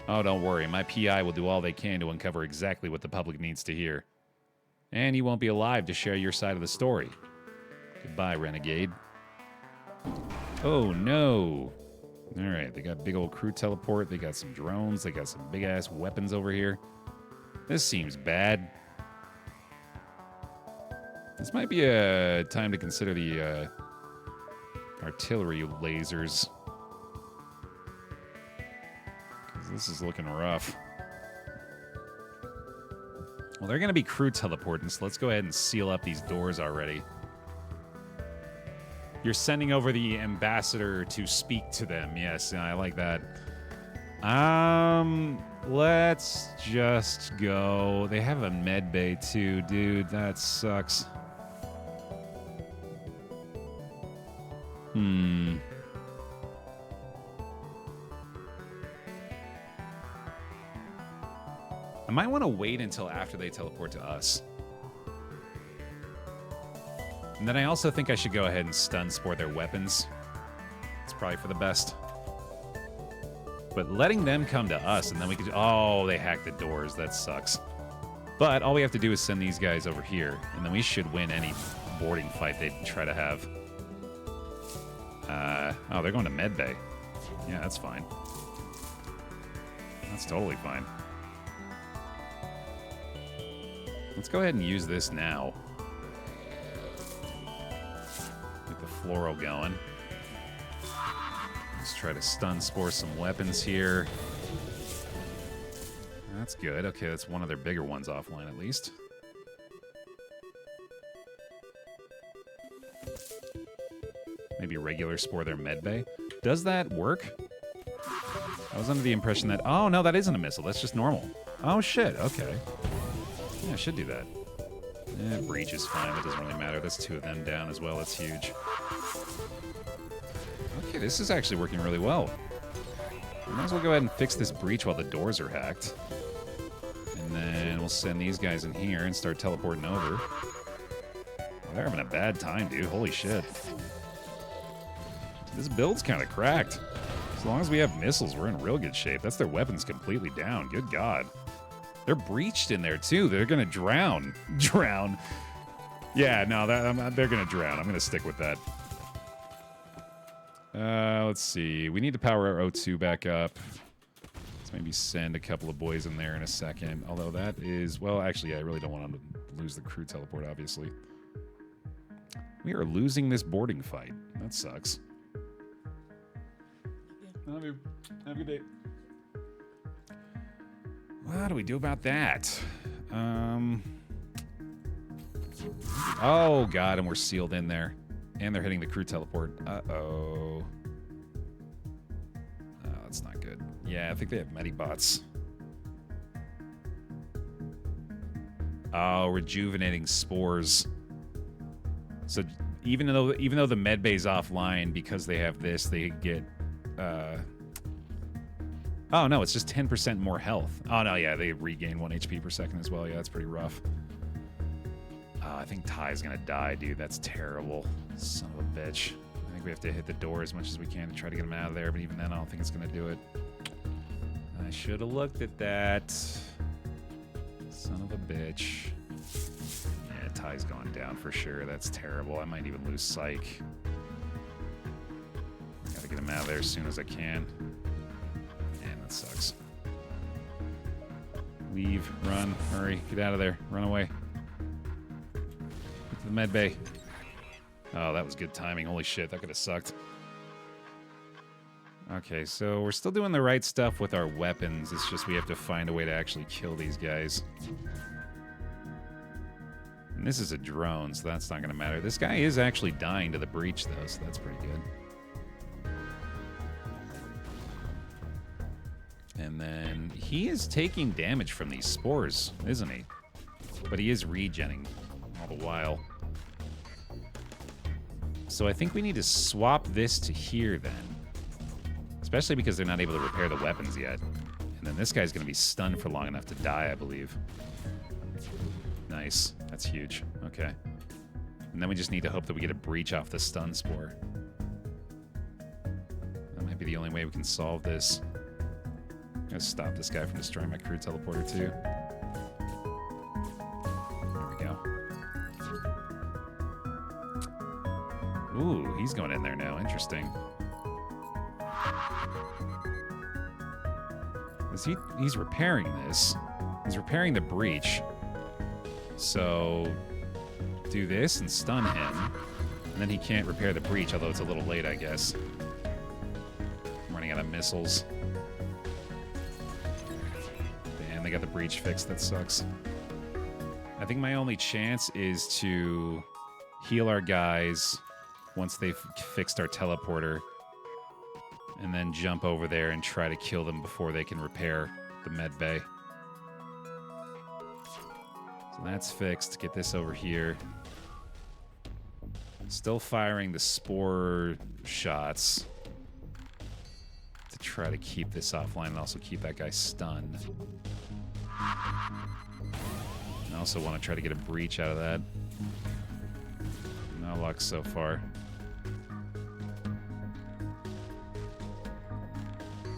Oh, don't worry. My PI will do all they can to uncover exactly what the public needs to hear. And you won't be alive to share your side of the story. Goodbye, Renegade. Oh, no. All right, they got big old crew teleport. They got some drones. They got some big-ass weapons over here. This seems bad. This might be a time to consider the artillery lasers. Because this is looking rough. Well, they're going to be crew teleporting, so let's go ahead and seal up these doors already. You're sending over the ambassador to speak to them. Yes, I like that. Let's just go. They have a med bay too, dude. That sucks. I might want to wait until after they teleport to us. And then I also think I should go ahead and stun spore their weapons. It's probably for the best. But letting them come to us, and then we could... Oh, they hacked the doors. That sucks. But all we have to do is send these guys over here, and then we should win any boarding fight they try to have. Oh, they're going to medbay. Yeah, that's fine. That's totally fine. Let's go ahead and use this now. Get the floral going. Let's try to stun spore some weapons here. That's good. Okay, that's one of their bigger ones offline at least. Maybe regular spore their medbay. Does that work? I was under the impression that... Oh, no, that isn't a missile. That's just normal. Oh, shit. Okay. Yeah, I should do that. Breach is fine. That doesn't really matter. That's two of them down as well. That's huge. Okay, this is actually working really well. Might as well go ahead and fix this breach while the doors are hacked. And then we'll send these guys in here and start teleporting over. Well, they're having a bad time, dude. Holy shit. This build's kind of cracked. As long as we have missiles, we're in real good shape. That's their weapons completely down. Good God. They're breached in there, too. They're going to drown. Drown. Yeah, no, they're going to drown. I'm going to stick with that. Let's see. We need to power our O2 back up. Let's maybe send a couple of boys in there in a second. Although that is... Well, actually, I really don't want them to lose the crew teleport, obviously. We are losing this boarding fight. That sucks. Have a good day. What do we do about that? Oh, God, and we're sealed in there. And they're hitting the crew teleport. Uh-oh. Oh, that's not good. Yeah, I think they have Medibots. Oh, rejuvenating spores. So even though the medbay's offline, because they have this, they get... Oh, no, it's just 10% more health. Oh, no, yeah, they regain 1 HP per second as well. Yeah, that's pretty rough. I think Ty's gonna die, dude. That's terrible. Son of a bitch. I think we have to hit the door as much as we can to try to get him out of there, but even then, I don't think it's gonna do it. I should have looked at that. Son of a bitch. Yeah, Ty's going down for sure. That's terrible. I might even lose Psych. Gotta get him out of there as soon as I can. Man, that sucks. Leave, run, hurry, get out of there, run away. Get to the med bay. Oh, that was good timing. Holy shit, that could have sucked. Okay, so we're still doing the right stuff with our weapons. It's just we have to find a way to actually kill these guys. And this is a drone, so that's not going to matter. This guy is actually dying to the breach, though, so that's pretty good. And then he is taking damage from these spores, isn't he? But he is regenning all the while. So I think we need to swap this to here then. Especially because they're not able to repair the weapons yet. And then this guy's going to be stunned for long enough to die, I believe. Nice. That's huge. Okay. And then we just need to hope that we get a breach off the stun spore. That might be the only way we can solve this. I'm going to stop this guy from destroying my crew teleporter, too. There we go. Ooh, he's going in there now. Interesting. He's repairing this. He's repairing the breach. So, do this and stun him. And then he can't repair the breach, although it's a little late, I guess. I'm running out of missiles. Damn, they got the breach fixed. That sucks. I think my only chance is to heal our guys once they've fixed our teleporter. And then jump over there and try to kill them before they can repair the med bay. So that's fixed. Get this over here. Still firing the spore shots to try to keep this offline and also keep that guy stunned. I also want to try to get a breach out of that. No luck so far.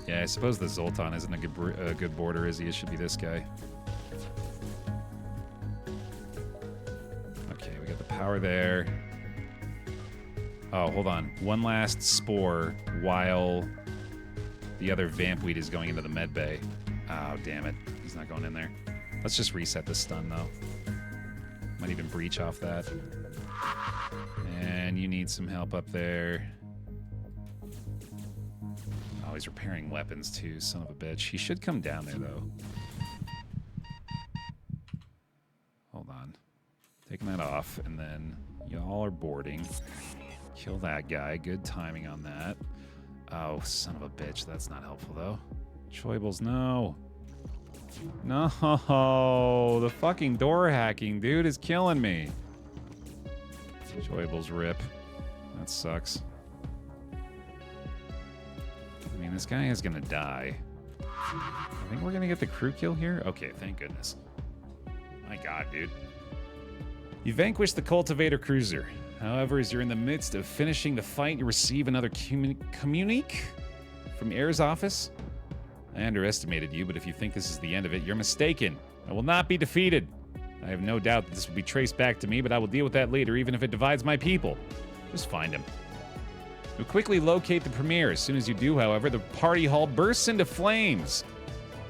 Yeah, I suppose the Zoltan isn't a good border, is he? It should be this guy. Okay, we got the power there. Oh, hold on. One last spore while the other Vampweed is going into the med bay. Oh, damn it. He's not going in there. Let's just reset the stun, though. Might even breach off that. And you need some help up there. Oh, he's repairing weapons too, son of a bitch. He should come down there, though. Hold on. Taking that off, and then y'all are boarding. Kill that guy. Good timing on that. Oh, son of a bitch. That's not helpful, though. Choibles, no. No, the fucking door hacking, dude, is killing me. Choibles rip. That sucks. mean, this guy is gonna die. I think we're gonna get the crew kill here. Okay, thank goodness. My God, dude. You vanquished the cultivator cruiser. However, as you're in the midst of finishing the fight, you receive another communique from Baer's office. I underestimated you, but if you think this is the end of it, you're mistaken. I will not be defeated. I have no doubt that this will be traced back to me, but I will deal with that later, even if it divides my people. Just find him. You'll quickly locate the premier. As soon as you do, however, the party hall bursts into flames.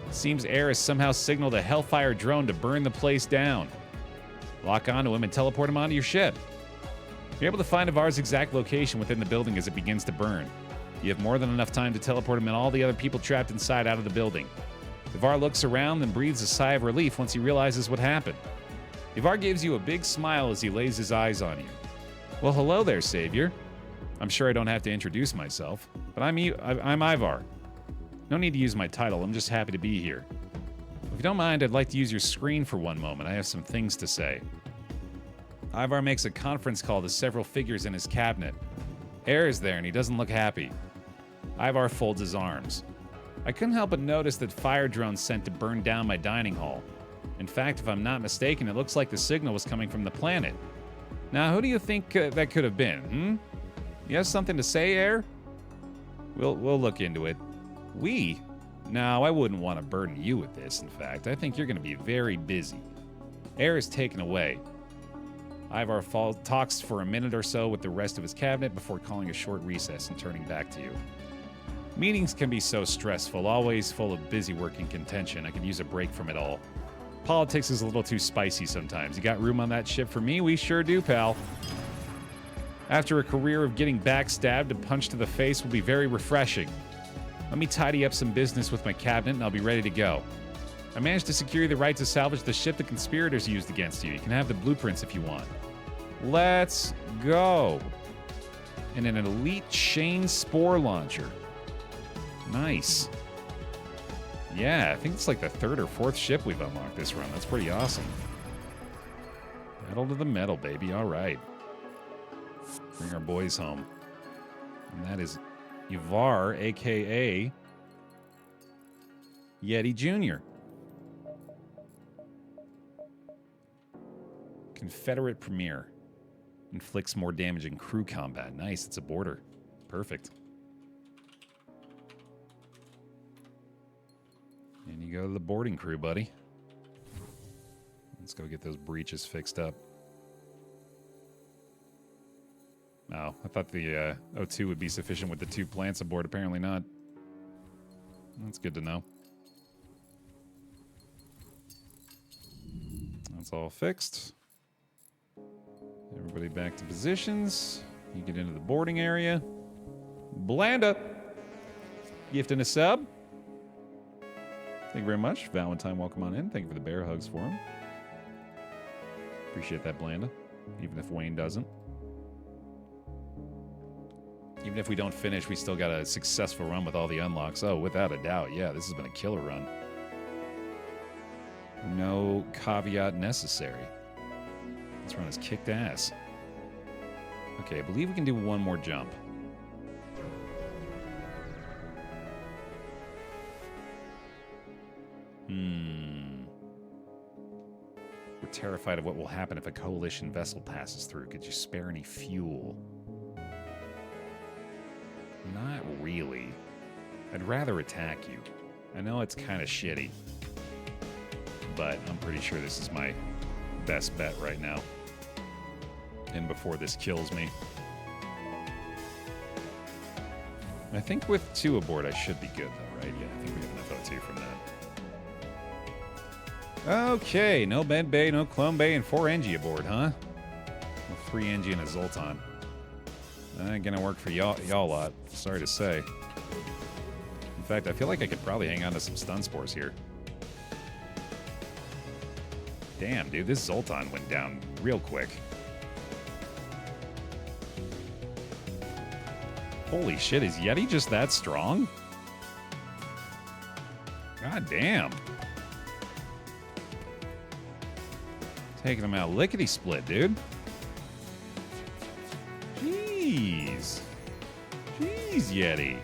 It seems Baer has somehow signaled a Hellfire drone to burn the place down. Lock onto him and teleport him onto your ship. You're able to find Ivar's exact location within the building as it begins to burn. You have more than enough time to teleport him and all the other people trapped inside out of the building. Ivar looks around and breathes a sigh of relief once he realizes what happened. Ivar gives you a big smile as he lays his eyes on you. Well, hello there, Savior. I'm sure I don't have to introduce myself, but I'm Ivar. No need to use my title, I'm just happy to be here. If you don't mind, I'd like to use your screen for one moment. I have some things to say. Ivar makes a conference call to several figures in his cabinet. Baer is there and he doesn't look happy. Ivar folds his arms. I couldn't help but notice that fire drones sent to burn down my dining hall. In fact, if I'm not mistaken, it looks like the signal was coming from the planet. Now, who do you think that could have been, You have something to say, Baer? We'll look into it. We? No, I wouldn't want to burden you with this, in fact. I think you're going to be very busy. Baer is taken away. Ivar talks for a minute or so with the rest of his cabinet before calling a short recess and turning back to you. Meetings can be so stressful, always full of busy work and contention. I could use a break from it all. Politics is a little too spicy sometimes. You got room on that ship for me? We sure do, pal. After a career of getting backstabbed, a punch to the face will be very refreshing. Let me tidy up some business with my cabinet and I'll be ready to go. I managed to secure the right to salvage the ship the conspirators used against you. You can have the blueprints if you want. Let's go. And an elite chain spore launcher. Nice. Yeah, I think it's like the third or fourth ship we've unlocked this run. That's pretty awesome. Pedal to the metal, baby. All right. Bring our boys home. And that is Ivar, a.k.a. Yeti Jr. Confederate Premier. Inflicts more damage in crew combat. Nice, it's a border. Perfect. And you go to the boarding crew, buddy. Let's go get those breaches fixed up. Oh, I thought the O2 would be sufficient with the 2 plants aboard. Apparently not. That's good to know. That's all fixed. Everybody back to positions. You get into the boarding area. Blanda! Gift and a sub. Thank you very much. Valentine, welcome on in. Thank you for the bear hugs for him. Appreciate that, Blanda. Even if Wayne doesn't. Even if we don't finish, we still got a successful run with all the unlocks. Oh, without a doubt. Yeah, this has been a killer run. No caveat necessary. This run has kicked ass. Okay, I believe we can do one more jump. We're terrified of what will happen if a coalition vessel passes through. Could you spare any fuel? Not really. I'd rather attack you. I know it's kind of shitty, but I'm pretty sure this is my best bet right now. And before this kills me. I think with 2 aboard, I should be good, though, right? Yeah, I think we have enough O2 from that. Okay, no med bay, no clone bay, and 4 Engi aboard, huh? Well, 3 Engi and a Zoltan. That ain't gonna work for y'all lot. Sorry to say. In fact, I feel like I could probably hang on to some stun spores here. Damn, dude, this Zoltan went down real quick. Holy shit, is Yeti just that strong? God damn. Taking him out lickety-split, dude. Jeez. Jeez, Yeti.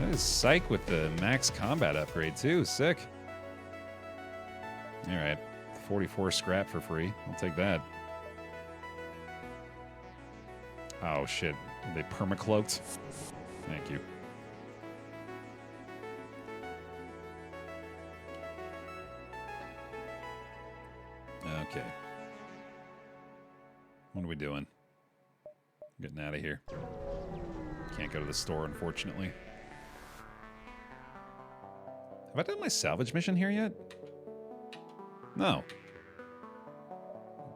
That is psych with the max combat upgrade, too. Sick. Alright. 44 scrap for free. I'll take that. Oh, shit. They permacloaked? Thank you. Okay. What are we doing? Getting out of here. Can't go to the store, unfortunately. Have I done my salvage mission here yet? No.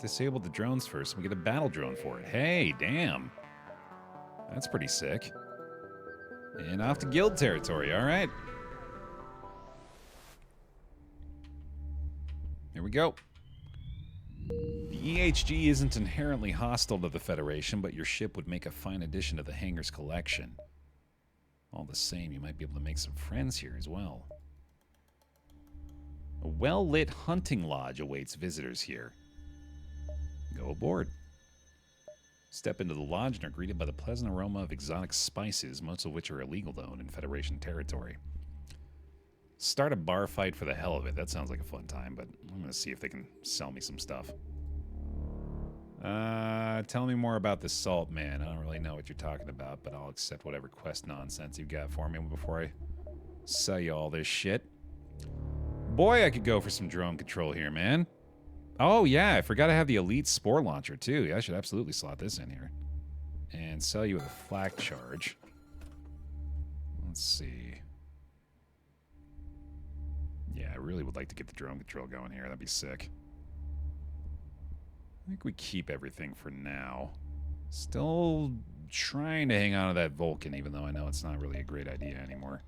Disabled the drones first. We get a battle drone for it. Hey, damn. That's pretty sick. And off to guild territory, alright. Here we go. The EHG isn't inherently hostile to the Federation, but your ship would make a fine addition to the hangar's collection. All the same, you might be able to make some friends here as well. A well-lit hunting lodge awaits visitors here. Go aboard. Step into the lodge and are greeted by the pleasant aroma of exotic spices, most of which are illegal to own in Federation territory. Start a bar fight for the hell of it. That sounds like a fun time, but I'm going to see if they can sell me some stuff. Tell me more about this salt, man. I don't really know what you're talking about, but I'll accept whatever quest nonsense you got for me before I sell you all this shit. Boy, I could go for some drone control here, man. Oh, yeah, I forgot to have the elite spore launcher, too. Yeah, I should absolutely slot this in here. And sell you with a flak charge. Let's see. Yeah, I really would like to get the drone control going here. That'd be sick. I think we keep everything for now. Still trying to hang on to that Vulcan, even though I know it's not really a great idea anymore.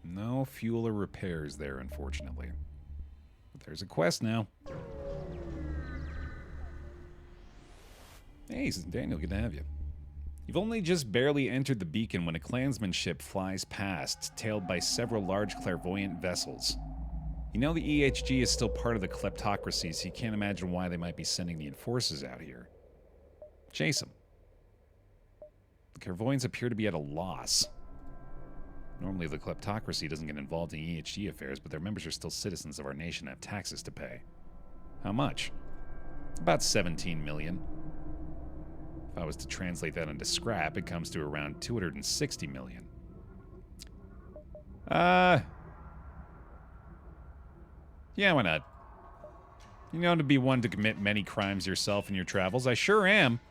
No fuel or repairs there, unfortunately. But there's a quest now. Hey, Daniel, good to have you. You've only just barely entered the beacon when a clansman ship flies past, tailed by several large clairvoyant vessels. You know the EHG is still part of the kleptocracy, so you can't imagine why they might be sending the enforcers out here. Chase them. The clairvoyants appear to be at a loss. Normally the kleptocracy doesn't get involved in EHG affairs, but their members are still citizens of our nation and have taxes to pay. How much? About 17 million. If I was to translate that into scrap, it comes to around 260 million. Yeah, why not? You know to be one to commit many crimes yourself in your travels. I sure am.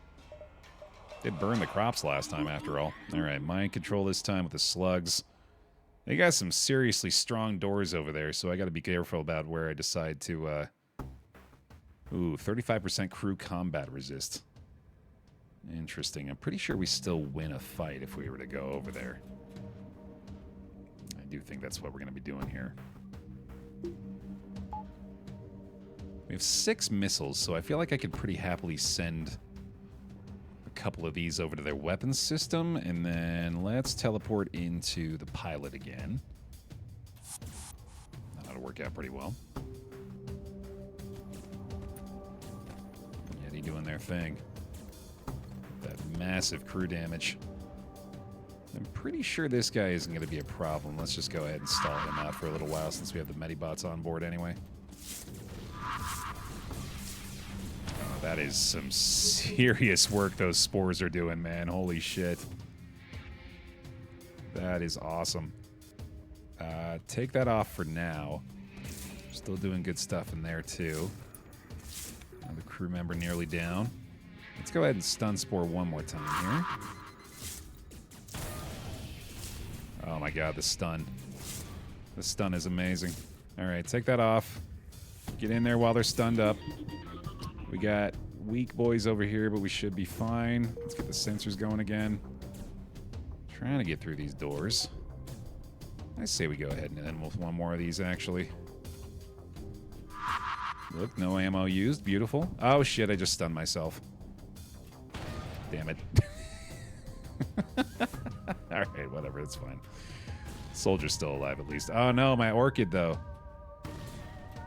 Did burn the crops last time, after all. Alright, mind control this time with the slugs. They got some seriously strong doors over there, so I gotta be careful about where I decide to, Ooh, 35% crew combat resist. Interesting. I'm pretty sure we still win a fight if we were to go over there. I do think that's what we're gonna be doing here. We have 6 missiles, so I feel like I could pretty happily send a couple of these over to their weapons system, and then let's teleport into the pilot again. That ought to work out pretty well. Yeti doing their thing. That massive crew damage. I'm pretty sure this guy isn't going to be a problem. Let's just go ahead and stall him out for a little while since we have the Medibots on board anyway. That is some serious work those spores are doing, man. Holy shit. That is awesome. Take that off for now. Still doing good stuff in there, too. Another crew member nearly down. Let's go ahead and stun spore one more time here. Oh my god, the stun. The stun is amazing. Alright, take that off. Get in there while they're stunned up. We got weak boys over here, but we should be fine. Let's get the sensors going again. Trying to get through these doors. I say we go ahead and end with one more of these, actually. Look, no ammo used. Beautiful. Oh, shit, I just stunned myself. Damn it. Alright, whatever, it's fine. Soldier's still alive, at least. Oh, no, my orchid, though.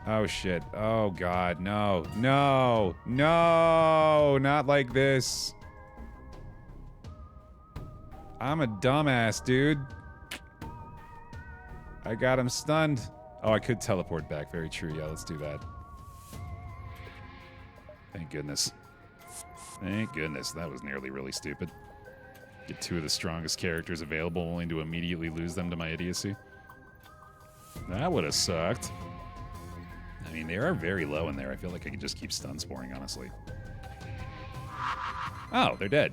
Oh, shit. Oh, God. No. No. No. Not like this. I'm a dumbass, dude. I got him stunned. Oh, I could teleport back. Very true. Yeah, let's do that. Thank goodness. Thank goodness. That was nearly really stupid. Get 2 of the strongest characters available, only to immediately lose them to my idiocy. That would have sucked. I mean, they are very low in there. I feel like I could just keep stun sporing, honestly. Oh, they're dead.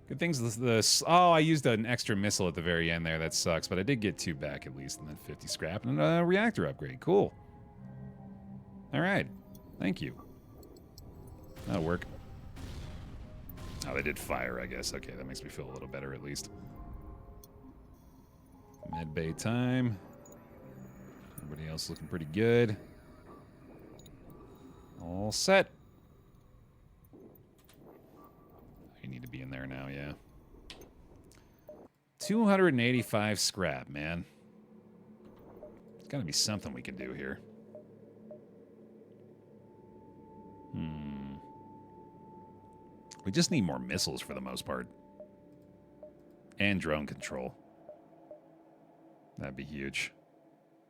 Good things. Oh, I used an extra missile at the very end there. That sucks, but I did get 2 back at least, and then 50 scrap and a reactor upgrade. Cool. All right. Thank you. That'll work. Oh, they did fire, I guess. Okay, that makes me feel a little better at least. Medbay time. Everybody else looking pretty good. All set. You need to be in there now, yeah. 285 scrap, man. There's got to be something we can do here. We just need more missiles for the most part. And drone control. That'd be huge.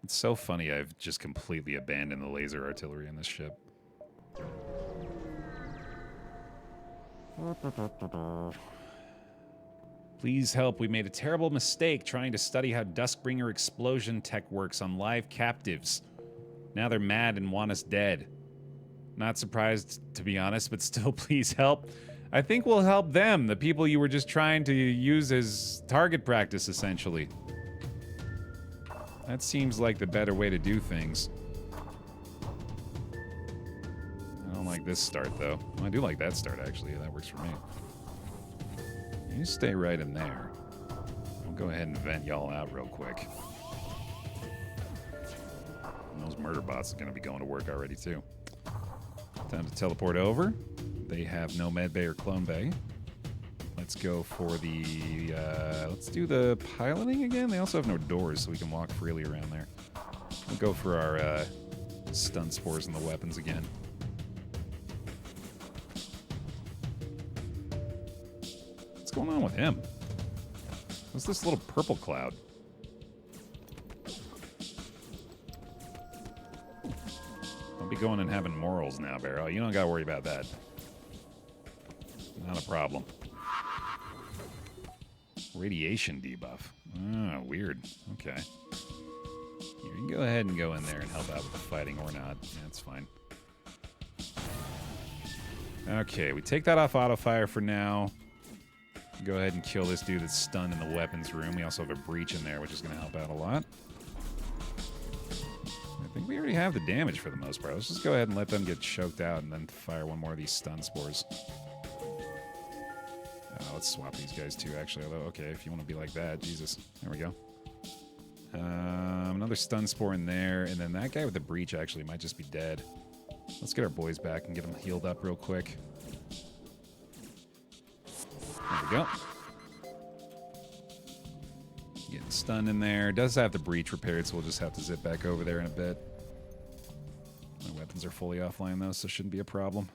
It's so funny I've just completely abandoned the laser artillery in this ship. Please help. We made a terrible mistake trying to study how Duskbringer explosion tech works on live captives. Now they're mad and want us dead. Not surprised, to be honest, but still, please help. I think we'll help them, the people you were just trying to use as target practice, essentially. That seems like the better way to do things. I don't like this start, though. Well, I do like that start, actually. That works for me. You stay right in there. I'll go ahead and vent y'all out real quick. And those murder bots are going to be going to work already, too. Time to teleport over. They have no med bay or clone bay. Let's go for the... let's do the piloting again. They also have no doors, so we can walk freely around there. We'll go for our stun spores and the weapons again. What's going on with him? What's this little purple cloud? I'll be going and having morals now, Baer. Oh, you don't gotta worry about that. Not a problem. Radiation debuff. Oh, weird. Okay. You can go ahead and go in there and help out with the fighting or not. That's fine. Okay, we take that off auto fire for now. Go ahead and kill this dude that's stunned in the weapons room. We also have a breach in there, which is going to help out a lot. I think we already have the damage for the most part. Let's just go ahead and let them get choked out and then fire one more of these stun spores. Let's swap these guys too, actually. Although, okay, if you want to be like that, Jesus. There we go. Another stun spore in there, and then that guy with the breach actually might just be dead. Let's get our boys back and get them healed up real quick. There we go. Getting stunned in there. Does have the breach repaired, so we'll just have to zip back over there in a bit. My weapons are fully offline, though, so shouldn't be a problem.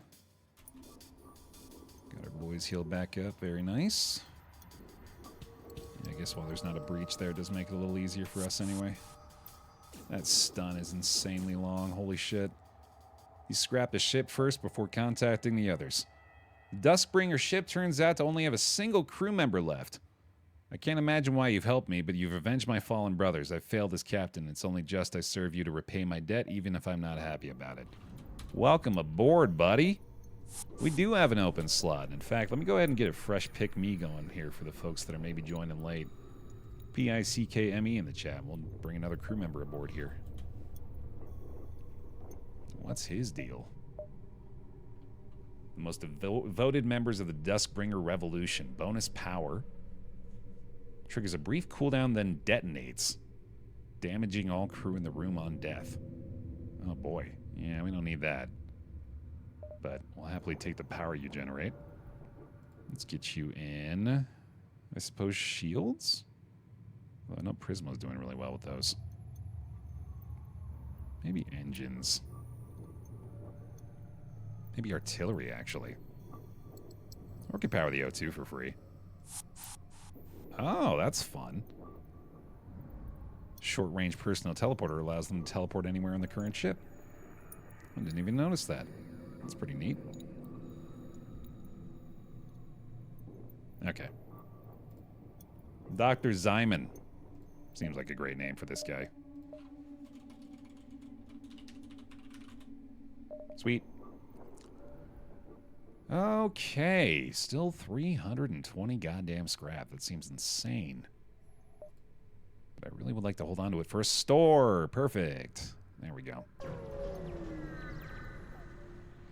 Got our boys healed back up. Very nice. Yeah, I guess while there's not a breach there, it does make it a little easier for us anyway. That stun is insanely long. Holy shit. You scrapped the ship first before contacting the others. The Duskbringer ship turns out to only have a single crew member left. I can't imagine why you've helped me, but you've avenged my fallen brothers. I've failed as captain. It's only just I serve you to repay my debt, even if I'm not happy about it. Welcome aboard, buddy. We do have an open slot. In fact, let me go ahead and get a fresh pick me going here for the folks that are maybe joining late. PICKME in the chat. We'll bring another crew member aboard here. What's his deal? The most voted members of the Duskbringer Revolution. Bonus power. Triggers a brief cooldown, then detonates. Damaging all crew in the room on death. Oh boy. Yeah, we don't need that. But we'll happily take the power you generate. Let's get you in, I suppose, shields? Well, I know Prisma's doing really well with those. Maybe engines. Maybe artillery, actually. Or we can power the O2 for free. Oh, that's fun. Short-range personal teleporter allows them to teleport anywhere on the current ship. I didn't even notice that. That's pretty neat. Okay. Dr. Zyman. Seems like a great name for this guy. Sweet. Okay, still 320 goddamn scrap. That seems insane. But I really would like to hold on to it for a store. Perfect. There we go.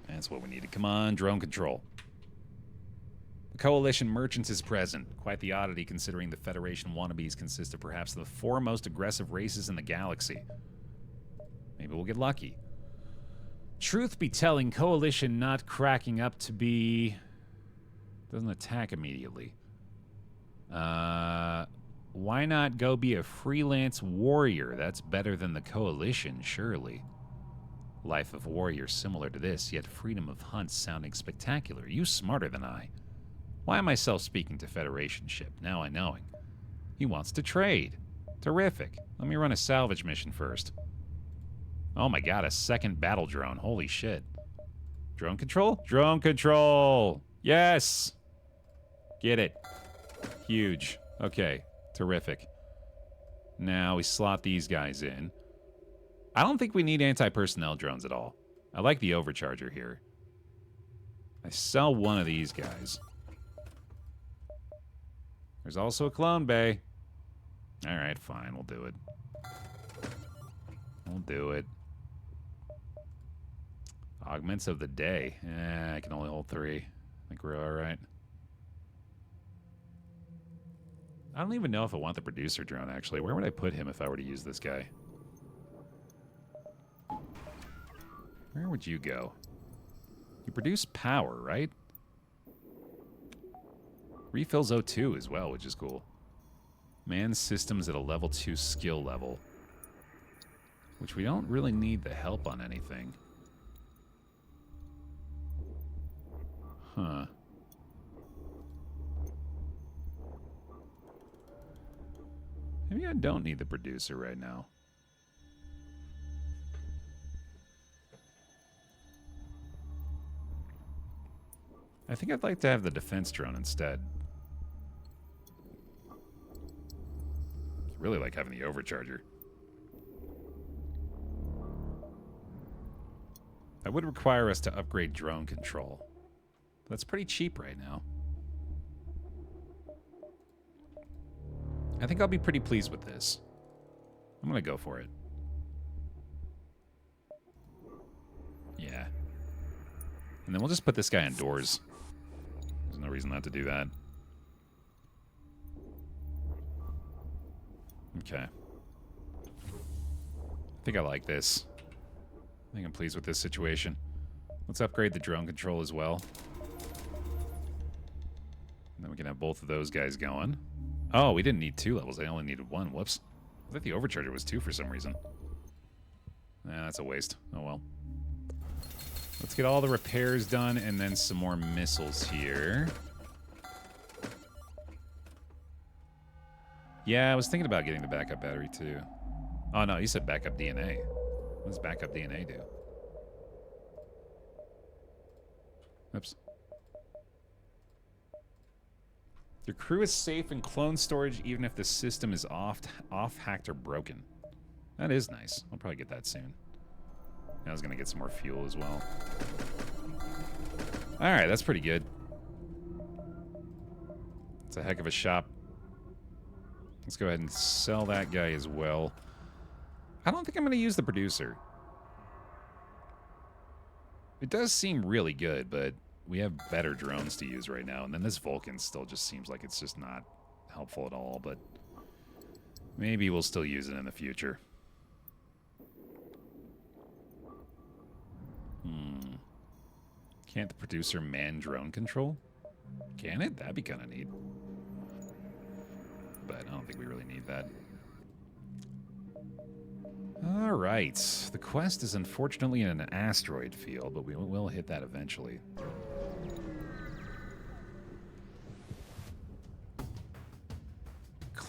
That's what we needed. Come on, drone control. The Coalition Merchants is present. Quite the oddity considering the Federation wannabes consist of perhaps the 4 most aggressive races in the galaxy. Maybe we'll get lucky. Truth be telling, Coalition not cracking up to be... Doesn't attack immediately. Why not go be a freelance warrior? That's better than the Coalition, surely. Life of warrior similar to this, yet freedom of hunt sounding spectacular. You smarter than I. Why am I self-speaking to Federation ship? Now I knowing. He wants to trade. Terrific. Let me run a salvage mission first. Oh my god, a second battle drone. Holy shit. Drone control? Drone control! Yes! Get it. Huge. Okay. Terrific. Now we slot these guys in. I don't think we need anti-personnel drones at all. I like the overcharger here. I sell one of these guys. There's also a clone bay. Alright, fine. We'll do it. We'll do it. Augments of the day. I can only hold 3. I think we're alright. I don't even know if I want the producer drone, actually. Where would I put him if I were to use this guy? Where would you go? You produce power, right? Refills O2 as well, which is cool. Man systems at a level 2 skill level. Which we don't really need the help on anything. Huh. Maybe I don't need the producer right now. I think I'd like to have the defense drone instead. I really like having the overcharger. That would require us to upgrade drone control. That's pretty cheap right now. I think I'll be pretty pleased with this. I'm gonna go for it. Yeah. And then we'll just put this guy indoors. There's no reason not to do that. Okay. I think I like this. I think I'm pleased with this situation. Let's upgrade the drone control as well. And then we can have both of those guys going. Oh, we didn't need 2 levels. I only needed 1. Whoops. I thought the overcharger was 2 for some reason. Nah, that's a waste. Oh well. Let's get all the repairs done and then some more missiles here. Yeah, I was thinking about getting the backup battery too. Oh no, you said backup DNA. What does backup DNA do? Oops. Your crew is safe in clone storage even if the system is off, hacked, or broken. That is nice. I'll probably get that soon. I was going to get some more fuel as well. Alright, that's pretty good. It's a heck of a shop. Let's go ahead and sell that guy as well. I don't think I'm going to use the producer. It does seem really good, but we have better drones to use right now. And then this Vulcan still just seems like it's just not helpful at all, but maybe we'll still use it in the future. Can't the producer man drone control? Can it? That'd be kind of neat. But I don't think we really need that. Alright. The quest is unfortunately in an asteroid field, but we will hit that eventually.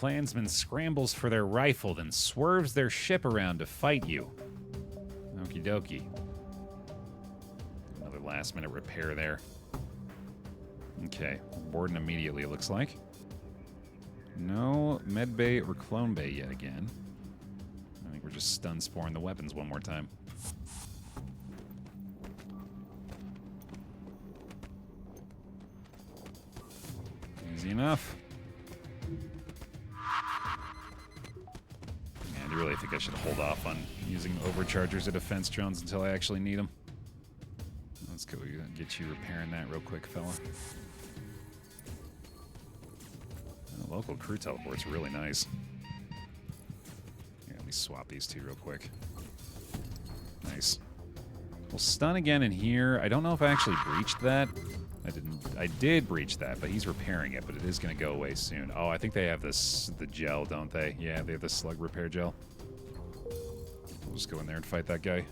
clansman scrambles for their rifle, then swerves their ship around to fight you. Okie dokie. Another last-minute repair there. Okay, boarding immediately, it looks like. No med bay or clone bay yet again. I think we're just stun sporing the weapons one more time. Easy enough. Yeah, I really think I should hold off on using overchargers or defense drones until I actually need them. Let's go get you repairing that real quick, fella. The local crew teleport's really nice. Yeah, let me swap these two real quick. Nice. We'll stun again in here. I don't know if I actually breached that. I didn't. I did breach that, but he's repairing it, but it is going to go away soon. Oh, I think they have the gel, don't they? Yeah, they have the slug repair gel. We'll just go in there and fight that guy.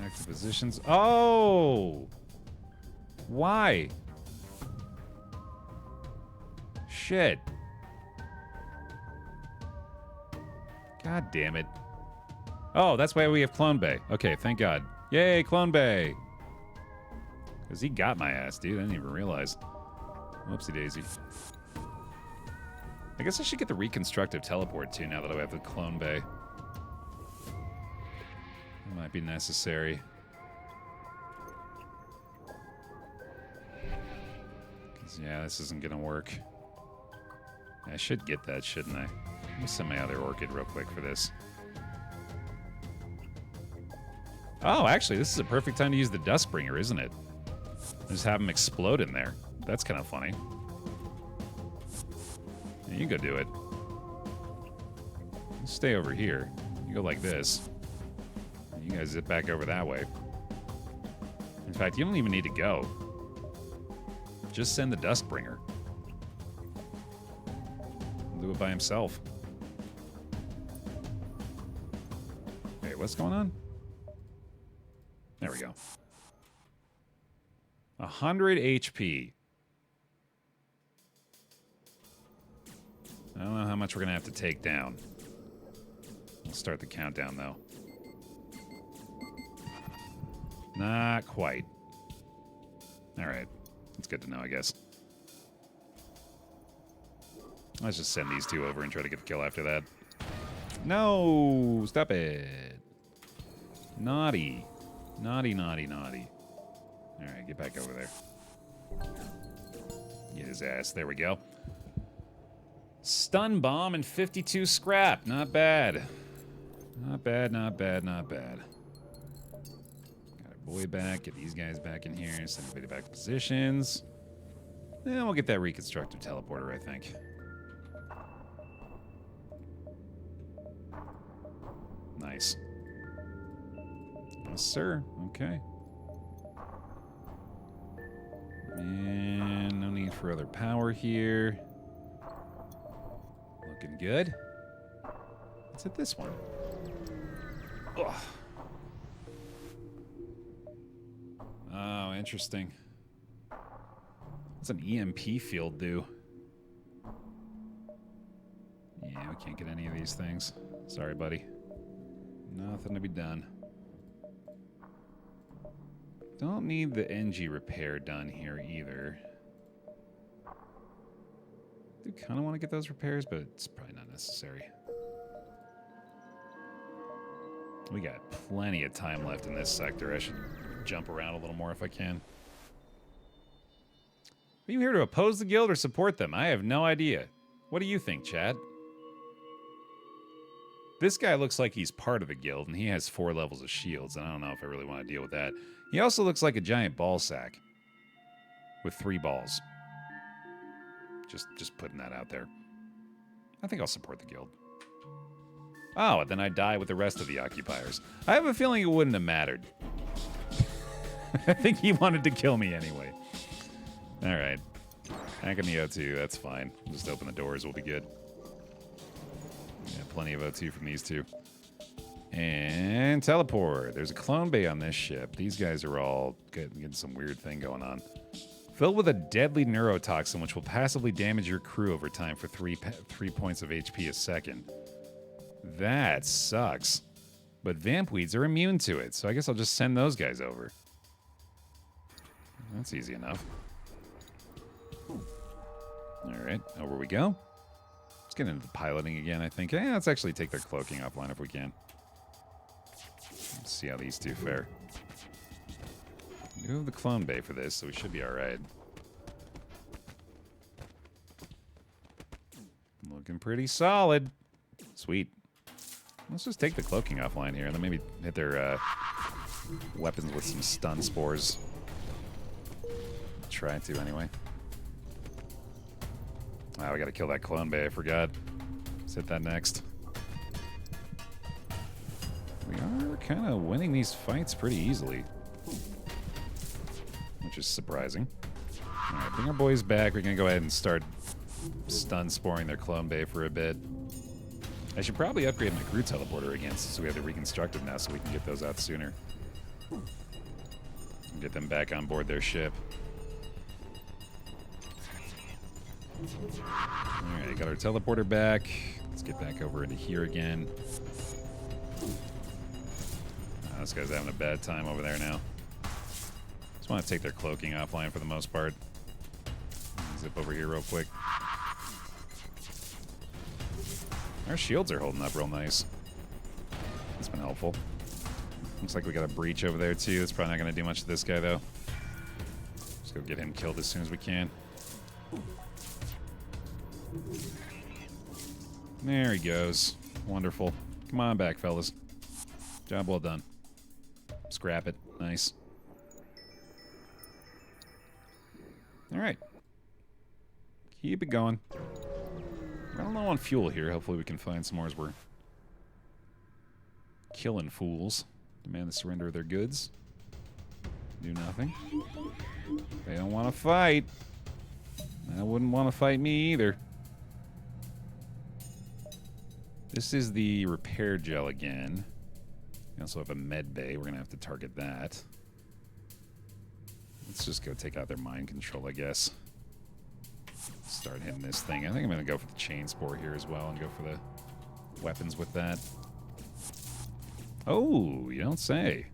Back to positions. Oh! Why? Shit. God damn it. Oh, that's why we have Clone Bay. Okay, thank God. Yay, Clone Bay! Because he got my ass, dude. I didn't even realize. Whoopsie daisy. I guess I should get the reconstructive teleport too now that I have the Clone Bay. It might be necessary. Because, yeah, this isn't going to work. I should get that, shouldn't I? Let me send my other orchid real quick for this. Oh, actually, this is a perfect time to use the Dustbringer, isn't it? Just have him explode in there. That's kind of funny. Yeah, you go do it. You stay over here. You go like this. You guys zip back over that way. In fact, you don't even need to go. Just send the Dustbringer. He'll do it by himself. Wait, what's going on? There we go. 100 HP. I don't know how much we're going to have to take down. We'll start the countdown, though. Not quite. Alright. That's good to know, I guess. Let's just send these two over and try to get the kill after that. No! Stop it! Naughty. Naughty, naughty, naughty. Alright, get back over there. Get his ass. There we go. Stun bomb and 52 scrap. Not bad. Not bad, not bad, not bad. Got our boy back. Get these guys back in here. Send everybody back to positions. Then we'll get that reconstructive teleporter, I think. Nice. Yes, sir. Okay. And no need for other power here. Looking good. Let's hit this one. Ugh. Oh, interesting. What's an EMP field do? Yeah, we can't get any of these things. Sorry, buddy. Nothing to be done. Don't need the Engi repair done here either. I do kind of want to get those repairs, but it's probably not necessary. We got plenty of time left in this sector. I should jump around a little more if I can. Are you here to oppose the guild or support them? I have no idea. What do you think, Chad? This guy looks like he's part of the guild, and he has 4 levels of shields, and I don't know if I really want to deal with that. He also looks like a giant ball sack with 3 balls. Just putting that out there. I think I'll support the guild. Oh, and then I die with the rest of the occupiers. I have a feeling it wouldn't have mattered. I think he wanted to kill me anyway. All right. Back in the O2, that's fine. Just open the doors, we'll be good. Yeah, plenty of O2 from these two. And teleport. There's a clone bay on this ship. These guys are all getting some weird thing going on. Filled with a deadly neurotoxin, which will passively damage your crew over time for 3 points of HP a second. That sucks. But vampweeds are immune to it, so I guess I'll just send those guys over. That's easy enough. Alright, over we go. Let's get into the piloting again, I think. Yeah, let's actually take their cloaking offline if we can. Let's see how these two fare. We do have the clone bay for this, so we should be alright. Looking pretty solid. Sweet. Let's just take the cloaking offline here, and then maybe hit their weapons with some stun spores. Try to, anyway. Oh, we gotta kill that clone bay, I forgot. Let's hit that next. We are kind of winning these fights pretty easily. Which is surprising. Alright, bring our boys back. We're gonna go ahead and start stun sporing their clone bay for a bit. I should probably upgrade my crew teleporter again since we have the reconstructed now so we can get those out sooner. And get them back on board their ship. Alright, got our teleporter back. Let's get back over into here again. Oh, this guy's having a bad time over there now. Just want to take their cloaking offline for the most part. Zip over here real quick. Our shields are holding up real nice. That's been helpful. Looks like we got a breach over there too. That's probably not going to do much to this guy though. Just go get him killed as soon as we can. There he goes. Wonderful. Come on back, fellas. Job well done. Scrap it. Nice. Alright. Keep it going. I don't know on fuel here. Hopefully we can find some more as we're killing fools. Demand the surrender of their goods. Do nothing. They don't want to fight. I wouldn't want to fight me either. This is the repair gel again. We also have a med bay. We're going to have to target that. Let's just go take out their mind control, I guess. Start hitting this thing. I think I'm going to go for the chain spore here as well and go for the weapons with that. Oh, you don't say.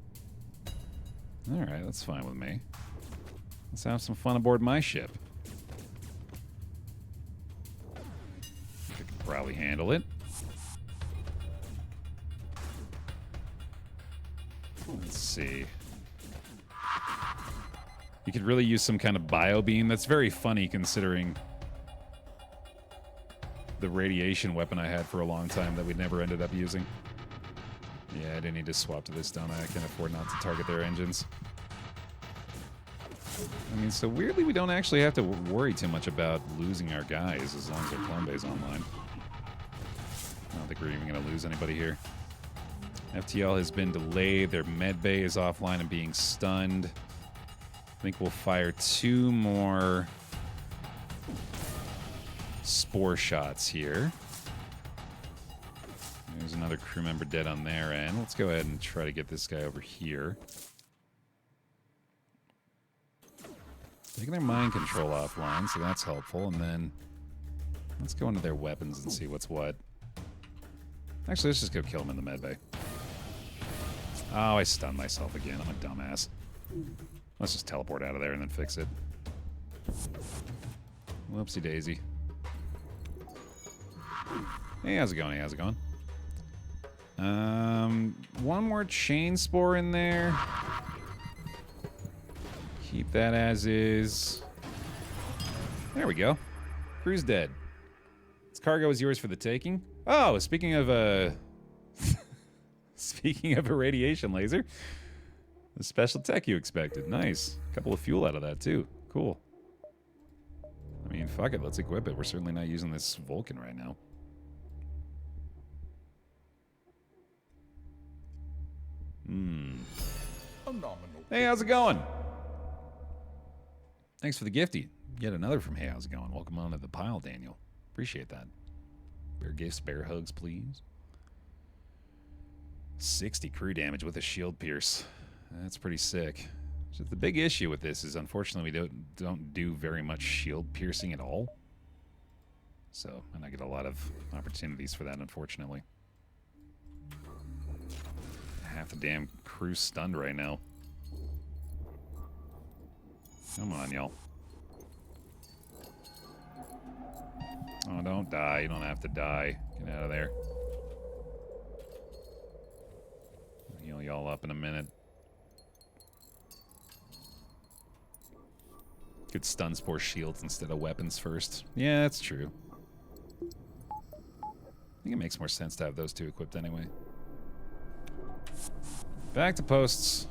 Alright, that's fine with me. Let's have some fun aboard my ship. I can probably handle it. Let's see. You could really use some kind of bio beam. That's very funny considering the radiation weapon I had for a long time that we never ended up using. Yeah, I didn't need to swap to this, don't I? I can't afford not to target their engines. I mean, so weirdly, we don't actually have to worry too much about losing our guys as long as our clone bay's online. I don't think we're even going to lose anybody here. FTL has been delayed. Their med bay is offline and being stunned. I think we'll fire 2 more spore shots here. There's another crew member dead on their end. Let's go ahead and try to get this guy over here. Taking their mind control offline, so that's helpful. And then let's go into their weapons and see what's what. Actually, let's just go kill him in the med bay. Oh, I stunned myself again. I'm a dumbass. Let's just teleport out of there and then fix it. Whoopsie daisy. Hey, how's it going? Hey, how's it going? One more chain spore in there. Keep that as is. There we go. Crew's dead. This cargo is yours for the taking. Oh, speaking of speaking of a radiation laser, the special tech you expected. Nice. A couple of fuel out of that too. Cool. I mean, fuck it. Let's equip it. We're certainly not using this Vulcan right now. Hey, how's it going? Thanks for the gifty. Yet another from Hey, how's it going? Welcome on to the pile, Daniel. Appreciate that. Bear gifts, bear hugs, please. 60 crew damage with a shield pierce. That's pretty sick. So the big issue with this is, unfortunately, we don't do very much shield piercing at all. So, and I get a lot of opportunities for that, unfortunately. Half the damn crew's stunned right now. Come on, y'all. Oh, don't die. You don't have to die. Get out of there. I'll heal y'all up in a minute. Could stun spore shields instead of weapons first. Yeah, that's true. I think it makes more sense to have those two equipped anyway. Back to posts.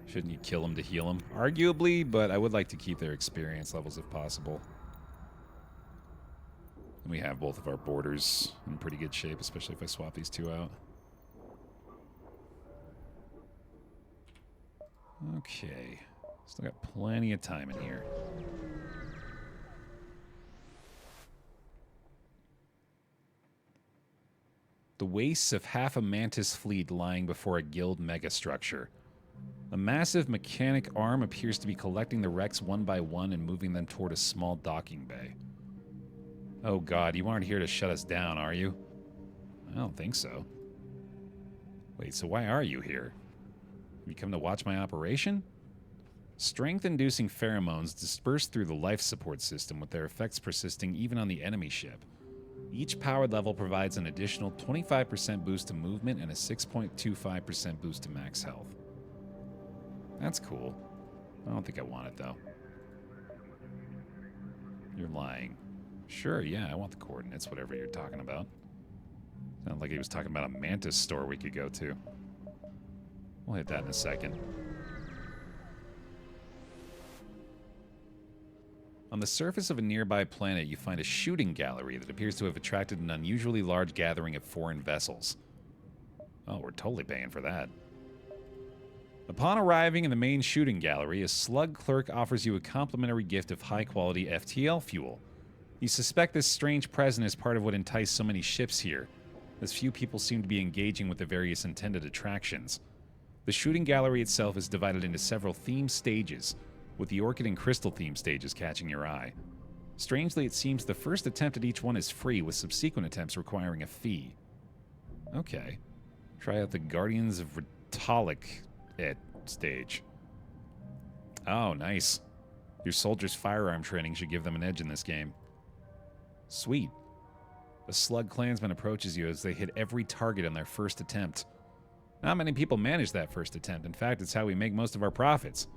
Shouldn't you kill them to heal them? Arguably, but I would like to keep their experience levels if possible. And we have both of our borders in pretty good shape, especially if I swap these two out. Okay. Still got plenty of time in here. The wastes of half a mantis fleet lying before a guild megastructure. A massive mechanic arm appears to be collecting the wrecks one by one and moving them toward a small docking bay. Oh god, you aren't here to shut us down, are you? I don't think so. Wait, so why are you here? Have you come to watch my operation? Strength-inducing pheromones disperse through the life support system, with their effects persisting even on the enemy ship. Each powered level provides an additional 25% boost to movement and a 6.25% boost to max health. That's cool. I don't think I want it, though. You're lying. Sure, yeah, I want the coordinates, whatever you're talking about. Sounded like he was talking about a mantis store we could go to. We'll hit that in a second. On the surface of a nearby planet, you find a shooting gallery that appears to have attracted an unusually large gathering of foreign vessels. Oh, we're totally paying for that. Upon arriving in the main shooting gallery, a slug clerk offers you a complimentary gift of high-quality FTL fuel. You suspect this strange present is part of what enticed so many ships here, as few people seem to be engaging with the various intended attractions. The shooting gallery itself is divided into several themed stages, with the Orchid and Crystal theme stages catching your eye. Strangely, it seems the first attempt at each one is free, with subsequent attempts requiring a fee. Okay. Try out the Guardians of Ritalik stage. Oh, nice. Your soldiers' firearm training should give them an edge in this game. Sweet. A slug clansman approaches you as they hit every target on their first attempt. Not many people manage that first attempt. In fact, it's how we make most of our profits.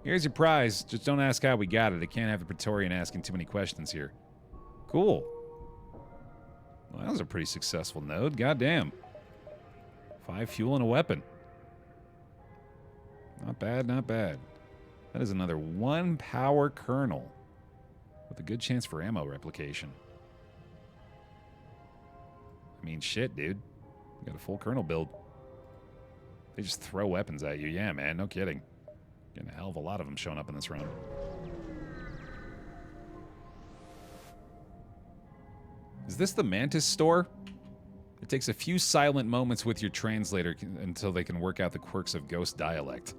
Here's your prize. Just don't ask how we got it. I can't have the Praetorian asking too many questions here. Cool. Well, that was a pretty successful node. Goddamn. 5 fuel and a weapon. Not bad, not bad. That is another 1 power kernel with a good chance for ammo replication. I mean, shit, dude. You got a full kernel build. They just throw weapons at you. Yeah, man, no kidding. Getting a hell of a lot of them showing up in this round. Is this the Mantis store? It takes a few silent moments with your translator until they can work out the quirks of Ghost dialect.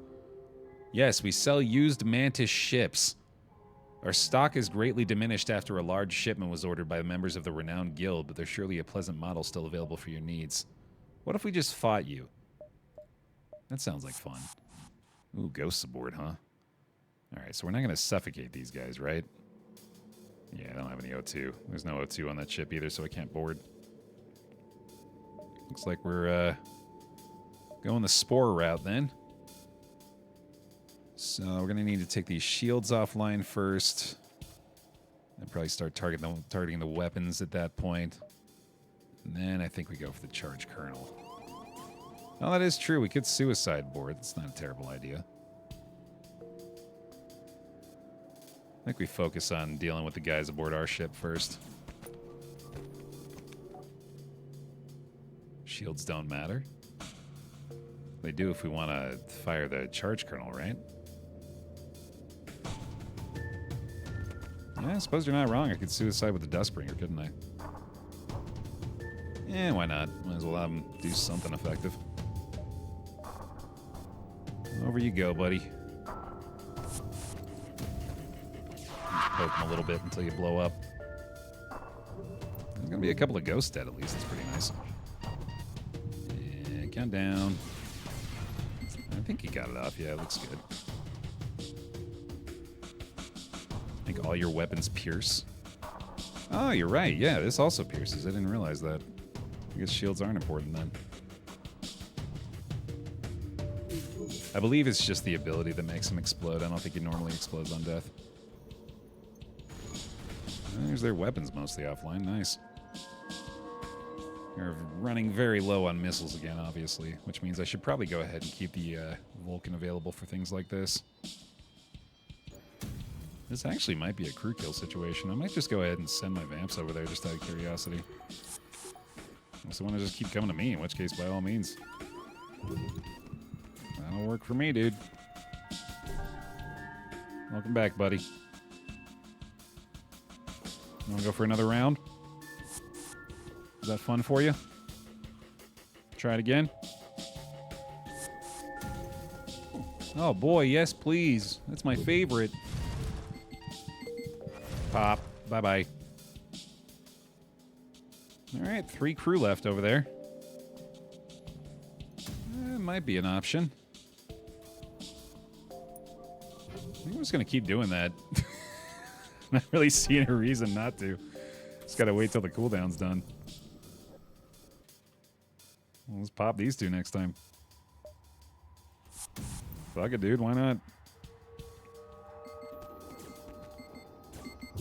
Yes, we sell used Mantis ships. Our stock is greatly diminished after a large shipment was ordered by members of the renowned guild, but there's surely a pleasant model still available for your needs. What if we just fought you? That sounds like fun. Ooh, ghosts aboard, huh? Alright, so we're not going to suffocate these guys, right? Yeah, I don't have any O2. There's no O2 on that ship either, so I can't board. Looks like we're going the spore route then. So we're going to need to take these shields offline first. And probably start targeting the weapons at that point. And then I think we go for the charge kernel. Oh, that is true. We could suicide board. That's not a terrible idea. I think we focus on dealing with the guys aboard our ship first. Shields don't matter. They do if we want to fire the charge kernel, right? Yeah, I suppose you're not wrong. I could suicide with the Dustbringer, couldn't I? Yeah, why not? Might as well have them do something effective. Over you go, buddy. Poke him a little bit until you blow up. There's gonna be a couple of ghosts dead at least. It's pretty nice. Yeah, count down. I think he got it off. Yeah, it looks good. Make all your weapons pierce. Oh, you're right. Yeah, this also pierces. I didn't realize that. I guess shields aren't important then. I believe it's just the ability that makes him explode. I don't think he normally explodes on death. There's their weapons mostly offline. Nice. They're running very low on missiles again, obviously, which means I should probably go ahead and keep the Vulcan available for things like this. This actually might be a crew kill situation. I might just go ahead and send my Vamps over there just out of curiosity. Unless they want to just keep coming to me, in which case, by all means. That'll work for me, dude. Welcome back, buddy. You want to go for another round? Is that fun for you? Try it again? Oh boy, yes please. That's my favorite. Pop. Bye-bye. Alright, 3 crew left over there. That might be an option. I think I'm just going to keep doing that. Not really seeing a reason not to. Just got to wait till the cooldown's done. Well, let's pop these 2 next time. Fuck it, dude. Why not?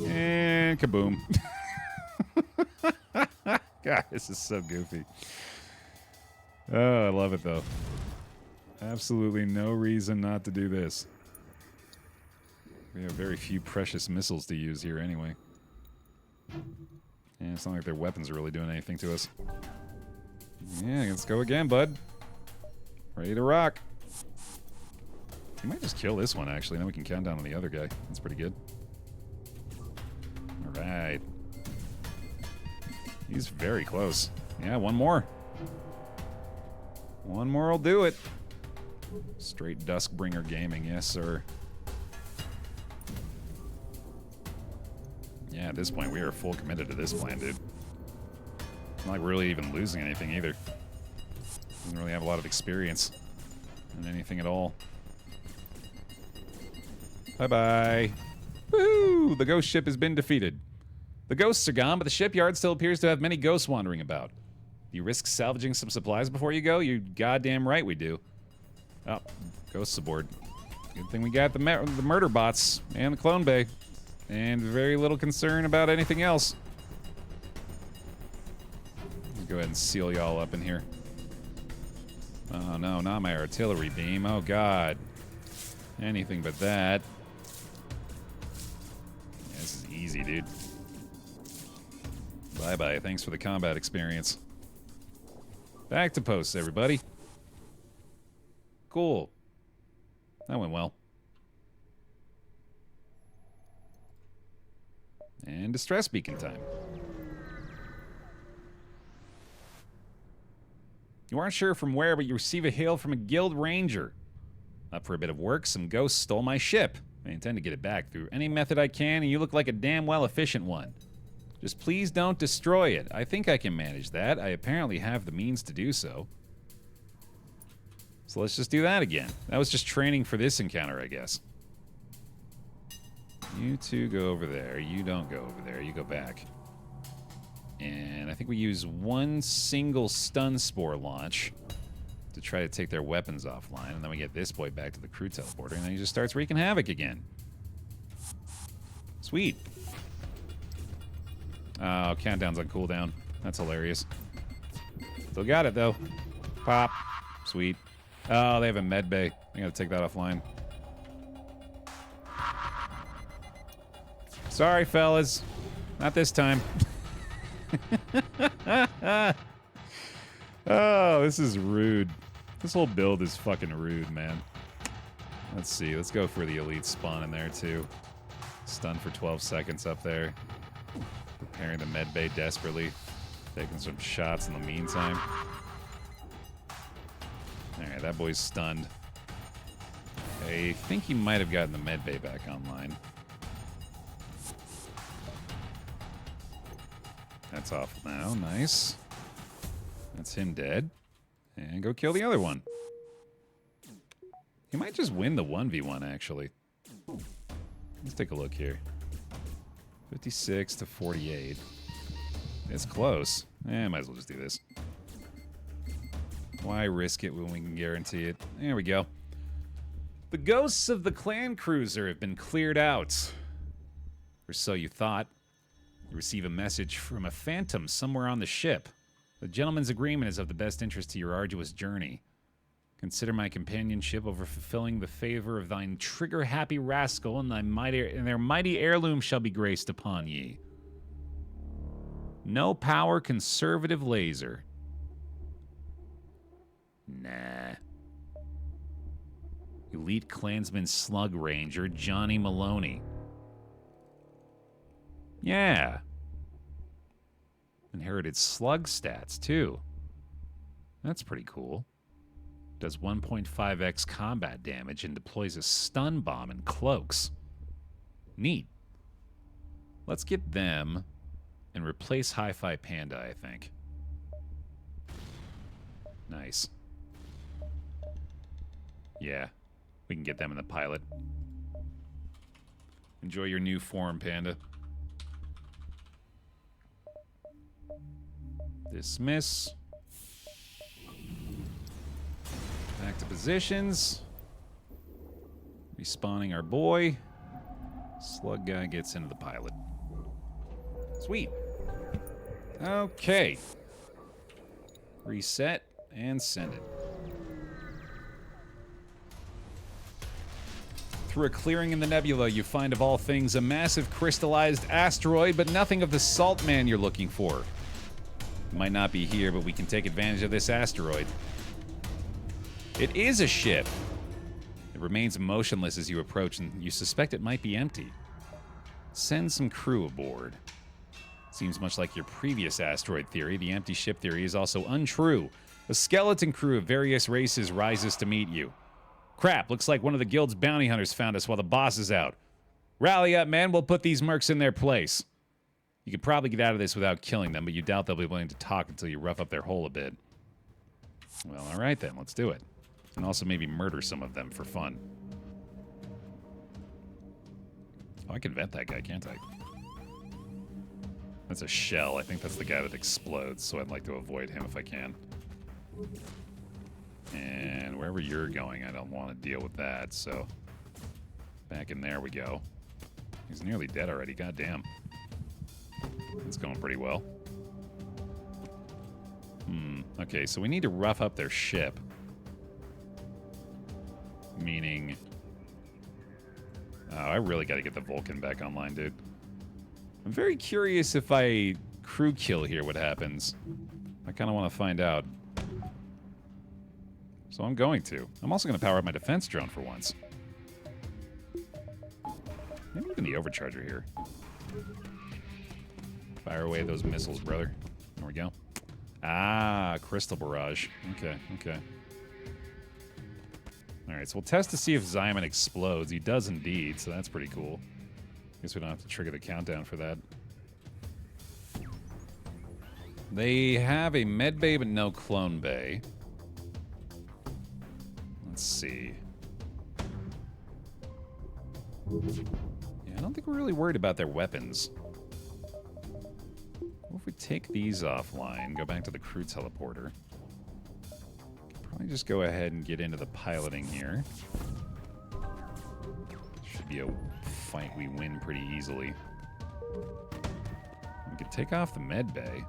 And kaboom. God, this is so goofy. Oh, I love it, though. Absolutely no reason not to do this. We have very few precious missiles to use here anyway. Yeah, it's not like their weapons are really doing anything to us. Yeah, let's go again, bud. Ready to rock. You might just kill this one, actually. Then we can count down on the other guy. That's pretty good. All right. He's very close. Yeah, one more. One more will do it. Straight Duskbringer gaming, yes, sir. Yeah, at this point, we are full committed to this plan, dude. Not like we're really even losing anything either. Doesn't really have a lot of experience in anything at all. Bye-bye. Woohoo! The ghost ship has been defeated. The ghosts are gone, but the shipyard still appears to have many ghosts wandering about. Do you risk salvaging some supplies before you go? You're goddamn right we do. Oh, ghosts aboard. Good thing we got the murder bots and the clone bay. And very little concern about anything else. Let's go ahead and seal y'all up in here. Oh no, not my artillery beam. Oh god. Anything but that. Yeah, this is easy, dude. Bye-bye. Thanks for the combat experience. Back to posts, everybody. Cool. That went well. And distress beacon time. You aren't sure from where, but you receive a hail from a guild ranger. Up for a bit of work, some ghosts stole my ship. I intend to get it back through any method I can, and you look like a damn well efficient one. Just please don't destroy it. I think I can manage that. I apparently have the means to do so. So let's just do that again. That was just training for this encounter, I guess. You two go over there. You don't go over there. You go back. And I think we use one single stun spore launch to try to take their weapons offline. And then we get this boy back to the crew teleporter. And then he just starts wreaking havoc again. Sweet. Oh, countdown's on cooldown. That's hilarious. Still got it, though. Pop. Sweet. Oh, they have a med bay. I gotta take that offline. Sorry, fellas. Not this time. Oh, this is rude. This whole build is fucking rude, man. Let's see. Let's go for the elite spawn in there, too. Stun for 12 seconds up there. Preparing the med bay desperately. Taking some shots in the meantime. Alright, that boy's stunned. I think he might have gotten the medbay back online. That's off now. Nice. That's him dead. And go kill the other one. He might just win the 1v1, actually. Let's take a look here. 56 to 48. It's close. Might as well just do this. Why risk it when we can guarantee it? There we go. The ghosts of the clan cruiser have been cleared out. Or so you thought. You receive a message from a phantom somewhere on the ship. The gentleman's agreement is of the best interest to your arduous journey. Consider my companionship over fulfilling the favor of thine trigger-happy rascal, and their mighty heirloom shall be graced upon ye. No power conservative laser. Nah. Elite Klansman Slug Ranger Johnny Maloney. Yeah. Inherited slug stats, too. That's pretty cool. Does 1.5x combat damage and deploys a stun bomb and cloaks. Neat. Let's get them and replace Hi-Fi Panda, I think. Nice. Yeah, we can get them in the pilot. Enjoy your new form, Panda. Dismiss. Back to positions. Respawning our boy. Slug guy gets into the pilot. Sweet. Okay. Reset and send it. Through a clearing in the nebula, you find of all things a massive crystallized asteroid, but nothing of the salt man you're looking for. It might not be here, but we can take advantage of this asteroid. It is a ship. It remains motionless as you approach, and you suspect it might be empty. Send some crew aboard. Seems much like your previous asteroid theory. The empty ship theory is also untrue. A skeleton crew of various races rises to meet you. Crap, looks like one of the guild's bounty hunters found us while the boss is out. Rally up, man. We'll put these mercs in their place. You could probably get out of this without killing them, but you doubt they'll be willing to talk until you rough up their hole a bit. Well, all right then. Let's do it. And also maybe murder some of them for fun. Oh, I can vent that guy, can't I? That's a shell. I think that's the guy that explodes, so I'd like to avoid him if I can. And wherever you're going, I don't want to deal with that, so... Back in there we go. He's nearly dead already, goddamn. It's going pretty well. Okay, so we need to rough up their ship. Meaning... Oh, I really gotta get the Vulcan back online, dude. I'm very curious if I crew kill here, what happens. I kind of want to find out. So I'm going to. I'm also going to power up my defense drone for once. Maybe even the overcharger here. Fire away those missiles, brother. There we go. Ah, crystal barrage. Okay, okay. Alright, so we'll test to see if Zyman explodes. He does indeed, so that's pretty cool. Guess we don't have to trigger the countdown for that. They have a med bay, but no clone bay. Let's see. Yeah, I don't think we're really worried about their weapons. What if we take these offline, go back to the crew teleporter? Probably just go ahead and get into the piloting here. Should be a fight we win pretty easily. We could take off the med bay.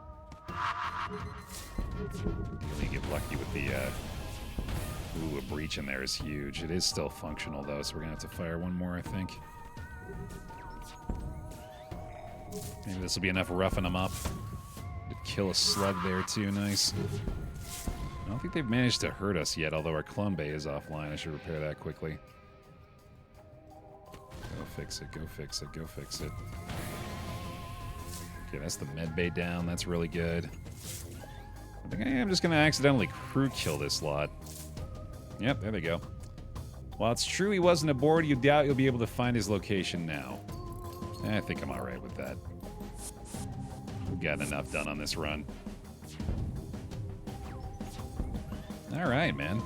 Ideally get lucky with the, Ooh, a breach in there is huge. It is still functional, though, so we're gonna have to fire one more, I think. Maybe this will be enough roughing them up. To kill a slug there, too. Nice. I don't think they've managed to hurt us yet, although our clone bay is offline. I should repair that quickly. Go fix it, go fix it, go fix it. Okay, that's the med bay down. That's really good. I think I am just going to accidentally crew kill this lot. Yep, there they go. While it's true he wasn't aboard, you doubt you'll be able to find his location now. I think I'm alright with that. We've gotten enough done on this run. Alright, man.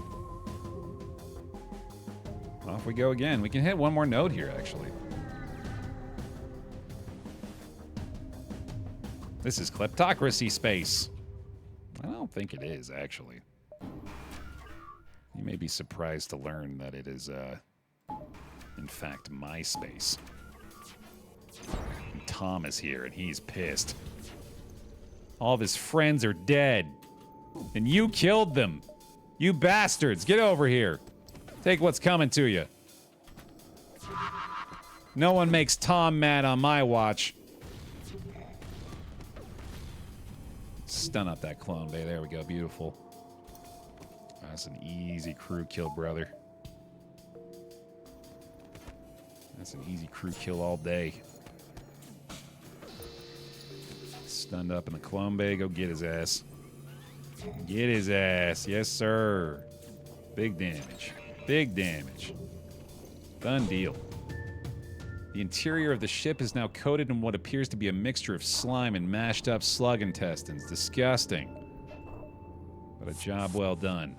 Off we go again. We can hit one more node here, actually. This is kleptocracy space. I don't think it is, actually. You may be surprised to learn that it is, in fact, my space. And Tom is here, and he's pissed. All of his friends are dead. And you killed them. You bastards, get over here. Take what's coming to you. No one makes Tom mad on my watch. Stun up that clone bay. There we go. Beautiful. That's an easy crew kill, brother. That's an easy crew kill all day. Stunned up in the clone bay. Go get his ass. Get his ass. Yes, sir. Big damage. Big damage. Done deal. The interior of the ship is now coated in what appears to be a mixture of slime and mashed up slug intestines. Disgusting. But a job well done.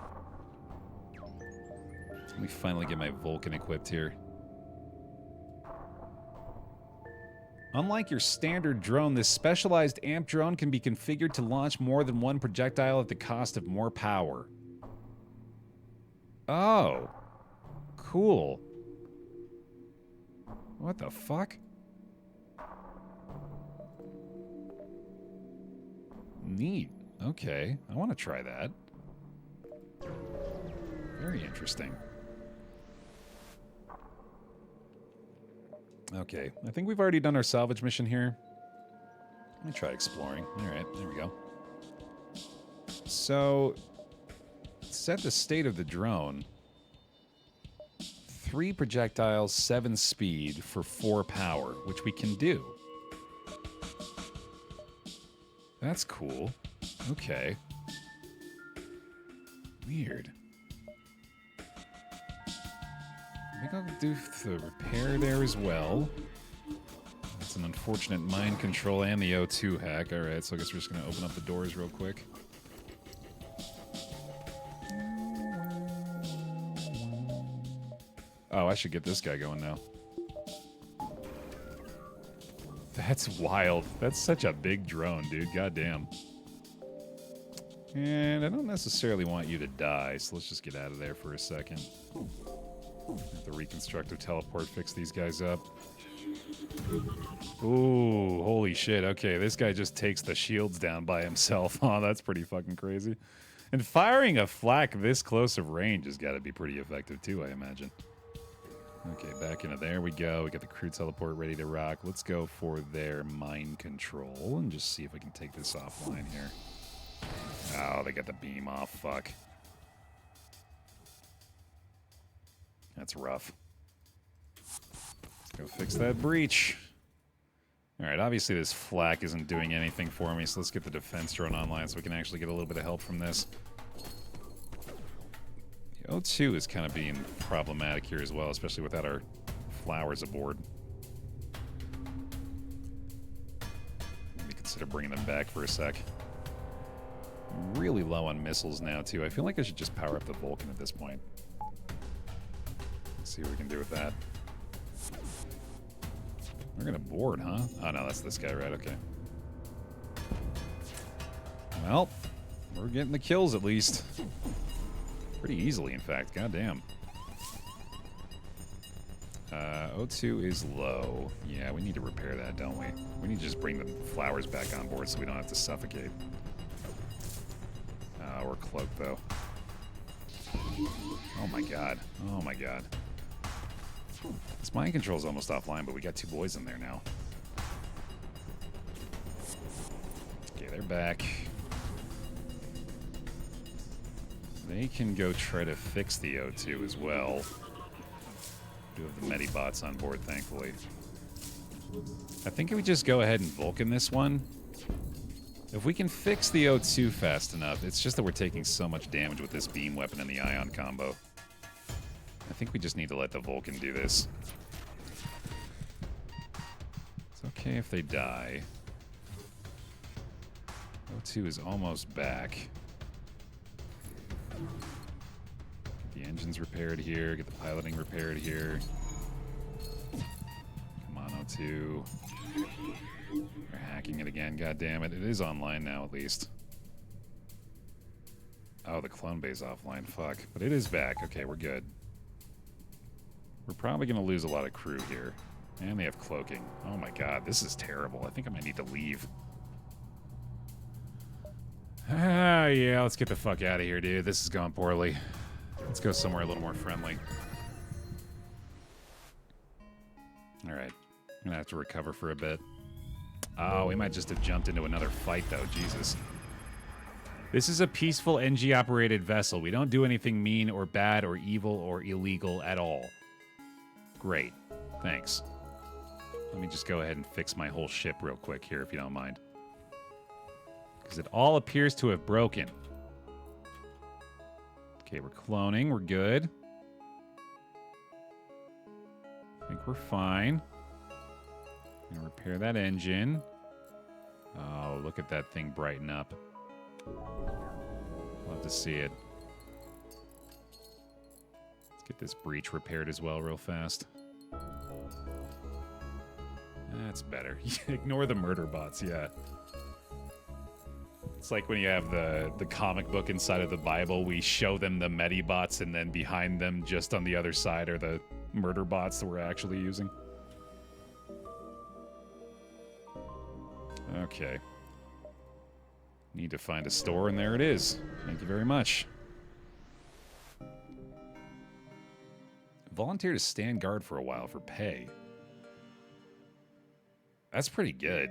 Let me finally get my Vulcan equipped here. Unlike your standard drone, this specialized amp drone can be configured to launch more than one projectile at the cost of more power. Oh. Cool. What the fuck? Neat. Okay. I want to try that. Very interesting. Okay. I think we've already done our salvage mission here. Let me try exploring. Alright, there we go. So, set the state of the drone. 3 projectiles, 7 speed for 4 power, which we can do. That's cool. Okay. Weird. I think I'll do the repair there as well. That's an unfortunate mind control and the O2 hack. Alright, so I guess we're just going to open up the doors real quick. Oh, I should get this guy going now. That's wild. That's such a big drone, dude. Goddamn. And I don't necessarily want you to die, so let's just get out of there for a second. Have the reconstructive teleport fix these guys up. Ooh, holy shit. Okay, this guy just takes the shields down by himself. Oh, that's pretty fucking crazy. And firing a flak this close of range has got to be pretty effective too, I imagine. Okay, back into there we go. We got the crew teleport ready to rock. Let's go for their mind control and just see if we can take this offline here. Oh, they got the beam off. Fuck. That's rough. Let's go fix that breach. Alright, obviously this flak isn't doing anything for me, so let's get the defense drone online so we can actually get a little bit of help from this. The O2 is kind of being problematic here as well, especially without our flowers aboard. Maybe consider bringing them back for a sec. I'm really low on missiles now, too. I feel like I should just power up the Vulcan at this point. Let's see what we can do with that. We're gonna board, huh? Oh, no, that's this guy, right? Okay. Well, we're getting the kills, at least. Pretty easily, in fact. Goddamn. O2 is low. Yeah, we need to repair that, don't we? We need to just bring the flowers back on board so we don't have to suffocate. We're cloaked, though. Oh, my God. Oh, my God. This mind control's almost offline, but we got 2 boys in there now. Okay, they're back. They can go try to fix the O2 as well. We do have the Medibots on board, thankfully. I think if we just go ahead and Vulcan this one, if we can fix the O2 fast enough, it's just that we're taking so much damage with this beam weapon and the ion combo. I think we just need to let the Vulcan do this. It's okay if they die. O2 is almost back. Get the engines repaired here. Get the piloting repaired here. Come on, O2. They're hacking it again. God damn it. It is online now, at least. Oh, the clone bay's offline. Fuck. But it is back. Okay, we're good. We're probably going to lose a lot of crew here. And they have cloaking. Oh my god, this is terrible. I think I might need to leave. Ah, yeah, let's get the fuck out of here, dude. This is going poorly. Let's go somewhere a little more friendly. Alright. I'm going to have to recover for a bit. Oh, we might just have jumped into another fight, though. Jesus. This is a peaceful Engi-operated vessel. We don't do anything mean or bad or evil or illegal at all. Great. Thanks. Let me just go ahead and fix my whole ship real quick here, if you don't mind. Because it all appears to have broken. Okay, we're cloning. We're good. I think we're fine. Gonna repair that engine. Oh, look at that thing brighten up. Love to see it. Let's get this breach repaired as well real fast. That's better. Ignore the murder bots, yeah. It's like when you have the comic book inside of the Bible, we show them the Medibots, and then behind them, just on the other side, are the murder bots that we're actually using. Okay. Need to find a store, and there it is. Thank you very much. Volunteer to stand guard for a while for pay. That's pretty good.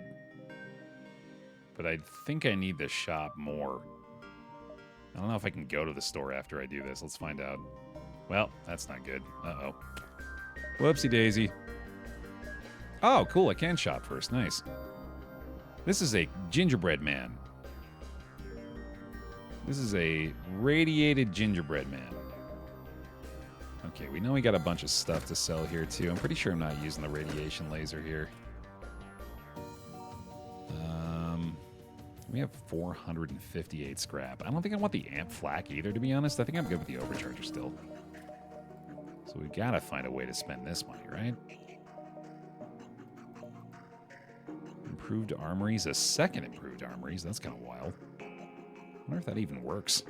But I think I need the shop more. I don't know if I can go to the store after I do this. Let's find out. Well, that's not good. Uh-oh. Whoopsie daisy. Oh, cool. I can shop first. Nice. This is a gingerbread man. This is a radiated gingerbread man. Okay, we know we got a bunch of stuff to sell here, too. I'm pretty sure I'm not using the radiation laser here. We have 458 scrap. I don't think I want the amp flak either, to be honest. I think I'm good with the overcharger still. So we gotta find a way to spend this money, right? Improved armories. A second improved armories. That's kind of wild. I wonder if that even works.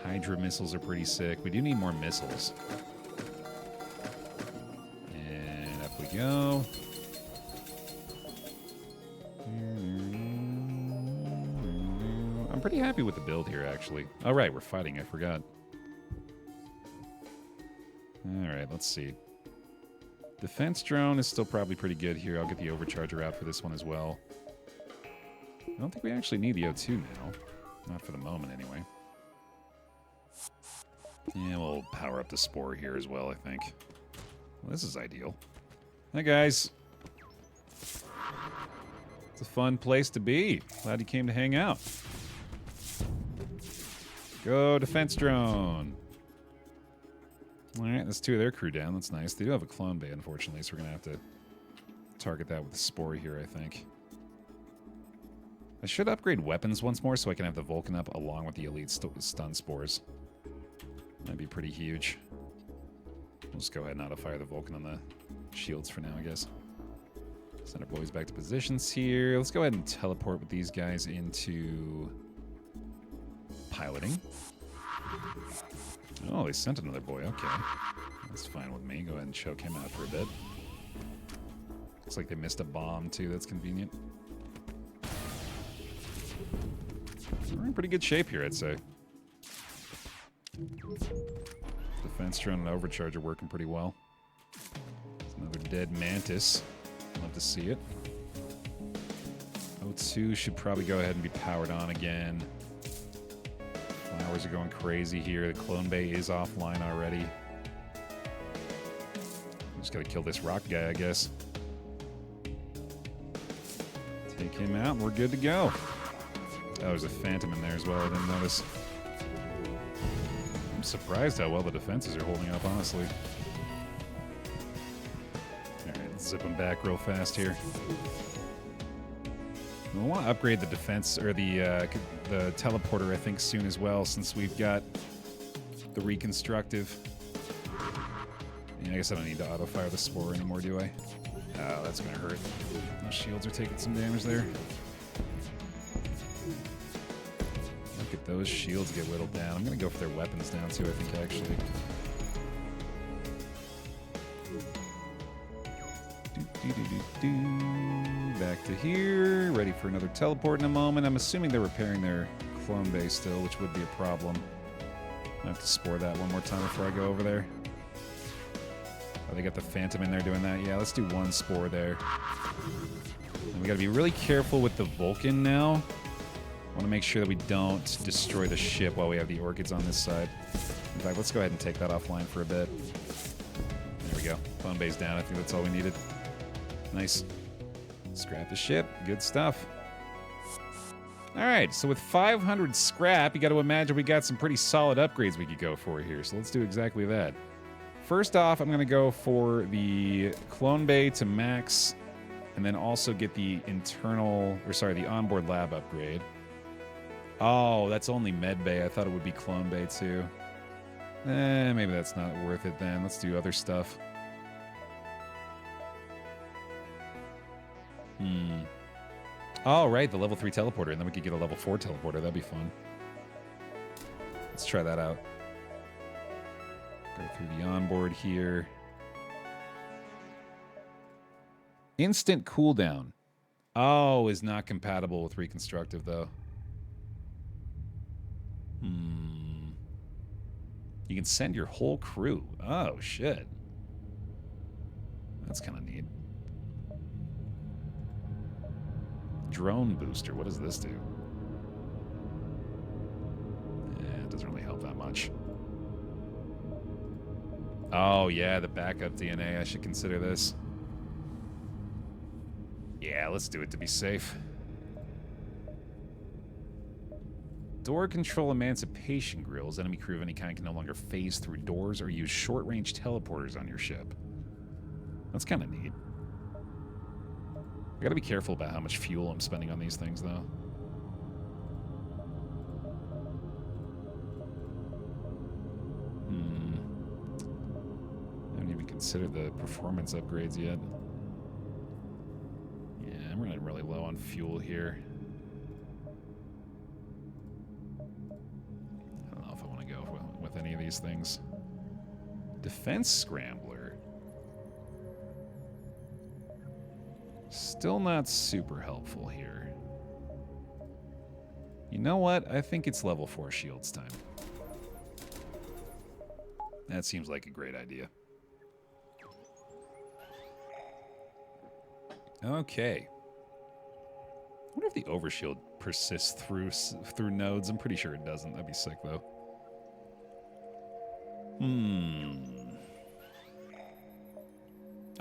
Hydra missiles are pretty sick. We do need more missiles. And up we go. I'm pretty happy with the build here, actually. Oh, right, we're fighting. I forgot. All right, let's see. Defense drone is still probably pretty good here. I'll get the overcharger out for this one as well. I don't think we actually need the O2 now. Not for the moment, anyway. Yeah, we'll power up the spore here as well, I think. Well, this is ideal. Hi, guys. It's a fun place to be. Glad you came to hang out. Go, defense drone. All right, that's two of their crew down. That's nice. They do have a clone bay, unfortunately, so we're going to have to target that with the spore here, I think. I should upgrade weapons once more so I can have the Vulcan up along with the elite stun spores. That'd be pretty huge. We'll just go ahead and auto-fire the Vulcan on the shields for now, I guess. Send our boys back to positions here. Let's go ahead and teleport with these guys into piloting. Oh, they sent another boy. Okay. That's fine with me. Go ahead and choke him out for a bit. Looks like they missed a bomb, too. That's convenient. We're in pretty good shape here, I'd say. Defense drone and overcharger working pretty well. There's another dead mantis. Love to see it. O2 should probably go ahead and be powered on again. Flowers are going crazy here. The clone bay is offline already. Just gotta kill this rock guy, I guess. Take him out and we're good to go. Oh, there's a phantom in there as well. I didn't notice. I'm surprised how well the defenses are holding up, honestly. Alright, let's zip them back real fast here. We want to upgrade the defense, or the teleporter, I think, soon as well, since we've got the reconstructive. Yeah, I guess I don't need to auto-fire the spore anymore, do I? Oh, that's going to hurt. Those shields are taking some damage there. Look at those shields get whittled down. I'm going to go for their weapons down, too, I think, actually. Back to here. Ready for another teleport in a moment. I'm assuming they're repairing their clone base still, which would be a problem. I have to spore that one more time before I go over there. Oh, they got the Phantom in there doing that. Yeah, let's do one spore there. And we got to be really careful with the Vulcan now. I want to make sure that we don't destroy the ship while we have the Orchids on this side. In fact, let's go ahead and take that offline for a bit. There we go. Clone base down. I think that's all we needed. Nice. Scrap the ship. Good stuff. Alright, so with 500 scrap, you got to imagine we got some pretty solid upgrades we could go for here. So let's do exactly that. First off, I'm going to go for the clone bay to max, and then also get the the onboard lab upgrade. Oh, that's only med bay. I thought it would be clone bay too. Maybe that's not worth it then. Let's do other stuff. Oh, right, the level 3 teleporter, and then we could get a level 4 teleporter. That'd be fun. Let's try that out. Go through the onboard here. Instant cooldown. Oh, is not compatible with reconstructive, though. You can send your whole crew. Oh, shit. That's kind of neat. Drone booster. What does this do? Yeah, it doesn't really help that much. Oh, yeah, the backup DNA. I should consider this. Yeah, let's do it to be safe. Door control emancipation grills. Enemy crew of any kind can no longer phase through doors or use short-range teleporters on your ship. That's kind of neat. I gotta be careful about how much fuel I'm spending on these things, though. I haven't even considered the performance upgrades yet. Yeah, I'm running really low on fuel here. I don't know if I want to go with any of these things. Defense Scrambler. Still not super helpful here. You know what? I think it's level 4 shields time. That seems like a great idea. Okay. I wonder if the overshield persists through nodes. I'm pretty sure it doesn't. That'd be sick, though.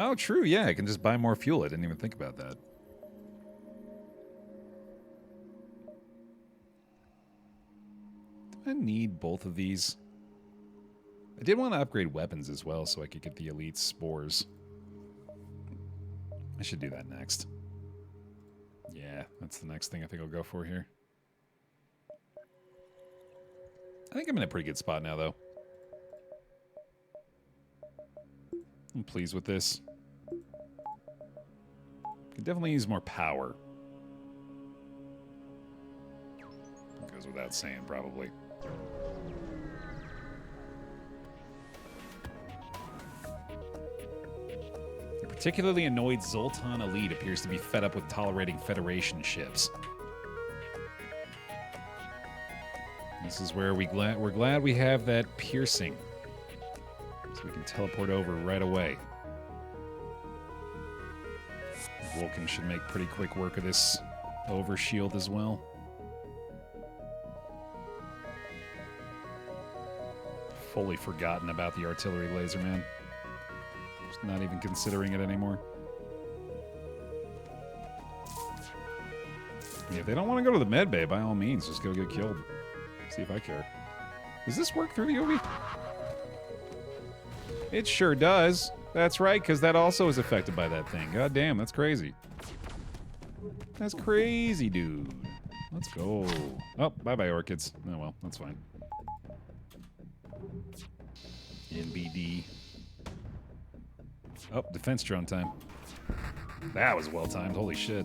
Oh, true, yeah, I can just buy more fuel. I didn't even think about that. Do I need both of these? I did want to upgrade weapons as well so I could get the elite spores. I should do that next. Yeah, that's the next thing I think I'll go for here. I think I'm in a pretty good spot now, though. I'm pleased with this. Could definitely use more power. Goes without saying, probably. A particularly annoyed Zoltan elite appears to be fed up with tolerating Federation ships. This is where we're glad we have that piercing. So we can teleport over right away. Vulcan should make pretty quick work of this overshield as well. Fully forgotten about the artillery laser, man. Just not even considering it anymore. Yeah, if they don't want to go to the med bay, by all means, just go get killed. See if I care. Does this work through the UV? It sure does. That's right, because that also is affected by that thing. God damn, that's crazy. That's crazy, dude. Let's go. Oh, bye-bye, orchids. Oh, well, that's fine. NBD. Oh, defense drone time. That was well-timed. Holy shit.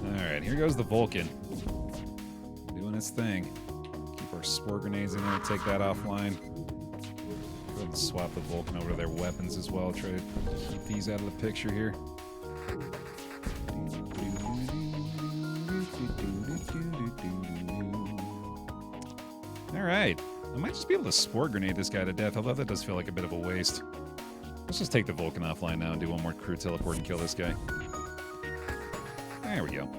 Alright, here goes the Vulcan. Doing its thing. Keep our spore grenades in there. Take that offline. Go ahead and swap the Vulcan over to their weapons as well. Try to keep these out of the picture here. Alright. I might just be able to spore grenade this guy to death, although that does feel like a bit of a waste. Let's just take the Vulcan offline now and do one more crew teleport and kill this guy. There we go.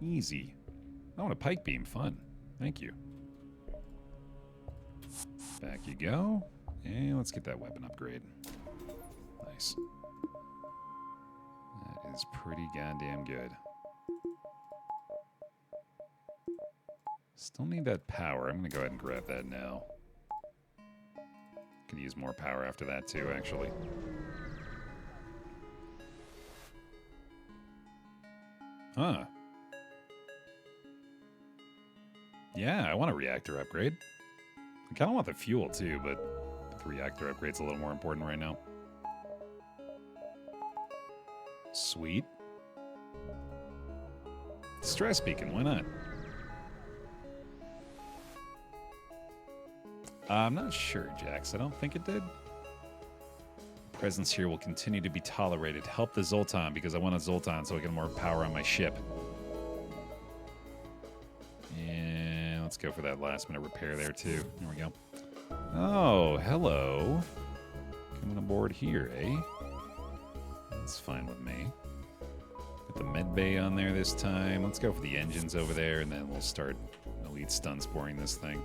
Easy. Oh, and a pike beam. Fun. Thank you. Back you go. And let's get that weapon upgrade. Nice. That is pretty goddamn good. Still need that power. I'm going to go ahead and grab that now. Could use more power after that too, actually. Huh. Yeah, I want a reactor upgrade. I kind of want the fuel too, but the reactor upgrade's a little more important right now. Sweet. Stress beacon, why not? I'm not sure, Jax. I don't think it did. Presence here will continue to be tolerated. Help the Zoltan, because I want a Zoltan so I get more power on my ship. And let's go for that last minute repair there, too. There we go. Oh, hello. Coming aboard here, eh? That's fine with me. Put the med bay on there this time. Let's go for the engines over there, and then we'll start elite stun sporing this thing.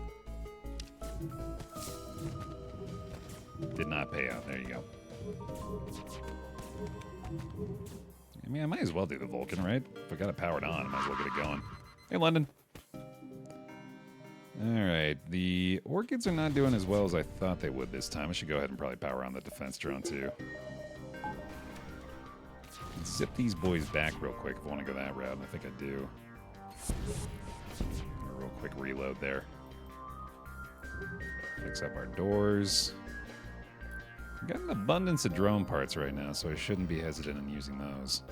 Did not pay out. There you go. I mean, I might as well do the Vulcan, right? If I got it powered on, I might as well get it going. Hey, London. Alright, the orchids are not doing as well as I thought they would this time. I should go ahead and probably power on the defense drone, too. Zip these boys back real quick if I want to go that route, and I think I do. A real quick reload there. Fix up our doors. I've got an abundance of drone parts right now, so I shouldn't be hesitant in using those.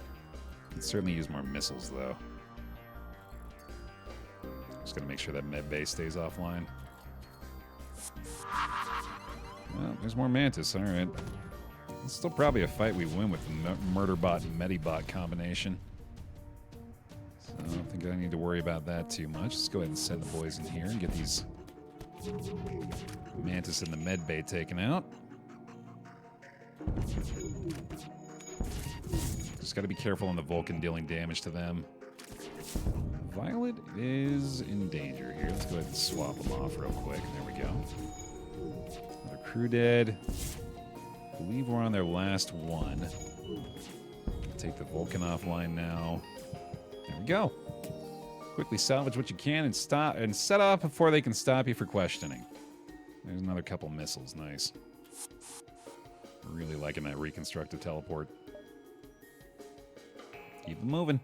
Can certainly use more missiles, though. Just gotta make sure that med bay stays offline. Well, there's more Mantis, alright. It's still probably a fight we win with the Murderbot and Medibot combination. So I don't think I need to worry about that too much. Let's go ahead and send the boys in here and get these Mantis and the med bay taken out. Just gotta be careful on the Vulcan dealing damage to them. Violet is in danger here. Let's go ahead and swap them off real quick. There we go. Another crew dead. I believe we're on their last one. Take the Vulcan offline now. There we go. Quickly salvage what you can and stop and set off before they can stop you for questioning. There's another couple missiles. Nice. Really liking that reconstructive teleport. Keep them moving.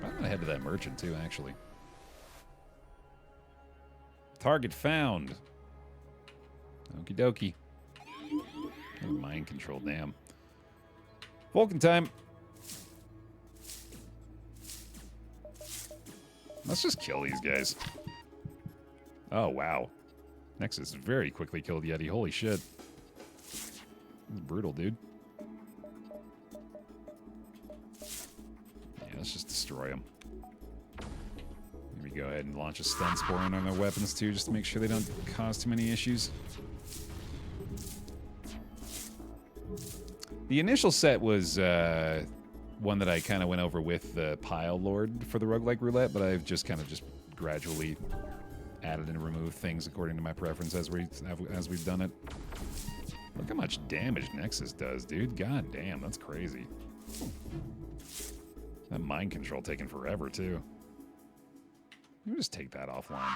I'm gonna head to that merchant too, actually. Target found. Okie dokie. Oh, mind control, damn. Vulcan time. Let's just kill these guys. Oh, wow. Nexus very quickly killed Yeti. Holy shit. That's brutal, dude. Yeah, let's just destroy them. Maybe go ahead and launch a stun spore on their weapons, too, just to make sure they don't cause too many issues. The initial set was one that I kind of went over with the Pile Lord for the roguelike roulette, but I've just kind of just gradually added and removed things according to my preference as we've done it. Look how much damage Nexus does, dude. God damn, that's crazy. That mind control taking forever, too. Let me just take that offline.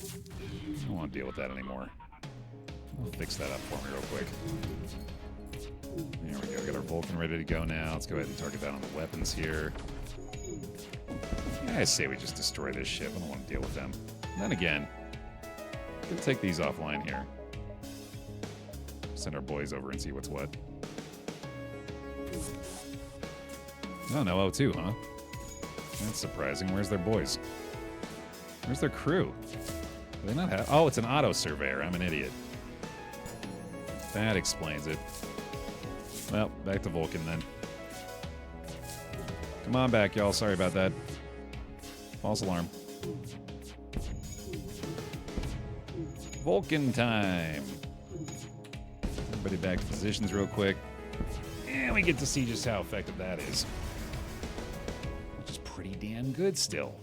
I don't want to deal with that anymore. I'll fix that up for me real quick. There we go. Got our Vulcan ready to go now. Let's go ahead and target that on the weapons here. Yeah, I say we just destroy this ship. I don't want to deal with them. And then again, we'll take these offline here. Send our boys over and see what's what. Oh, no O2, huh? That's surprising. Where's their boys? Where's their crew? Do they not have... Oh, it's an auto surveyor. I'm an idiot. That explains it. Well, back to Vulcan then. Come on back, y'all. Sorry about that. False alarm. Vulcan time. Everybody back to positions real quick. And we get to see just how effective that is. Which is pretty damn good still.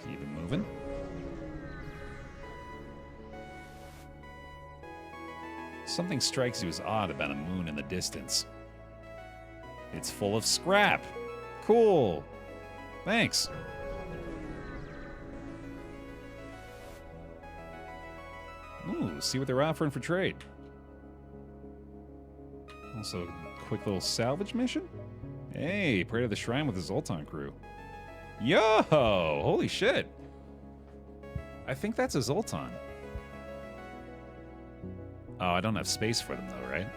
Keep it moving. Something strikes you as odd about a moon in the distance. It's full of scrap. Cool. Thanks. Ooh, see what they're offering for trade. Also, a quick little salvage mission? Hey, pray to the shrine with the Zoltan crew. Yo! Holy shit. I think that's a Zoltan. Oh, I don't have space for them though, right?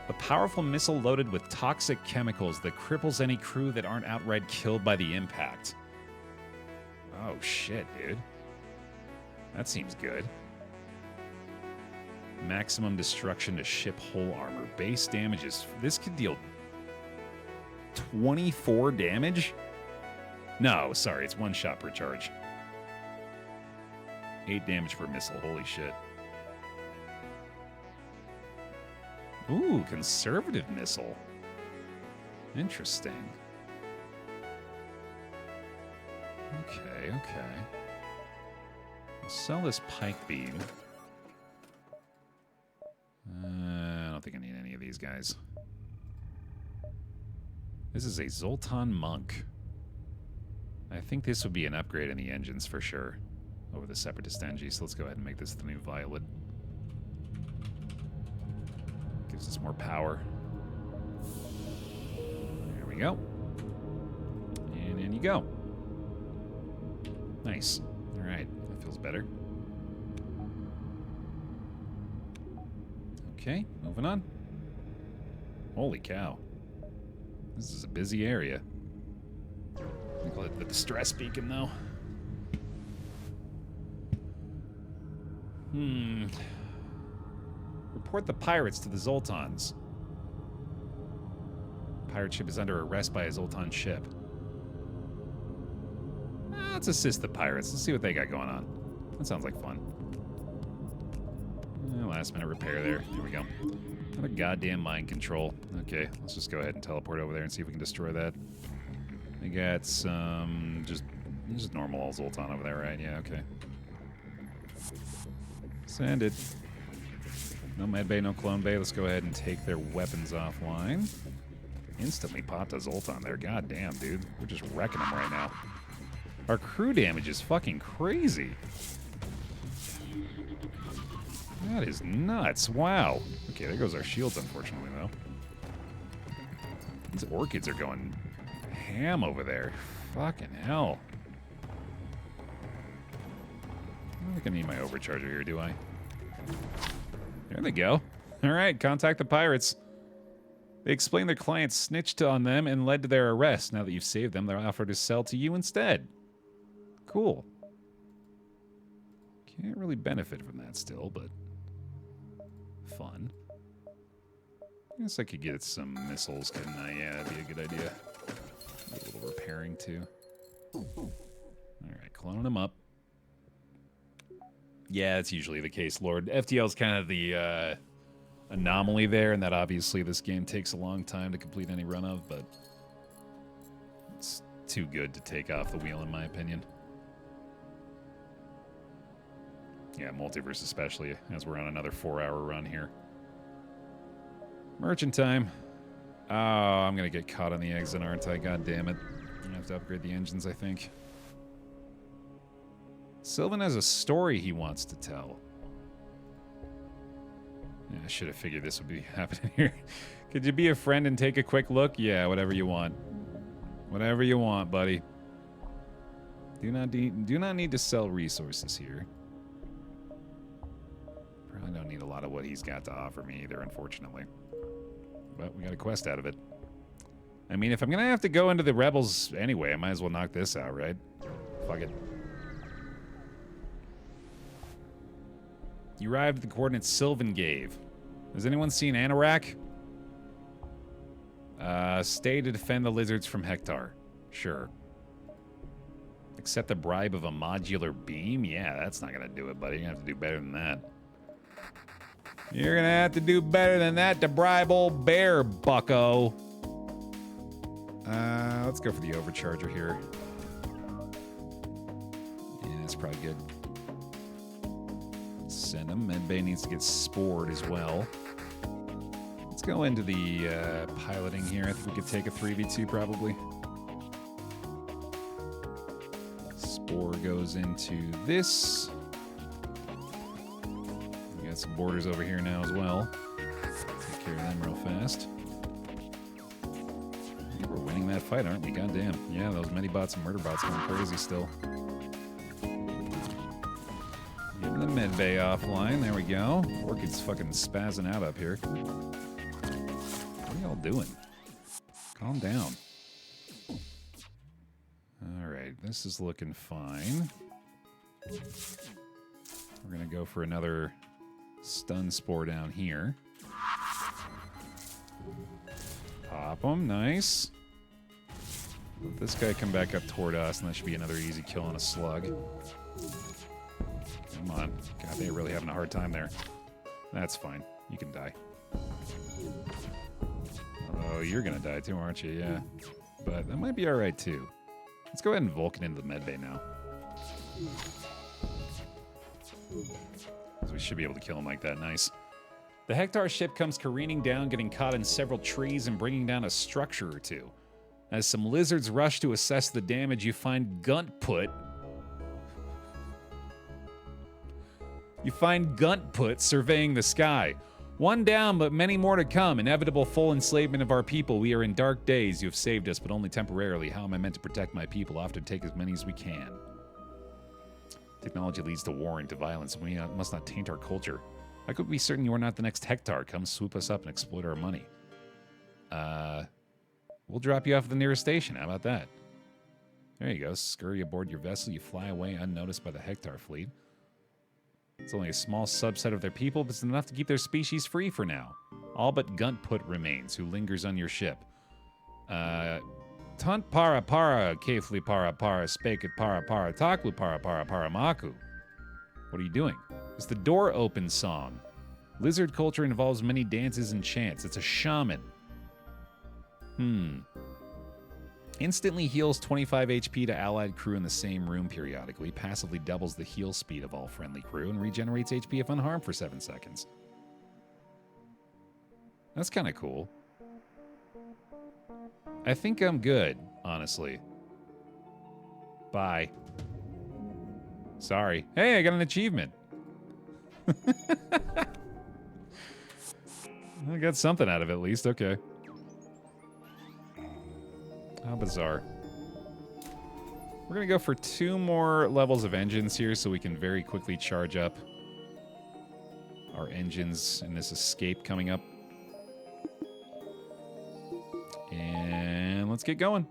A powerful missile loaded with toxic chemicals that cripples any crew that aren't outright killed by the impact. Oh shit, dude. That seems good. Maximum destruction to ship hull armor. Base damages. This could deal 24 damage? No, sorry, it's 1 shot per charge. 8 damage per missile. Holy shit. Ooh, conservative missile. Interesting. Okay, okay. I'll sell this pike beam. I don't think I need any of these guys. This is a Zoltan Monk. I think this would be an upgrade in the engines for sure over the Separatist Engi, so let's go ahead and make this the new Violet. Gives us more power. There we go. And in you go. Nice. All right, that feels better. Okay, moving on. Holy cow. This is a busy area. I think I'll hit the distress beacon, though. Report the pirates to the Zoltans. Pirate ship is under arrest by a Zoltan ship. Let's assist the pirates. Let's see what they got going on. That sounds like fun. Last minute repair there. There we go. Another goddamn mind control. Okay, let's just go ahead and teleport over there and see if we can destroy that. We got some just normal old Zoltan over there, right? Yeah, okay. Send it. No med bay, no clone bay. Let's go ahead and take their weapons offline. Instantly popped a Zoltan there. God damn, dude. We're just wrecking them right now. Our crew damage is fucking crazy. That is nuts. Wow. Okay, there goes our shields, unfortunately, though. These orchids are going ham over there. Fucking hell. I don't think I need my overcharger here, do I? There they go. All right, contact the pirates. They explain their clients snitched on them and led to their arrest. Now that you've saved them, they're offered to sell to you instead. Cool. Can't really benefit from that still, but fun. I guess I could get some missiles, couldn't I? Yeah, that'd be a good idea. A little repairing, too. Alright, clone them up. Yeah, that's usually the case, Lord. FTL's kind of the anomaly there, and that obviously this game takes a long time to complete any run of, but it's too good to take off the wheel, in my opinion. Yeah, Multiverse especially, as we're on another 4-hour run here. Merchant time. Oh, I'm going to get caught on the exit, aren't I? God damn it. I'm going to have to upgrade the engines, I think. Sylvan has a story he wants to tell. Yeah, I should have figured this would be happening here. Could you be a friend and take a quick look? Yeah, whatever you want. Whatever you want, buddy. Do not need to sell resources here. Probably don't need a lot of what he's got to offer me either, unfortunately. But we got a quest out of it. I mean, if I'm going to have to go into the rebels anyway, I might as well knock this out, right? Fuck it. You arrived at the coordinates Sylvan gave. Has anyone seen Anorak? Stay to defend the lizards from Hektar. Sure. Accept the bribe of a modular beam? Yeah, that's not gonna do it, buddy. You're gonna have to do better than that. You're gonna have to do better than that to bribe old Baer, bucko. Let's go for the overcharger here. Yeah, that's probably good. Send him. Medbay needs to get spored as well. Let's go into the piloting here. I think we could take a 3v2 probably. Spore goes into this. We got some borders over here now as well. Take care of them real fast. I think we're winning that fight, aren't we? Goddamn. Yeah, those Medibots and Murderbots going crazy still. Getting the medbay offline. There we go. Orchid's fucking spazzing out up here. What are y'all doing? Calm down. Alright, this is looking fine. We're gonna go for another stun spore down here. Pop him, nice. Let this guy come back up toward us, and that should be another easy kill on a slug. Come on. God, they're really having a hard time there. That's fine. You can die. Oh, you're gonna die too, aren't you? Yeah. But that might be alright too. Let's go ahead and Vulcan into the medbay now. So we should be able to kill him like that. Nice. The Hektar ship comes careening down, getting caught in several trees and bringing down a structure or two. As some lizards rush to assess the damage, you find Guntput. You find Guntput surveying the sky. One down, but many more to come. Inevitable full enslavement of our people. We are in dark days. You have saved us, but only temporarily. How am I meant to protect my people? I'll have to take as many as we can. Technology leads to war and to violence. We must not taint our culture. How could we be certain you are not the next Hektar? Come swoop us up and exploit our money. We'll drop you off at the nearest station. How about that? There you go. Scurry aboard your vessel. You fly away unnoticed by the Hektar fleet. It's only a small subset of their people, but it's enough to keep their species free for now. All but Guntput remains, who lingers on your ship. Tunt para para, kefli para para, spakit para para, taklu para para para maku. What are you doing? It's the door open song. Lizard culture involves many dances and chants. It's a shaman. Instantly heals 25 HP to allied crew in the same room periodically, passively doubles the heal speed of all friendly crew, and regenerates HP if unharmed for 7 seconds. That's kind of cool. I think I'm good, honestly. Bye. Sorry. Hey, I got an achievement. I got something out of it at least, okay. How bizarre. We're going to go for 2 more levels of engines here so we can very quickly charge up our engines in this escape coming up. And let's get going.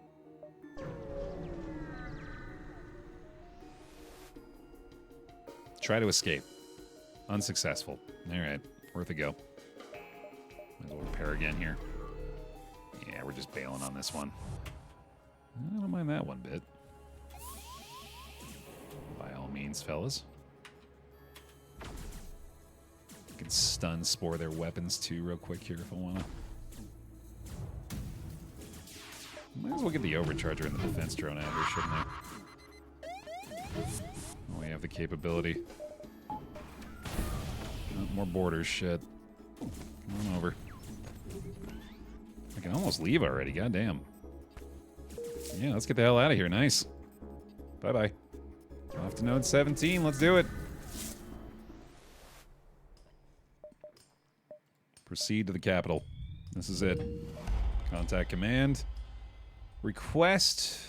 Try to escape. Unsuccessful. All right, worth a go. Might as well repair again here. Yeah, we're just bailing on this one. I don't mind that one bit. By all means, fellas. I can stun spore their weapons too real quick here if I want to. Might as well get the overcharger and the defense drone out here, shouldn't I? Oh, we have the capability. Oh, more borders, shit. Come on over. I can almost leave already, goddamn. Yeah, let's get the hell out of here. Nice. Bye-bye. Off to node 17. Let's do it. Proceed to the capital. This is it. Contact command. Request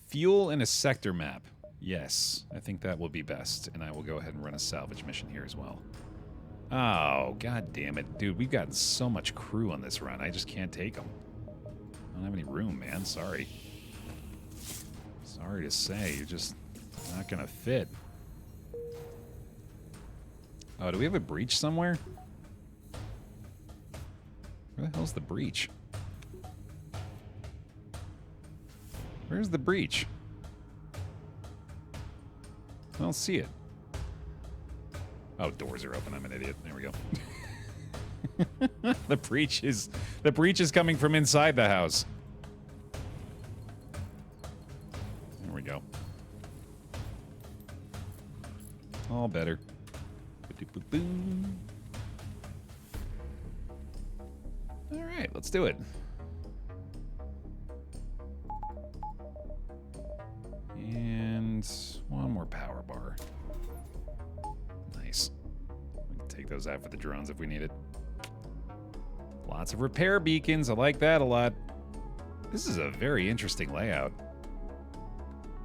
fuel in a sector map. Yes, I think that will be best. And I will go ahead and run a salvage mission here as well. Oh, god damn it. Dude, we've got so much crew on this run. I just can't take them. I don't have any room, man. Sorry. Sorry to say. You're just not going to fit. Oh, do we have a breach somewhere? Where the hell's the breach? Where's the breach? I don't see it. Oh, doors are open. I'm an idiot. There we go. The breach is coming from inside the house. There we go. All better. All right, let's do it. And one more power bar. Nice. We can take those out for the drones if we need it. Lots of repair beacons. I like that a lot. This is a very interesting layout.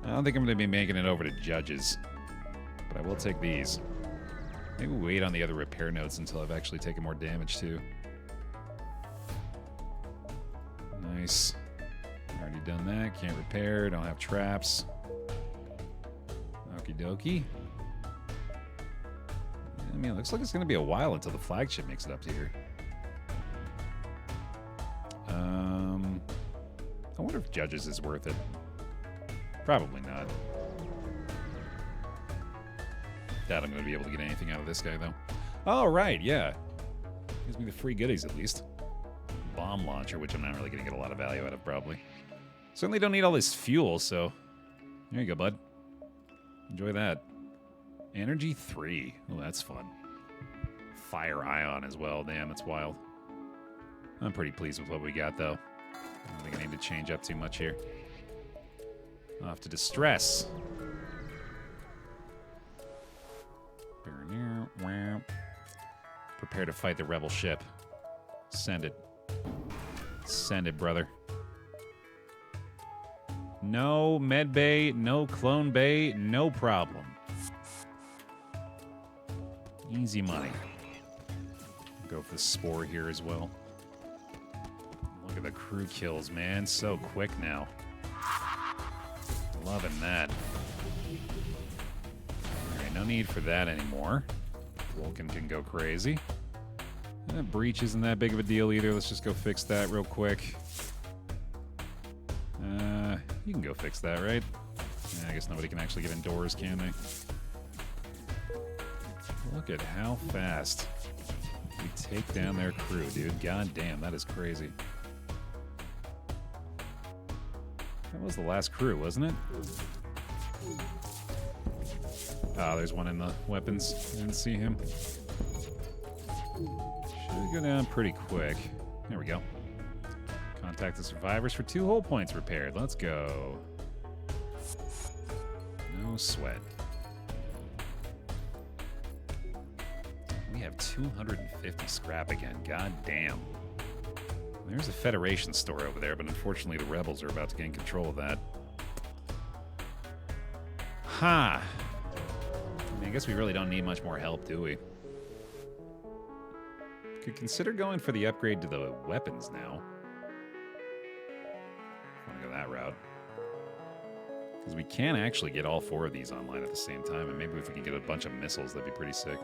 I don't think I'm going to be making it over to judges, but I will take these. Maybe wait on the other repair notes until I've actually taken more damage too. Nice. Already done that. Can't repair. Don't have traps. Okie dokie. I mean, it looks like it's going to be a while until the flagship makes it up to here. I wonder if judges is worth it. Probably not. Doubt I'm going to be able to get anything out of this guy, though. Oh, right, yeah. Gives me the free goodies, at least. Bomb launcher, which I'm not really going to get a lot of value out of, probably. Certainly don't need all this fuel, so... There you go, bud. Enjoy that. Energy 3. Oh, that's fun. Fire ion as well. Damn, that's wild. I'm pretty pleased with what we got, though. I don't think I need to change up too much here. Off to distress. Prepare to fight the rebel ship. Send it. Send it, brother. No med bay, no clone bay, no problem. Easy money. Go for the spore here as well. Look at the crew kills, man. So quick now. Loving that. Alright, no need for that anymore. Vulcan can go crazy. That breach isn't that big of a deal either. Let's just go fix that real quick. You can go fix that, right? Yeah, I guess nobody can actually get indoors, can they? Look at how fast we take down their crew, dude. God damn, that is crazy. That was the last crew, wasn't it? Ah, there's one in the weapons. I didn't see him. Should go down pretty quick. There we go. Contact the survivors for 2 hull points repaired. Let's go. No sweat. We have 250 scrap again. God damn. There's a Federation store over there, but unfortunately the rebels are about to gain control of that. Ha! I mean, I guess we really don't need much more help, do we? Could consider going for the upgrade to the weapons now. I want to go that route. Because we can actually get all 4 of these online at the same time, and maybe if we can get a bunch of missiles, that'd be pretty sick.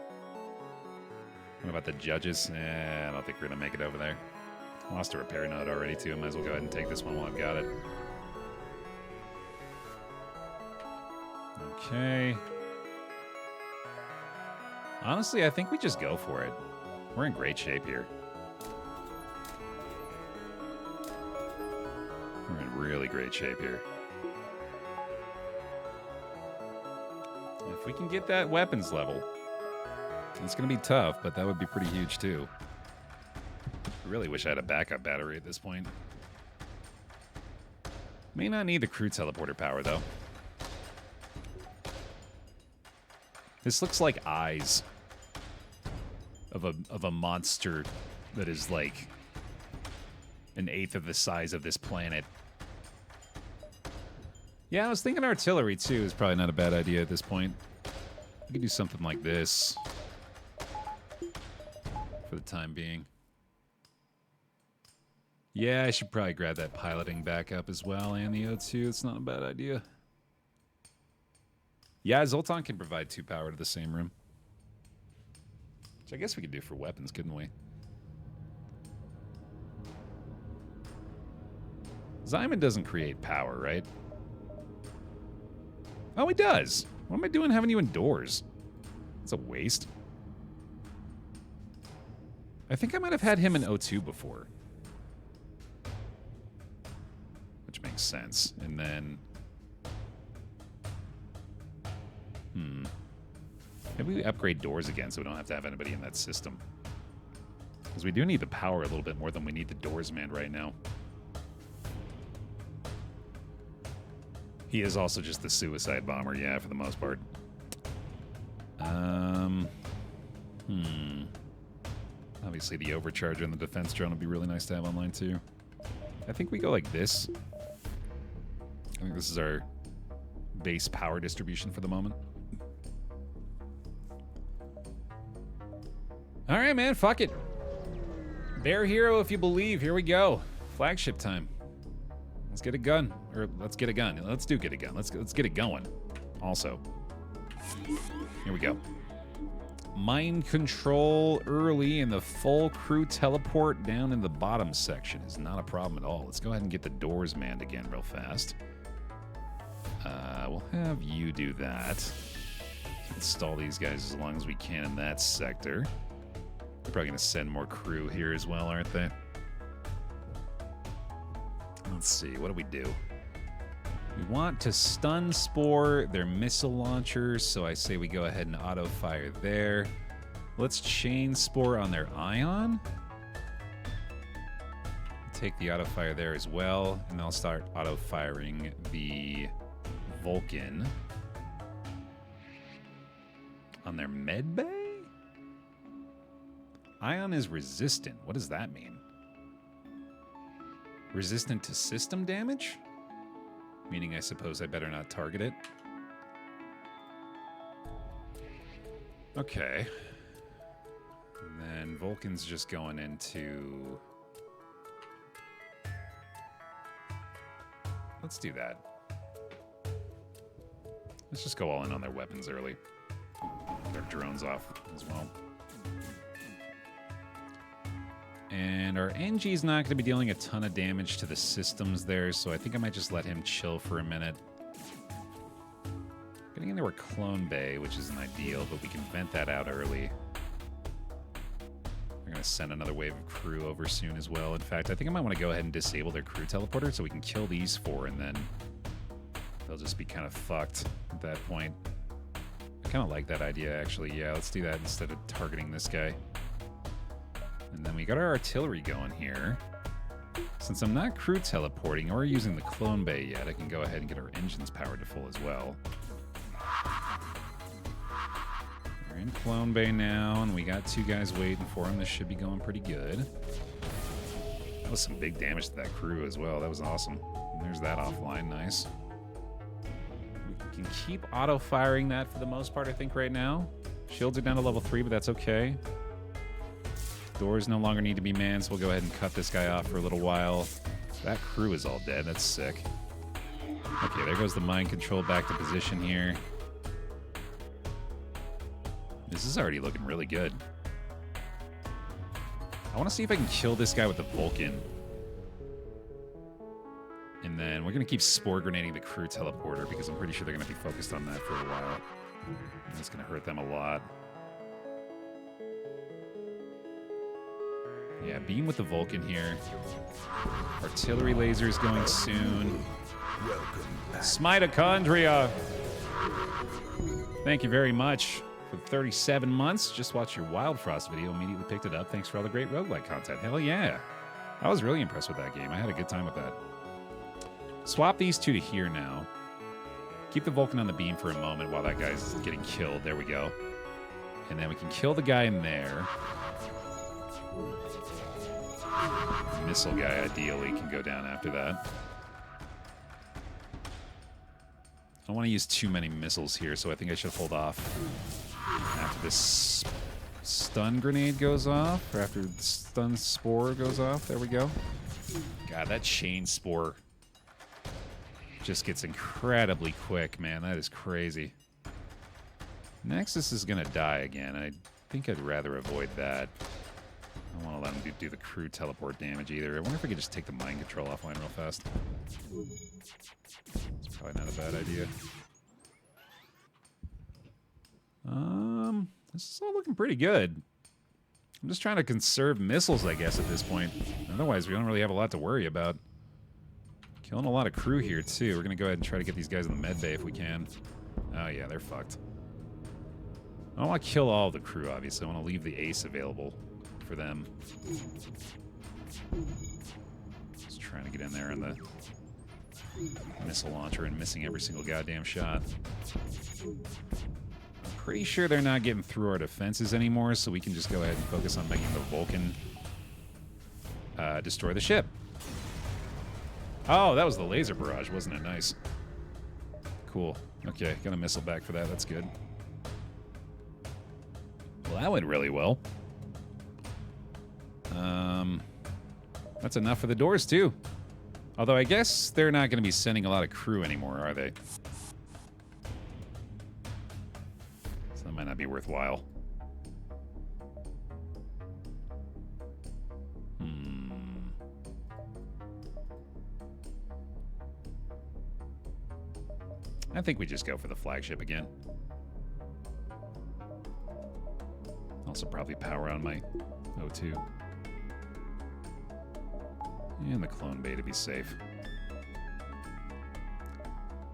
What about the judges? I don't think we're going to make it over there. Lost a repair node already, too. Might as well go ahead and take this one while I've got it. Okay. Honestly, I think we just go for it. We're in great shape here. We're in really great shape here. If we can get that weapons level, it's going to be tough, but that would be pretty huge, too. I really wish I had a backup battery at this point. May not need the crew teleporter power, though. This looks like eyes of a monster that is like an eighth of the size of this planet. Yeah, I was thinking artillery, too, is probably not a bad idea at this point. We could do something like this for the time being. Yeah, I should probably grab that piloting back up as well, and the O2. It's not a bad idea. Yeah, Zoltan can provide 2 power to the same room. Which I guess we could do for weapons, couldn't we? Zyman doesn't create power, right? Oh, he does. What am I doing having you indoors? It's a waste. I think I might have had him in O2 before. Which makes sense. And then... Maybe we upgrade doors again so we don't have to have anybody in that system. Because we do need the power a little bit more than we need the doors manned right now. He is also just the suicide bomber, yeah, for the most part. Obviously the overcharger and the defense drone would be really nice to have online too. I think we go like this. I think this is our base power distribution for the moment. All right, man, fuck it. Bear hero if you believe. Here we go. Flagship time. Let's get a gun. Or let's get a gun. Let's do get a gun. Let's get it going. Also. Here we go. Mind control early and the full crew teleport down in the bottom section is not a problem at all. Let's go ahead and get the doors manned again real fast. We'll have you do that. Install these guys as long as we can in that sector. We're probably going to send more crew here as well, aren't they? Let's see, what do we do? We want to stun Spore their missile launchers, so I say we go ahead and auto-fire there. Let's chain Spore on their ion. Take the auto-fire there as well, and I'll start auto-firing the Vulcan on their med bay? Ion is resistant. What does that mean? Resistant to system damage? Meaning I suppose I better not target it. Okay. And then Vulcan's just going into... Let's do that. Let's just go all in on their weapons early. Their drones off as well. And our Engi's not going to be dealing a ton of damage to the systems there, so I think I might just let him chill for a minute. Getting into our clone bay, which isn't ideal, but we can vent that out early. We're going to send another wave of crew over soon as well. In fact, I think I might want to go ahead and disable their crew teleporter so we can kill these 4, and then they'll just be kind of fucked at that point. I kind of like that idea, actually. Yeah, let's do that instead of targeting this guy. And then we got our artillery going here. Since I'm not crew teleporting or using the clone bay yet, I can go ahead and get our engines powered to full as well. We're in clone bay now, and we got 2 guys waiting for him. This should be going pretty good. That was some big damage to that crew as well. That was awesome. And there's that offline. Nice. We can keep auto-firing that for the most part, I think, right now. Shields are down to level 3, but that's okay. Doors no longer need to be manned, so we'll go ahead and cut this guy off for a little while. That crew is all dead. That's sick. Okay, there goes the mind control back to position here. This is already looking really good. I want to see if I can kill this guy with the Vulcan. And then we're going to keep spore grenading the crew teleporter because I'm pretty sure they're going to be focused on that for a while. And it's going to hurt them a lot. Yeah, beam with the Vulcan here. Artillery lasers going soon. Smitochondria! Thank you very much for 37 months. Just watched your Wild Frost video, immediately picked it up. Thanks for all the great roguelike content. Hell yeah. I was really impressed with that game. I had a good time with that. Swap these two to here now. Keep the Vulcan on the beam for a moment while that guy's getting killed. There we go. And then we can kill the guy in there. Missile guy, ideally, can go down after that. I don't want to use too many missiles here, so I think I should hold off after this stun grenade goes off, or after the stun spore goes off. There we go. God, that chain spore just gets incredibly quick, man. That is crazy. Nexus is going to die again. I think I'd rather avoid that. I don't want to let him do the crew teleport damage either. I wonder if I could just take the mind control offline real fast. It's probably not a bad idea. This is all looking pretty good. I'm just trying to conserve missiles, I guess, at this point. Otherwise, we don't really have a lot to worry about. Killing a lot of crew here, too. We're going to go ahead and try to get these guys in the med bay if we can. Oh, yeah, they're fucked. I don't want to kill all the crew, obviously. I want to leave the ace available for them. Just trying to get in there on the missile launcher and missing every single goddamn shot. I'm pretty sure they're not getting through our defenses anymore, so we can just go ahead and focus on making the Vulcan destroy the ship. Oh, that was the laser barrage, wasn't it? Nice. Cool. Okay, got a missile back for that. That's good. Well, that went really well. That's enough for the doors, too. Although I guess they're not going to be sending a lot of crew anymore, are they? So that might not be worthwhile. I think we just go for the flagship again. Also probably power on my O2. And the clone bay to be safe.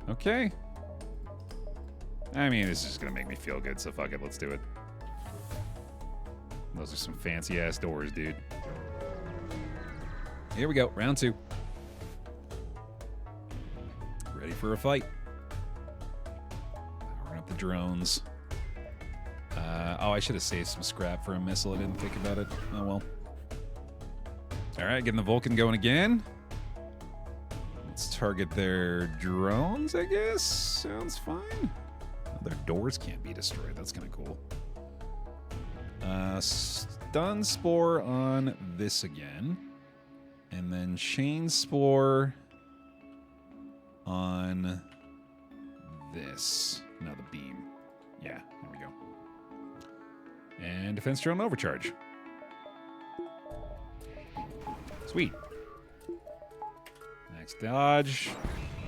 Okay. I mean, this is just going to make me feel good, so fuck it, let's do it. Those are some fancy-ass doors, dude. Here we go, round 2. Ready for a fight. Powering up the drones. Oh, I should have saved some scrap for a missile. I didn't think about it. Oh, well. All right, getting the Vulcan going again. Let's target their drones, I guess. Sounds fine. Oh, their doors can't be destroyed. That's kind of cool. Stun Spore on this again. And then Chain Spore on this. Now the beam. Yeah, there we go. And Defense Drone Overcharge. Sweet. Max dodge.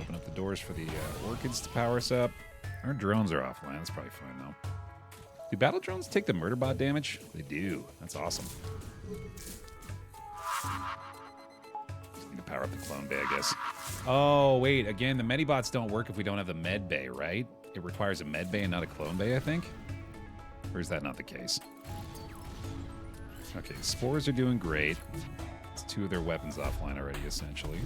Open up the doors for the orchids to power us up. Our drones are offline. That's probably fine, though. Do battle drones take the murder bot damage? They do. That's awesome. Just need to power up the clone bay, I guess. Oh, wait. Again, the medibots don't work if we don't have the med bay, right? It requires a med bay and not a clone bay, I think? Or is that not the case? Okay, spores are doing great. It's 2 of their weapons offline already, essentially.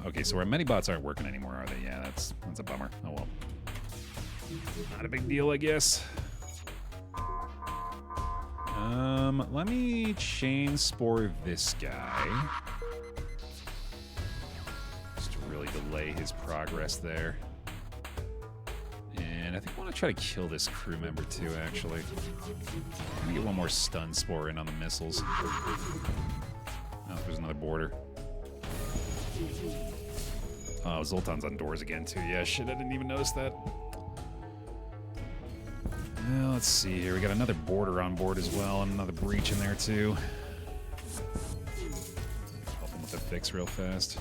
Okay, so our medibots aren't working anymore, are they? Yeah, that's a bummer. Oh well. Not a big deal, I guess. Let me chain spore this guy. Just to really delay his progress there. And I think I want to try to kill this crew member too, actually. Let me get one more stun spore in on the missiles. Oh, there's another border. Oh, Zoltan's on doors again too. Yeah, shit, I didn't even notice that. Well, let's see here. We got another border on board as well, and another breach in there too. Help him with the fix real fast.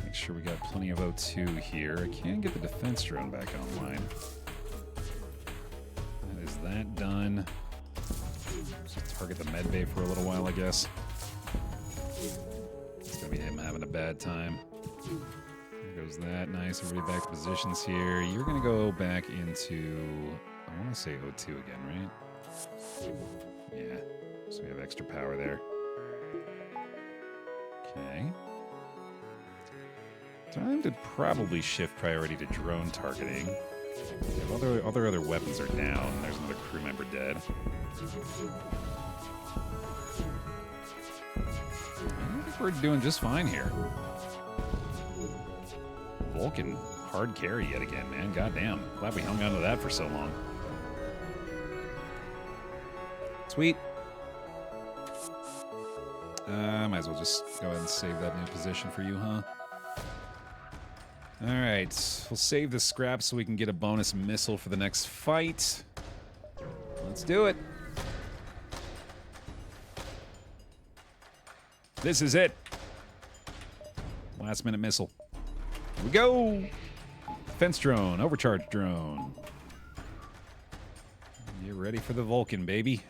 Make sure we got plenty of O2 here. I can get the defense drone back online. That is that done. Just target the med bay for a little while, I guess. It's gonna be him having a bad time. There goes that. Nice. Everybody back to positions here. You're gonna go back into, I want to say O2 again, right? Yeah. So we have extra power there. Okay. Time to probably shift priority to drone targeting. Yeah, other weapons are down. There's another crew member dead. I think we're doing just fine here. Vulcan, hard carry yet again, man. Goddamn. Glad we hung on to that for so long. Sweet. Might as well just go ahead and save that new position for you, huh? Alright, we'll save the scrap so we can get a bonus missile for the next fight. Let's do it. This is it. Last minute missile. Here we go. Defense drone, overcharge drone. Get ready for the Vulcan, baby.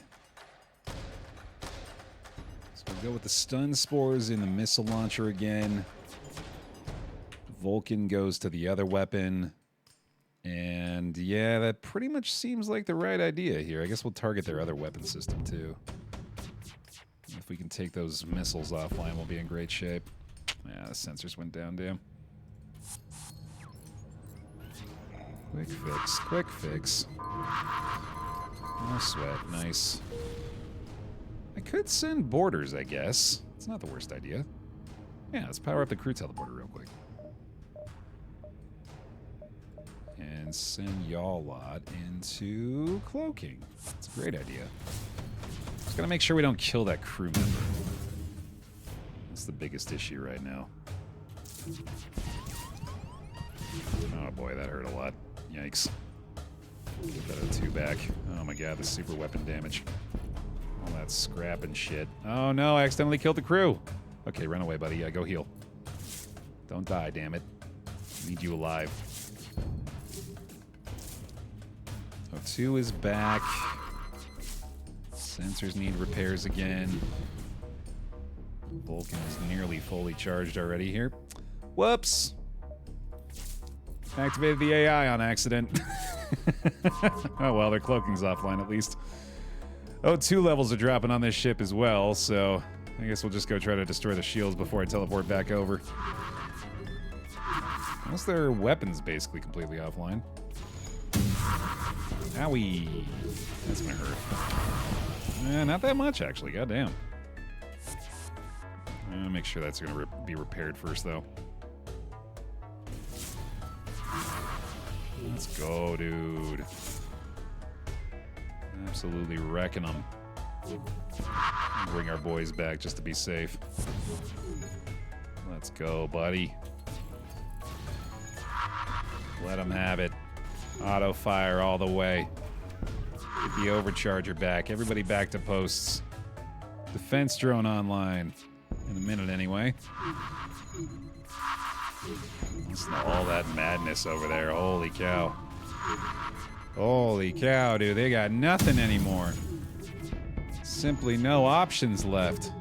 So we'll go with the stun spores in the missile launcher again. Vulcan goes to the other weapon. And yeah, that pretty much seems like the right idea here. I guess we'll target their other weapon system too. If we can take those missiles offline, we'll be in great shape. Yeah, the sensors went down, damn. Quick fix, quick fix. No sweat, nice. I could send boarders, I guess. It's not the worst idea. Yeah, let's power up the crew teleporter real quick. And send y'all lot into cloaking. That's a great idea. Just gotta make sure we don't kill that crew member. That's the biggest issue right now. Oh boy, that hurt a lot. Yikes. Get that O2 back. Oh my god, the super weapon damage. All that scrap and shit. Oh no, I accidentally killed the crew. Okay, run away, buddy. Yeah, go heal. Don't die, damn it. Need you alive. O2 is back. Sensors need repairs again. Vulcan is nearly fully charged already here. Whoops! Activated the AI on accident. Oh well, their cloaking's offline at least. O2 levels are dropping on this ship as well, so I guess we'll just go try to destroy the shields before I teleport back over. Unless their weapon's basically completely offline. Owie! That's gonna hurt. Not that much, actually. Goddamn. Make sure that's gonna be repaired first, though. Let's go, dude. Absolutely wrecking them. Bring our boys back just to be safe. Let's go, buddy. Let them have it. Auto fire all the way. Get the overcharger back. Everybody back to posts. Defense drone online. In a minute, anyway. Listen to all that madness over there. Holy cow. Holy cow, dude. They got nothing anymore. Simply no options left.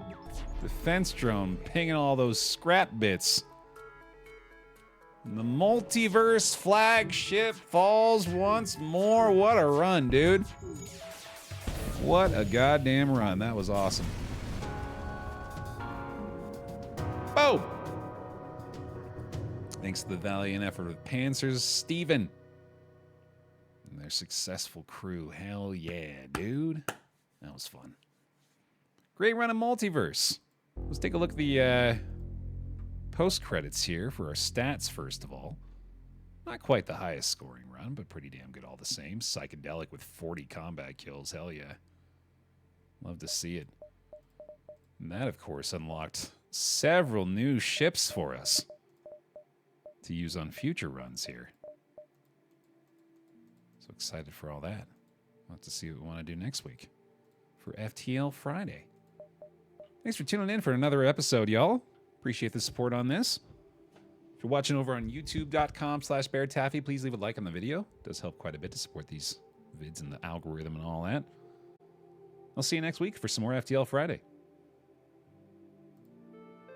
Defense drone pinging all those scrap bits. And the Multiverse Flagship falls once more. What a run, dude. What a goddamn run. That was awesome. Boom! Thanks to the valiant effort of Panzer's Steven and their successful crew. Hell yeah, dude. That was fun. Great run of Multiverse. Let's take a look at the post-credits here for our stats, first of all. Not quite the highest scoring run, but pretty damn good all the same. Psychedelic with 40 combat kills. Hell yeah. Love to see it. And that, of course, unlocked several new ships for us to use on future runs here. So excited for all that. We'll have to see what we want to do next week for FTL Friday. Thanks for tuning in for another episode, y'all. Appreciate the support on this. If you're watching over on youtube.com/BaerTaffy, please leave a like on the video. It does help quite a bit to support these vids and the algorithm and all that. I'll see you next week for some more FTL Friday.